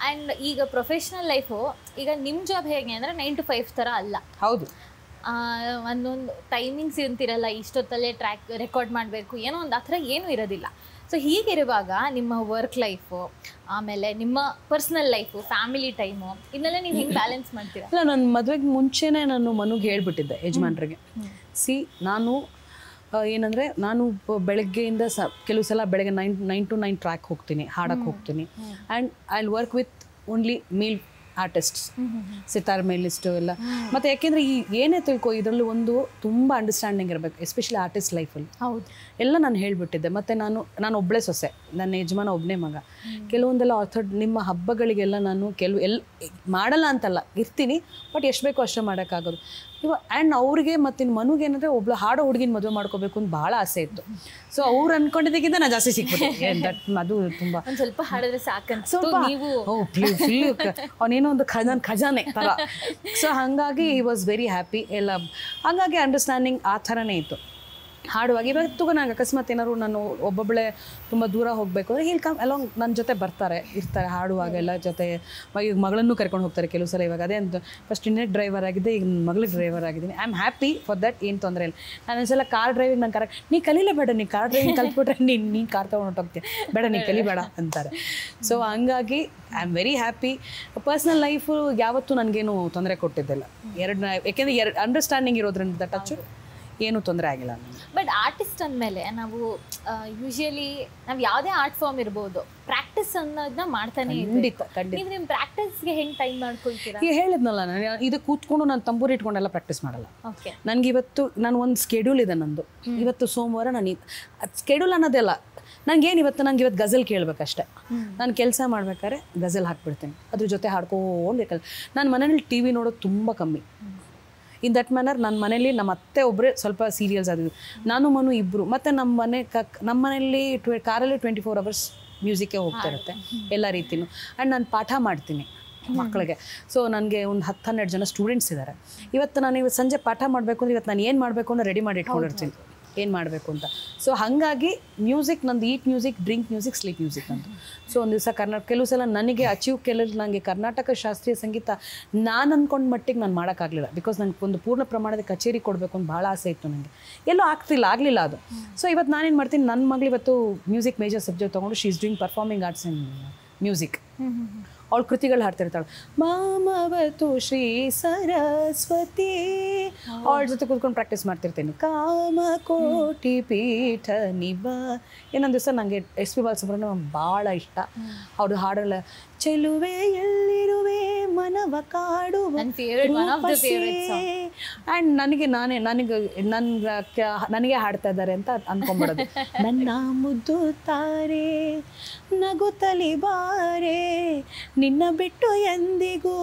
ಆ್ಯಂಡ್ ಈಗ ಪ್ರೊಫೆಷ್ನಲ್ ಲೈಫು, ಈಗ ನಿಮ್ಮ ಜಾಬ್ ಹೇಗೆ ಅಂದರೆ 9 to 5 ಥರ ಅಲ್ಲ. ಹೌದು, ಒಂದೊಂದು ಟೈಮಿಂಗ್ಸ್ ಇರ್ತಿರಲ್ಲ, ಇಷ್ಟೊತ್ತಲ್ಲೇ ಟ್ರ್ಯಾಕ್ ರೆಕಾರ್ಡ್ ಮಾಡಬೇಕು, ಏನೋ ಒಂದು ಆ ಥರ ಏನೂ ಇರೋದಿಲ್ಲ. ಸೊ ಹೀಗಿರುವಾಗ ನಿಮ್ಮ ವರ್ಕ್ ಲೈಫು, ಆಮೇಲೆ ನಿಮ್ಮ ಪರ್ಸ್ನಲ್ ಲೈಫು, ಫ್ಯಾಮಿಲಿ ಟೈಮು, ಇದನ್ನೆಲ್ಲ ನೀವು ಹೆಂಗೆ ಬ್ಯಾಲೆನ್ಸ್ ಮಾಡ್ತೀರಾ? ಇಲ್ಲ, ನನ್ನ ಮದುವೆಗೆ ಮುಂಚೆನೇ ನಾನು ಮನುಗೆ ಹೇಳ್ಬಿಟ್ಟಿದ್ದೆ ಯಜಮಾನ್ರಿಗೆ, ನಾನು ಏನಂದರೆ ನಾನು ಬೆಳಗ್ಗೆಯಿಂದ ಕೆಲವು ಸಲ ಬೆಳಗ್ಗೆ 9 to 9 ಟ್ರ್ಯಾಕ್ ಹೋಗ್ತೀನಿ, ಹಾಡಕ್ಕೆ ಹೋಗ್ತೀನಿ. And I will work with only male artists, sitar ಮೇಲಿಸ್ಟು ಎಲ್ಲ. ಮತ್ತು ಯಾಕೆಂದರೆ ಈ ಏನೇ ತಿಳ್ಕೊ ಇದರಲ್ಲೂ ಒಂದು ತುಂಬ ಅಂಡರ್ಸ್ಟ್ಯಾಂಡಿಂಗ್ ಇರಬೇಕು, ಎಸ್ಪೆಷಲಿ ಆರ್ಟಿಸ್ಟ್ ಲೈಫಲ್ಲಿ. ಹೌದು, ಎಲ್ಲ ನಾನು ಹೇಳಿಬಿಟ್ಟಿದ್ದೆ. ಮತ್ತು ನಾನು ಒಬ್ಬಳೇ ಸೊಸೆ, ನನ್ನ ಯಜಮಾನ ಒಬ್ಬನೇ ಮಗ. ಕೆಲವೊಂದೆಲ್ಲ ನಿಮ್ಮ ಹಬ್ಬಗಳಿಗೆಲ್ಲ ನಾನು ಮಾಡಲ್ಲ ಅಂತಲ್ಲ, ಇರ್ತೀನಿ, ಬಟ್ ಎಷ್ಟು ಬೇಕೋ ಅಷ್ಟೇ ಮಾಡೋಕ್ಕಾಗೋದು. ಆ್ಯಂಡ್ ಅವ್ರಿಗೆ ಮತ್ತು ಮನುಗೆ ಏನಂದರೆ ಒಬ್ಳು ಹಾಡೋ ಹುಡುಗಿನ ಮದುವೆ ಮಾಡ್ಕೋಬೇಕು ಅಂತ ಭಾಳ ಆಸೆ ಇತ್ತು. ಸೊ ಅವ್ರು ಅಂದ್ಕೊಂಡಿದ್ದಕ್ಕಿಂತ ನಾನು ಜಾಸ್ತಿ ಸಿಕ್ಬಿಟ್ಟೆ. ಅದು ತುಂಬ ಒಂದು ಸ್ವಲ್ಪ ಹಾಡಿದ್ರೆ ಸಾಕಂತ ಸ್ವಲ್ಪ ನೀವು ಅವನೇನೋ ಒಂದು ಖಜಾನೆ ಥರ. ಸೊ ಹಾಗಾಗಿ ಈ ವಾಸ್ ವೆರಿ ಹ್ಯಾಪಿ ಎಲ್ಲ. ಹಾಗಾಗಿ ಅಂಡರ್ಸ್ಟ್ಯಾಂಡಿಂಗ್ ಆ ಥರನೇ ಇತ್ತು ಹಾಡುವಾಗ. ಇವತ್ತು ನಂಗೆ ಅಕಸ್ಮಾತ್ ಏನಾದ್ರು ನಾನು ಒಬ್ಬೊಬ್ಬಳೇ ತುಂಬ ದೂರ ಹೋಗಬೇಕು ಅಂದರೆ ಇಲ್ಲಿ ಅಲಾಂಗ್ ನನ್ನ ಜೊತೆ ಇರ್ತಾರೆ ಹಾಡುವಾಗ ಎಲ್ಲ ಜೊತೆ. ಈಗ ಮಗಳನ್ನು ಕರ್ಕೊಂಡು ಹೋಗ್ತಾರೆ ಕೆಲವು ಸಲ. ಇವಾಗ ಅದೇ ಅಂತ ಫಸ್ಟ್ ಇನ್ನೇಟ್ ಡ್ರೈವರ್ ಆಗಿದ್ದೆ, ಈಗ ಮಗಳಿಗೆ ಡ್ರೈವರ್ ಆಗಿದ್ದೀನಿ. I am happy for that, ಏನು ತೊಂದರೆ ಇಲ್ಲ. ನಾನು ಒಂದ್ಸಲ ಕಾರ್ ಡ್ರೈವಿಂಗ್ ನಾನು ನೀ ಕಲೀಲೇಬೇಡ, ನೀ ಕಾರ್ ಡ್ರೈವಿಂಗ್ ಕಲ್ತ್ಬಿಟ್ರೆ ನೀನು ಕಾರ್ ತೊಗೊಂಡು ಹೊಟ್ಟೋಗ್ತೀನಿ, ಬೇಡ ನೀ ಕಲಿಬೇಡ ಅಂತಾರೆ. ಸೊ ಹಂಗಾಗಿ I am very happy. Personal life ಯಾವತ್ತೂ ನನಗೇನು ತೊಂದರೆ ಕೊಟ್ಟಿದ್ದಿಲ್ಲ. ಯಾಕೆಂದರೆ ಅಂಡರ್ಸ್ಟ್ಯಾಂಡಿಂಗ್ ಇರೋದ್ರಿಂದ ಟಚ್ಚು ಏನೂ ತೊಂದರೆ ಆಗಿಲ್ಲ. ಬಟ್ ಆರ್ಟಿಸ್ಟ್ ಅಂದಮೇಲೆ ನಾವು ಯೂಶಲಿ ನಾವು ಯಾವುದೇ ಆರ್ಟ್ ಫಾರ್ಮ್ ಇರ್ಬೋದು, ಪ್ರಾಕ್ಟೀಸ್ ಅನ್ನೋದನ್ನ ಮಾಡ್ತಾನೆ. ಖಂಡಿತ. ನೀವು ನಿಮ್ಮ ಪ್ರಾಕ್ಟೀಸ್ಗೆ ಹೆಂಗೆ ಟೈಮ್ ಮಾಡ್ಕೊಳ್ತೀರಾ? ಈಗ ಹೇಳಿದ್ನಲ್ಲ, ನಾನು ಇದು ಕೂತ್ಕೊಂಡು ನಾನು ತಂಬೂರಿ ಇಟ್ಕೊಂಡೆಲ್ಲ ಪ್ರಾಕ್ಟೀಸ್ ಮಾಡಲ್ಲ. ಓಕೆ, ನನಗೆ ಇವತ್ತು ಒಂದು ಸ್ಕೆಡ್ಯೂಲ್ ಇದೆ ನಂದು. ಇವತ್ತು ಸೋಮವಾರ ನಾನು ಸ್ಕೆಡ್ಯೂಲ್ ಅನ್ನೋದೆಲ್ಲ ನಂಗೆ ಇವತ್ತು ಗಜಲ್ ಕೇಳಬೇಕಷ್ಟೆ. ನಾನು ಕೆಲಸ ಮಾಡ್ಬೇಕಾದ್ರೆ ಗಜಲ್ ಹಾಕ್ಬಿಡ್ತೀನಿ, ಅದ್ರ ಜೊತೆ ಹಾಡ್ಕೊಂಡ್ಬೇಕಲ್ಲ. ನಾನು ಮನೇಲಿ ಟಿ ವಿ ನೋಡೋದು ತುಂಬ ಕಮ್ಮಿ. ಇನ್ ದಟ್ ಮ್ಯಾನರ್ ನನ್ನ ಮನೇಲಿ ನಮ್ಮ ಅತ್ತೆ ಒಬ್ಬರೇ ಸ್ವಲ್ಪ ಸೀರಿಯಲ್ಸ್ ಆದಿದ್ದು, ನಾನು ಮನು ಇಬ್ಬರು. ಮತ್ತು ನಮ್ಮ ಮನೆಯಲ್ಲಿ ಕಾರಲ್ಲಿ 24 hours ಮ್ಯೂಸಿಕ್ಕೇ ಹೋಗ್ತಾ ಇರುತ್ತೆ ಎಲ್ಲ ರೀತಿಯೂ. ಆ್ಯಂಡ್ ನಾನು ಪಾಠ ಮಾಡ್ತೀನಿ ಮಕ್ಕಳಿಗೆ. ಸೊ ನನಗೆ ಒಂದು 10-12 ಜನ ಸ್ಟೂಡೆಂಟ್ಸ್ ಇದ್ದಾರೆ. ಇವತ್ತು ಸಂಜೆ ಪಾಠ ಮಾಡಬೇಕು ಅಂದರೆ ಇವತ್ತು ನಾನು ಏನು ಮಾಡಬೇಕು ಅನ್ನೋ ರೆಡಿ ಮಾಡಿ ಇಟ್ಕೊಂಡಿರ್ತೀನಿ, ಏನು ಮಾಡಬೇಕು ಅಂತ. ಸೊ ಹಾಗಾಗಿ ಮ್ಯೂಸಿಕ್ ನಂದು eat music, drink music, sleep music ನಂದು. ಸೊ ಒಂದು ದಿವಸ ಕೆಲವು ಸಲ ನನಗೆ ನನಗೆ ಕರ್ನಾಟಕ ಶಾಸ್ತ್ರೀಯ ಸಂಗೀತ ನಾನು ಅಂದ್ಕೊಂಡ ಮಟ್ಟಿಗೆ ನಾನು ಮಾಡೋಕ್ಕಾಗಲಿಲ್ಲ. ಬಿಕಾಸ್ ನನಗೆ ಒಂದು ಪೂರ್ಣ ಪ್ರಮಾಣದ ಕಚೇರಿ ಕೊಡಬೇಕು ಅಂತ ಭಾಳ ಆಸೆ ಇತ್ತು ನನಗೆ. ಎಲ್ಲೂ ಆಗಲಿಲ್ಲ ಅದು. ಸೊ ಇವತ್ತು ನಾನೇನು ಮಾಡ್ತೀನಿ, ನನ್ನ ಮಗಳು ಇವತ್ತು ಮ್ಯೂಸಿಕ್ ಮೇಜರ್ ಸಬ್ಜೆಕ್ಟ್ ತೊಗೊಂಡು she is doing performing arts in music. ಅವಳು ಕೃತಿಗಳು ಹಾಡ್ತಿರ್ತಾಳೆ. ಮಾಮವತು ಶ್ರೀ ಸರಸ್ವತಿ, ಅವಳ ಜೊತೆ ಕೂತ್ಕೊಂಡು ಪ್ರಾಕ್ಟೀಸ್ ಮಾಡ್ತಿರ್ತೀನಿ. ಕಾಮಕೋಟಿ ಪೀಠ ನಿವ. ಏನೊಂದು ದಿವಸ ನನಗೆ SP ಬಾಲಸುಬ್ರಹ್ಮಣ್ಯಂ ಭಾಳ ಇಷ್ಟ. ಅವ್ರದ್ದು ಹಾಡಲ್ಲ, ಚೆಲುವೆ ಎಲ್ಲಿರುವೆ ಮನವ ಕಾಡುವ, ಆ್ಯಂಡ್ ನನಗೆ ಹಾಡ್ತಾ ಇದ್ದಾರೆ ಅಂತ ಅಂದ್ಕೊಂಡ್ಬಿಡೋದು. ನನ್ನ ಮುದ್ದು ತಾರೆ ನಗುತ್ತಲಿ ಬಾರೆ, ನಿನ್ನ ಬಿಟ್ಟು ಎಂದಿಗೂ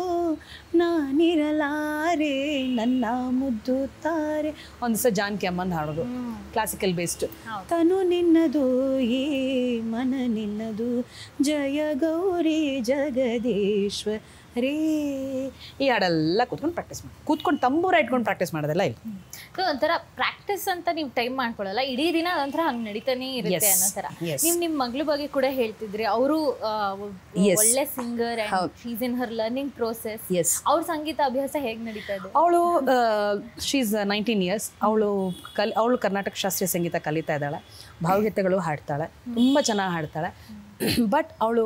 ನಾನಿರಲಾರೆ, ನನ್ನ ಮುದ್ದು ತಾರೆ. ಒಂದು ದಿವಸ ಜಾನಕಿ ಅಮ್ಮಂದು ಹಾಡೋದು, ಕ್ಲಾಸಿಕಲ್ ಬೇಸ್ಡ್. ತನು ನಿನ್ನದು ಈ ಮನ ನಿನ್ನದು, ಜಯ ಗೌರಿ ಜಗದೀಶ್ವರೇ. ಈ ಹಾಡೆಲ್ಲ ಕೂತ್ಕೊಂಡು ತಂಬೂರ ಇಟ್ಕೊಂಡು ಪ್ರಾಕ್ಟೀಸ್ ಮಾಡೋದಲ್ಲ ಇಲ್ಲ. ಒಂಥರ ಪ್ರಾಕ್ಟೀಸ್ ಅಂತ ನೀವು ಟೈಮ್ ಮಾಡ್ಕೊಳ್ಳಲ್ಲ, ಇಡೀ ದಿನ ಒಂಥರ ಹಂಗೆ ನಡೀತಾನೆ ಇರುತ್ತೆ ಅನ್ನೋ ಥರ. ನೀವು ನಿಮ್ಮ ಮಗಳ ಬಗ್ಗೆ ಕೂಡ ಹೇಳ್ತಿದ್ರಿ, ಅವರು ಒಳ್ಳೆ singer and she's in Har learning process. ಅವ್ರ ಸಂಗೀತ ಅಭ್ಯಾಸ ಹೇಗೆ ನಡೀತಾ ಇದೆ? ಅವಳು ಶೀಸ್ 19 years. ಅವಳು ಕರ್ನಾಟಕ ಶಾಸ್ತ್ರೀಯ ಸಂಗೀತ ಕಲಿತಾ ಇದ್ದಾಳೆ, ಭಾವಗೀತೆಗಳು ಹಾಡ್ತಾಳೆ, ತುಂಬ ಚೆನ್ನಾಗಿ ಹಾಡ್ತಾಳೆ. ಬಟ್ ಅವಳು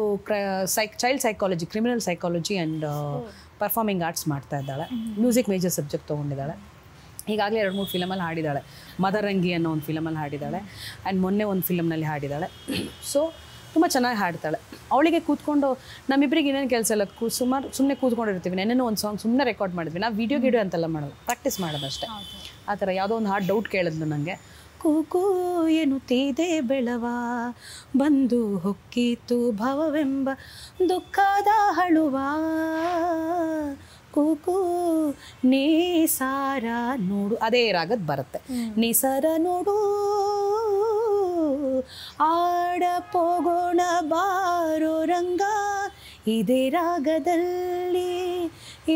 child psychology, criminal psychology and performing arts ಮಾಡ್ತಾ ಇದ್ದಾಳೆ. ಮ್ಯೂಸಿಕ್ ಮೇಜರ್ ಸಬ್ಜೆಕ್ಟ್ ತೊಗೊಂಡಿದ್ದಾಳೆ. ಈಗಾಗಲೇ 2-3 ಫಿಲಮಲ್ಲಿ ಹಾಡಿದ್ದಾಳೆ. ಮದರಂಗಿ ಅನ್ನೋ ಒಂದು ಫಿಲಮಲ್ಲಿ ಹಾಡಿದ್ದಾಳೆ, ಆ್ಯಂಡ್ ಮೊನ್ನೆ ಒಂದು ಫಿಲಮ್ನಲ್ಲಿ ಹಾಡಿದ್ದಾಳೆ. ಸೊ ತುಂಬ ಚೆನ್ನಾಗಿ ಹಾಡ್ತಾಳೆ. ಅವಳಿಗೆ ಕೂತ್ಕೊಂಡು ನಮ್ಮಿಬ್ಬರಿಗೆ ಇನ್ನೇನು ಕೆಲಸ ಇಲ್ಲ, ಸುಮ್ಮನೆ ಕೂತ್ಕೊಂಡಿರ್ತೀವಿ. ನೆನ್ನೆನೂ ಒಂದು ಸಾಂಗ್ ಸುಮ್ಮನೆ ರೆಕಾರ್ಡ್ ಮಾಡಿದ್ವಿ. ನಾವು ವಿಡಿಯೋ ಅಂತೆಲ್ಲ ಮಾಡಲ್ಲ, ಪ್ರಾಕ್ಟೀಸ್ ಮಾಡೋದಷ್ಟೇ. ಆ ಥರ ಯಾವುದೋ ಒಂದು ಹಾಡು ಡೌಟ್ ಕೇಳಿದ್ಲು ನನಗೆ, ಕೂಕು ಎನ್ನುತ್ತಿದೆ ಬೆಳವ, ಬಂದು ಹೊಕ್ಕಿತು ಭವವೆಂಬ ದುಃಖದ ಹಳುವ, ಕೂಕು ನೇಸಾರ ನೋಡು, ಅದೇ ರಾಗದ ಬರುತ್ತೆ. ನೇಸಾರ ನೋಡು ಆಡ ಪೋಗೋಣ ಬಾರೋ ರಂಗ, ಇದೇ ರಾಗದಲ್ಲಿ,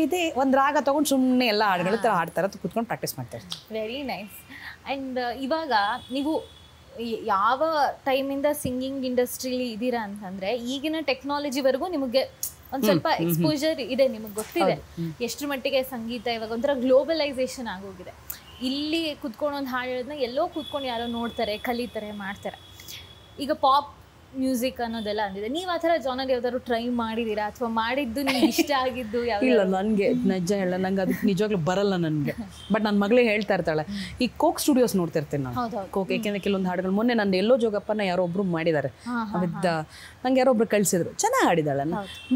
ಇದೇ ಒಂದು ರಾಗ ತೊಗೊಂಡು ಸುಮ್ಮನೆ ಎಲ್ಲ ಹಾಡುಗಳ ಥರ ಹಾಡ್ತಾರ ಕೂತ್ಕೊಂಡು ಪ್ರಾಕ್ಟೀಸ್ ಮಾಡ್ತಾ ಇರ್ತೀವಿ. Very nice. ಆ್ಯಂಡ್ ಇವಾಗ ನೀವು ಯಾವ ಟೈಮಿಂದ ಸಿಂಗಿಂಗ್ ಇಂಡಸ್ಟ್ರಿಲಿ ಇದ್ದೀರಾ ಅಂತಂದರೆ, ಈಗಿನ ಟೆಕ್ನಾಲಜಿವರೆಗೂ ನಿಮಗೆ ಒಂದು ಸ್ವಲ್ಪ ಎಕ್ಸ್ಪೋಜರ್ ಇದೆ, ನಿಮಗೆ ಗೊತ್ತಿದೆ ಎಷ್ಟರ ಮಟ್ಟಿಗೆ ಸಂಗೀತ ಇವಾಗ ಒಂಥರ ಗ್ಲೋಬಲೈಸೇಷನ್ ಆಗೋಗಿದೆ. ಇಲ್ಲಿ ಕೂತ್ಕೊಂಡು ಒಂದು ಹಾಡು ಹೇಳೋದನ್ನ ಎಲ್ಲೋ ಕೂತ್ಕೊಂಡು ಯಾರೋ ನೋಡ್ತಾರೆ, ಕಲಿತಾರೆ, ಮಾಡ್ತಾರೆ. ಈಗ ಪಾಪ್ ಮ್ಯೂಸಿಕ್ ಅನ್ನೋದೆಲ್ಲ ಅಂದಿದೆ. ನೀವು ಆ ಥರ ಜಾನರ್ ಯಾವ್ದಾದ್ರು ಟ್ರೈ ಮಾಡಿದ್ದೀರಾ ಅಥವಾ ಮಾಡಿದ್ದು ನಿಮ್ಗೆ ಇಷ್ಟ ಆಗಿದ್ದು ಯಾವ? ಇಲ್ಲ, ನನಗೆ ನಿಜ ಹೇಳ, ನಂಗೆ ಅದಕ್ಕೆ ನಿಜವಾಗ್ಲೂ ಬರಲ್ಲ ನನಗೆ. ಬಟ್ ನನ್ನ ಮಗಳಿಗೆ ಹೇಳ್ತಾ ಇರ್ತಾಳೆ, ಈ ಕೋಕ್ ಸ್ಟುಡಿಯೋಸ್ ನೋಡ್ತಿರ್ತೀನಿ ನಾನು. ಕೋಕ್, ಏಕೆಂದರೆ ಕೆಲವೊಂದು ಹಾಡುಗಳು ಮೊನ್ನೆ ನಂದು ಎಲ್ಲೋ ಜೋಗಪ್ಪನ ಯಾರೋ ಒಬ್ರು ಮಾಡಿದ್ದಾರೆ, ನಂಗೆ ಯಾರೋ ಒಬ್ರು ಕಳಿಸಿದ್ರು, ಚೆನ್ನಾಗಿ ಹಾಡಿದಾಳೆ.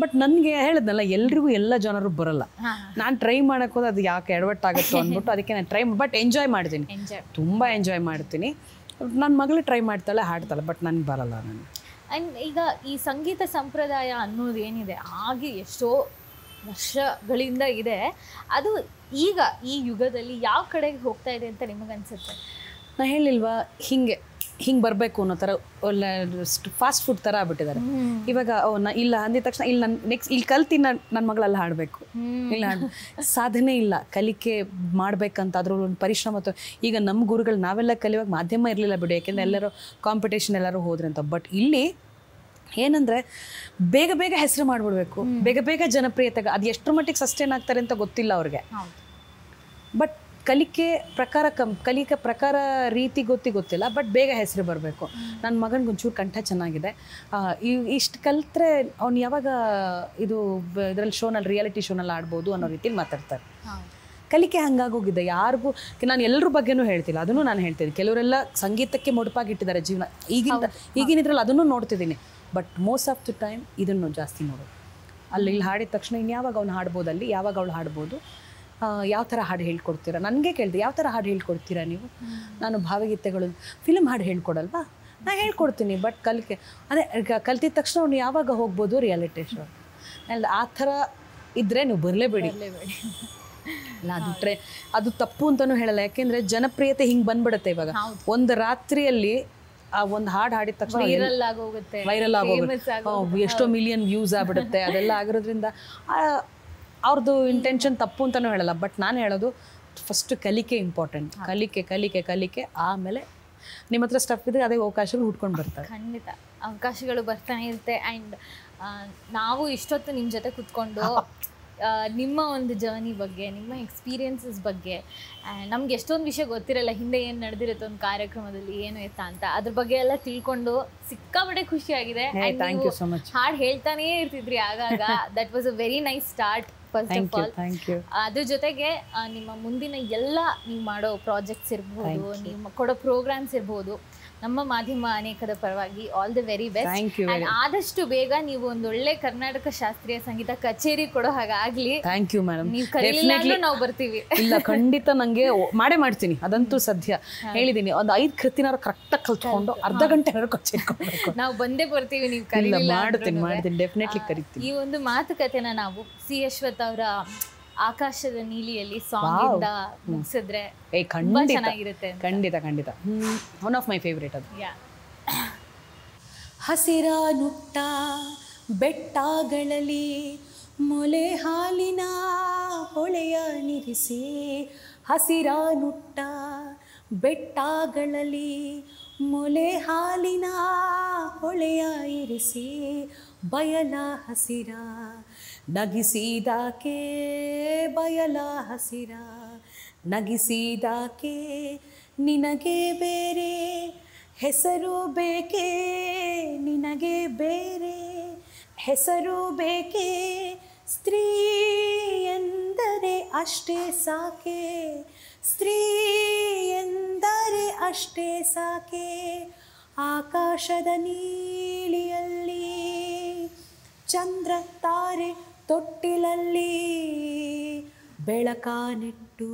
ಬಟ್ ನನಗೆ ಹೇಳಿದ್ನಲ್ಲ, ಎಲ್ರಿಗೂ ಎಲ್ಲ ಜನರು ಬರಲ್ಲ. ನಾನು ಟ್ರೈ ಮಾಡೋಕೆ ಹೋದ್ರೆ ಅದು ಯಾಕೆ ಎಡವಟ್ಟಾಗುತ್ತೋ ಅಂದ್ಬಿಟ್ಟು ಅದಕ್ಕೆ ನಾನು ಟ್ರೈ, ಬಟ್ ಎಂಜಾಯ್ ಮಾಡ್ತೀನಿ, ತುಂಬ ಎಂಜಾಯ್ ಮಾಡ್ತೀನಿ. ನನ್ನ ಮಗಳು ಟ್ರೈ ಮಾಡ್ತಾಳೆ, ಹಾಡ್ತಾಳೆ, ಬಟ್ ನನಗೆ ಬರಲ್ಲ. ನಾನು ಆ್ಯಂಡ್ ಈಗ ಈ ಸಂಗೀತ ಸಂಪ್ರದಾಯ ಅನ್ನೋದು ಏನಿದೆ ಹಾಗೆ ಎಷ್ಟೋ ವರ್ಷಗಳಿಂದ ಇದೆ, ಅದು ಈಗ ಈ ಯುಗದಲ್ಲಿ ಯಾವ ಕಡೆಗೆ ಹೋಗ್ತಾ ಇದೆ ಅಂತ ನಿಮಗನ್ಸುತ್ತೆ? ನಾನು ಹೇಳಿಲ್ವಾ, ಹಿಂಗೆ ಬರಬೇಕು ಅನ್ನೋ ಥರ ಒಳ್ಳೆ ಫಾಸ್ಟ್ ಫುಡ್ ಥರ ಆಗ್ಬಿಟ್ಟಿದ್ದಾರೆ ಇವಾಗ. ಇಲ್ಲ ಅಂದಿದ ತಕ್ಷಣ ಇಲ್ಲ ನಾನು ನೆಕ್ಸ್ಟ್ ಇಲ್ಲಿ ಕಲ್ತೀನಿ, ನನ್ನ ಮಗಳೆಲ್ಲ ಹಾಡಬೇಕು, ಇಲ್ಲ ಸಾಧನೆ ಇಲ್ಲ, ಕಲಿಕೆ ಮಾಡ್ಬೇಕಂತ ಅದ್ರಲ್ಲಿ ಒಂದು ಪರಿಶ್ರಮ. ಈಗ ನಮ್ಮ ಗುರುಗಳು ನಾವೆಲ್ಲ ಕಲಿಯುವಾಗ ಮಾಧ್ಯಮ ಇರಲಿಲ್ಲ ಬಿಡಿ, ಯಾಕೆಂದರೆ ಎಲ್ಲರೂ ಕಾಂಪಿಟೇಷನ್ ಎಲ್ಲರೂ ಹೋದ್ರೆ ಅಂತ. ಬಟ್ ಇಲ್ಲಿ ಏನಂದರೆ ಬೇಗ ಬೇಗ ಹೆಸರು ಮಾಡಿಬಿಡ್ಬೇಕು, ಬೇಗ ಬೇಗ ಜನಪ್ರಿಯತೆ, ಅದು ಎಷ್ಟರ ಮಟ್ಟಿಗೆ ಸಸ್ಟೈನ್ ಆಗ್ತಾರೆ ಅಂತ ಗೊತ್ತಿಲ್ಲ ಅವ್ರಿಗೆ. ಬಟ್ ಕಲಿಕೆ ಪ್ರಕಾರ ರೀತಿ ಗೊತ್ತಿಲ್ಲ, ಬಟ್ ಬೇಗ ಹೆಸರು ಬರಬೇಕು. ನನ್ನ ಮಗನಿಗೆ ಒಂಚೂರು ಕಂಠ ಚೆನ್ನಾಗಿದೆ, ಇಷ್ಟು ಕಲಿತ್ರೆ ಅವ್ನು ಯಾವಾಗ ಇದರಲ್ಲಿ ಶೋನಲ್ಲಿ ರಿಯಾಲಿಟಿ ಶೋನಲ್ಲಿ ಆಡ್ಬೋದು ಅನ್ನೋ ರೀತಿಲಿ ಮಾತಾಡ್ತಾರೆ. ಕಲಿಕೆ ಹಂಗಾಗೋಗಿದೆ ಯಾರಿಗೂ. ನಾನು ಎಲ್ಲರ ಬಗ್ಗೆನೂ ಹೇಳ್ತಿಲ್ಲ, ಅದನ್ನು ನಾನು ಹೇಳ್ತೀನಿ. ಕೆಲವರೆಲ್ಲ ಸಂಗೀತಕ್ಕೆ ಮುಡುಪಾಗಿಟ್ಟಿದ್ದಾರೆ ಜೀವನ ಈಗಿನ ಇದ್ರಲ್ಲಿ, ಅದನ್ನು ನೋಡ್ತಿದ್ದೀನಿ. But most of the time ಇದನ್ನು ಜಾಸ್ತಿ ನೋಡೋದು. ಇಲ್ಲಿ ಹಾಡಿದ ತಕ್ಷಣ ಇನ್ಯಾವಾಗ ಅವ್ನು ಹಾಡ್ಬೋದು, ಅಲ್ಲಿ ಯಾವಾಗ ಅವಳು ಹಾಡ್ಬೋದು, ಯಾವ ಥರ ಹಾಡು ಹೇಳ್ಕೊಡ್ತೀರಾ. ನನಗೆ ಕೇಳಿದೆ, ಯಾವ ಥರ ಹಾಡು ಹೇಳ್ಕೊಡ್ತೀರಾ ನೀವು? ನಾನು ಭಾವಗೀತೆಗಳು, ಫಿಲ್ಮ್ ಹಾಡು ಹೇಳ್ಕೊಡಲ್ವಾ? ನಾನು ಹೇಳ್ಕೊಡ್ತೀನಿ, ಬಟ್ ಅದೇ ಕಲ್ತಿದ ತಕ್ಷಣ ಅವ್ನು ಯಾವಾಗ ಹೋಗ್ಬೋದು ರಿಯಾಲಿಟಿ ಶೋ ಆ ಥರ ಇದ್ದರೆ ನೀವು ಬರಲೇಬೇಡಿ. ಇಲ್ಲ, ಅದು ತಪ್ಪು ಅಂತಲೂ ಹೇಳಲ್ಲ, ಯಾಕೆಂದರೆ ಜನಪ್ರಿಯತೆ ಹಿಂಗೆ ಬಂದ್ಬಿಡುತ್ತೆ. ಇವಾಗ ಒಂದು ರಾತ್ರಿಯಲ್ಲಿ ಆ ಒಂದು ಹಾಡು ಹಾಡಿದ ತಕ್ಷಣ ವೈರಲ್ ಆಗೋಗುತ್ತೆ, ಎಷ್ಟೋ ಮಿಲಿಯನ್ ವ್ಯೂಸ್ ಆಗ್ಬಿಡುತ್ತೆ. ಅದೆಲ್ಲ ಆಗಿರೋದ್ರಿಂದ ಅವ್ರದ್ದು ಇಂಟೆನ್ಷನ್ ತಪ್ಪು ಅಂತಲೂ ಹೇಳಲ್ಲ. ಬಟ್ ನಾನು ಹೇಳೋದು ಫಸ್ಟ್ ಕಲಿಕೆ ಇಂಪಾರ್ಟೆಂಟ್. ಕಲಿಕೆ ಆಮೇಲೆ ನಿಮ್ಮ ಹತ್ರ ಸ್ಟಫ್ ಇದ್ರೆ ಅದೇ ಅವಕಾಶಗಳು ಹುಡ್ಕೊಂಡು ಬರ್ತಾರೆ. ಖಂಡಿತ ಅವಕಾಶಗಳು ಬರ್ತಾನೆ ಇರುತ್ತೆ. ಆ್ಯಂಡ್ ನಾವು ಇಷ್ಟೊತ್ತು ನಿಮ್ಮ ಜೊತೆ ಕೂತ್ಕೊಂಡು ನಿಮ್ಮ ಒಂದು ಜರ್ನಿ ಬಗ್ಗೆ, ನಿಮ್ಮ ಎಕ್ಸ್ಪೀರಿಯನ್ಸಸ್ ಬಗ್ಗೆ, ನಮ್ಗೆ ಎಷ್ಟೊಂದು ವಿಷಯ ಗೊತ್ತಿರಲ್ಲ, ಹಿಂದೆ ಏನು ನಡೆದಿರುತ್ತೆ ಒಂದು ಕಾರ್ಯಕ್ರಮದಲ್ಲಿ ಏನು ಎತ್ತ ಅಂತ, ಅದ್ರ ಬಗ್ಗೆ ಎಲ್ಲ ತಿಳ್ಕೊಂಡು ಸಿಕ್ಕಾಪಟ್ಟೆ ಖುಷಿಯಾಗಿದೆ. ಹಾಡು ಹೇಳ್ತಾನೇ ಇರ್ತಿದ್ರಿ ಆಗಾಗ. That was a very nice start first of all. ಅದ್ರ ಜೊತೆಗೆ ನಿಮ್ಮ ಮುಂದಿನ ಎಲ್ಲ ನೀವು ಮಾಡೋ ಪ್ರಾಜೆಕ್ಟ್ಸ್ ಇರ್ಬೋದು, ನೀವು ಕೊಡೋ ಪ್ರೋಗ್ರಾಮ್ಸ್ ಇರ್ಬೋದು, ನಮ್ಮ ಮಾಧ್ಯಮ ಅನೇಕದ ಪರವಾಗಿ ಆಲ್ ದಿ ವೆರಿ ಬೆಸ್ಟ್. ಆದಷ್ಟು ಬೇಗ ನೀವು ಒಂದೊಳ್ಳೆ ಕರ್ನಾಟಕ ಶಾಸ್ತ್ರೀಯ ಸಂಗೀತ ಕಚೇರಿ ಕೊಡೋ ಹಾಗಾಗ್ಲಿ. Thank you madam. ನೀವು ಕರೀಲಿಲ್ಲ ನಾವು ಬರ್ತೀವಿ. ಇಲ್ಲ, ಖಂಡಿತ ನಂಗೆ ಮಾಡ್ತೀನಿ, ಅದಂತೂ ಸದ್ಯ ಹೇಳಿದೀನಿ. ಒಂದು 5 ಕೃತಿನಾರು ಕರೆಕ್ಟಾಗಿ ಕಲ್ತ್ಕೊಂಡು ಅರ್ಧ ಗಂಟೆ ಕಚೇರಿ ಕೊಡಬೇಕು. ನಾವು ಬಂದೇ ಬರ್ತೀವಿ, ನೀವು ಕರೀಲಿಲ್ಲ. ಮಾಡ್ತೀನಿ, ಡೆಫಿನೆಟ್ಲಿ ಕರಿತೀನಿ. ಈ ಒಂದು ಮಾತುಕತೆನ ನಾವು ಸಿ ಅಶ್ವಥ್ ಅವರ ಆಕಾಶದ ನೀಲಿಯಲ್ಲಿ ಸಾಂಗ್ ಇಂದ ಮುಗಿಸಿದ್ರೆ ಚೆನ್ನಾಗಿರುತ್ತೆ. ಖಂಡಿತ ಒನ್ ಆಫ್ ಮೈ ಫೇವ್ರೇಟ್ ಅದು. ಹಸಿರ ನುಟ್ಟ ಬೆಟ್ಟಗಳಲ್ಲಿ ಮೊಲೆ ಹಾಲಿನ ಹೊಳೆಯ ನಿರಿಸಿ, ಹಸಿರ ನುಟ್ಟ ಬೆಟ್ಟಗಳಲ್ಲಿ ಮೊಲೆ ಹಾಲಿನ ಹೊಳೆಯ ಇರಿಸಿ, ಬಯಲ ಹಸಿರ ನಗಿಸಿದಾಕೆ, ಬಯಲ ಹಸಿರ ನಗಿಸಿದಾಕೆ, ನಿನಗೆ ಬೇರೆ ಹೆಸರು ಬೇಕೆ, ನಿನಗೆ ಬೇರೆ ಹೆಸರು ಬೇಕೆ, ಸ್ತ್ರೀ ಎಂದರೆ ಅಷ್ಟೇ ಸಾಕೆ, ಸ್ತ್ರೀ ಎಂದರೆ ಅಷ್ಟೇ ಸಾಕೆ. ಆಕಾಶದ ನೀಲಿಯಲ್ಲಿ ಚಂದ್ರ ತಾರೆ ತೊಟ್ಟಿಲಲ್ಲಿ ಬೆಳಕಾನಿಟ್ಟು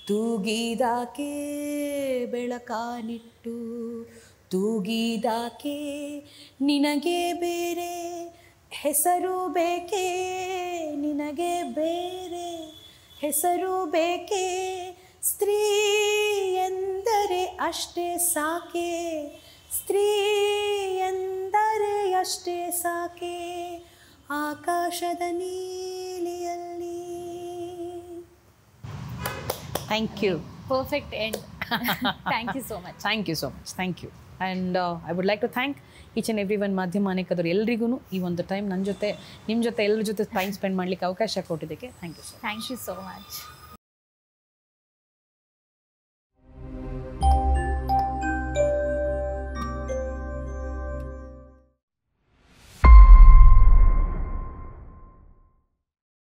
ತೂಗಿದಾಕೆ, ಬೆಳಕಾನಿಟ್ಟು ತೂಗಿದಾಕೆ, ನಿನಗೆ ಬೇರೆ ಹೆಸರು ಬೇಕೆ, ನಿನಗೆ ಬೇರೆ ಹೆಸರು ಬೇಕೆ, ಸ್ತ್ರೀ ಎಂದರೆ ಅಷ್ಟೇ ಸಾಕೆ, ಸ್ತ್ರೀ ಎಂದರೆ ಅಷ್ಟೇ ಸಾಕೆ, ಆಕಾಶದ ನೀಲಿಯಲ್ಲಿ. Thank you. Perfect end. Thank you so much. Thank you. And I would like to thank each and every one ಮಾಧ್ಯಮ ಅನೇಕದವರು ಎಲ್ರಿಗೂ ಈ ಒಂದು ಟೈಮ್ ನನ್ನ ಜೊತೆ ನಿಮ್ಮ ಜೊತೆ ಎಲ್ಲರ ಜೊತೆ ಟೈಮ್ ಸ್ಪೆಂಡ್ ಮಾಡಲಿಕ್ಕೆ ಅವಕಾಶ ಕೊಟ್ಟಿದ್ದಕ್ಕೆ ಥ್ಯಾಂಕ್ ಯು ಸೋ ಮಚ್.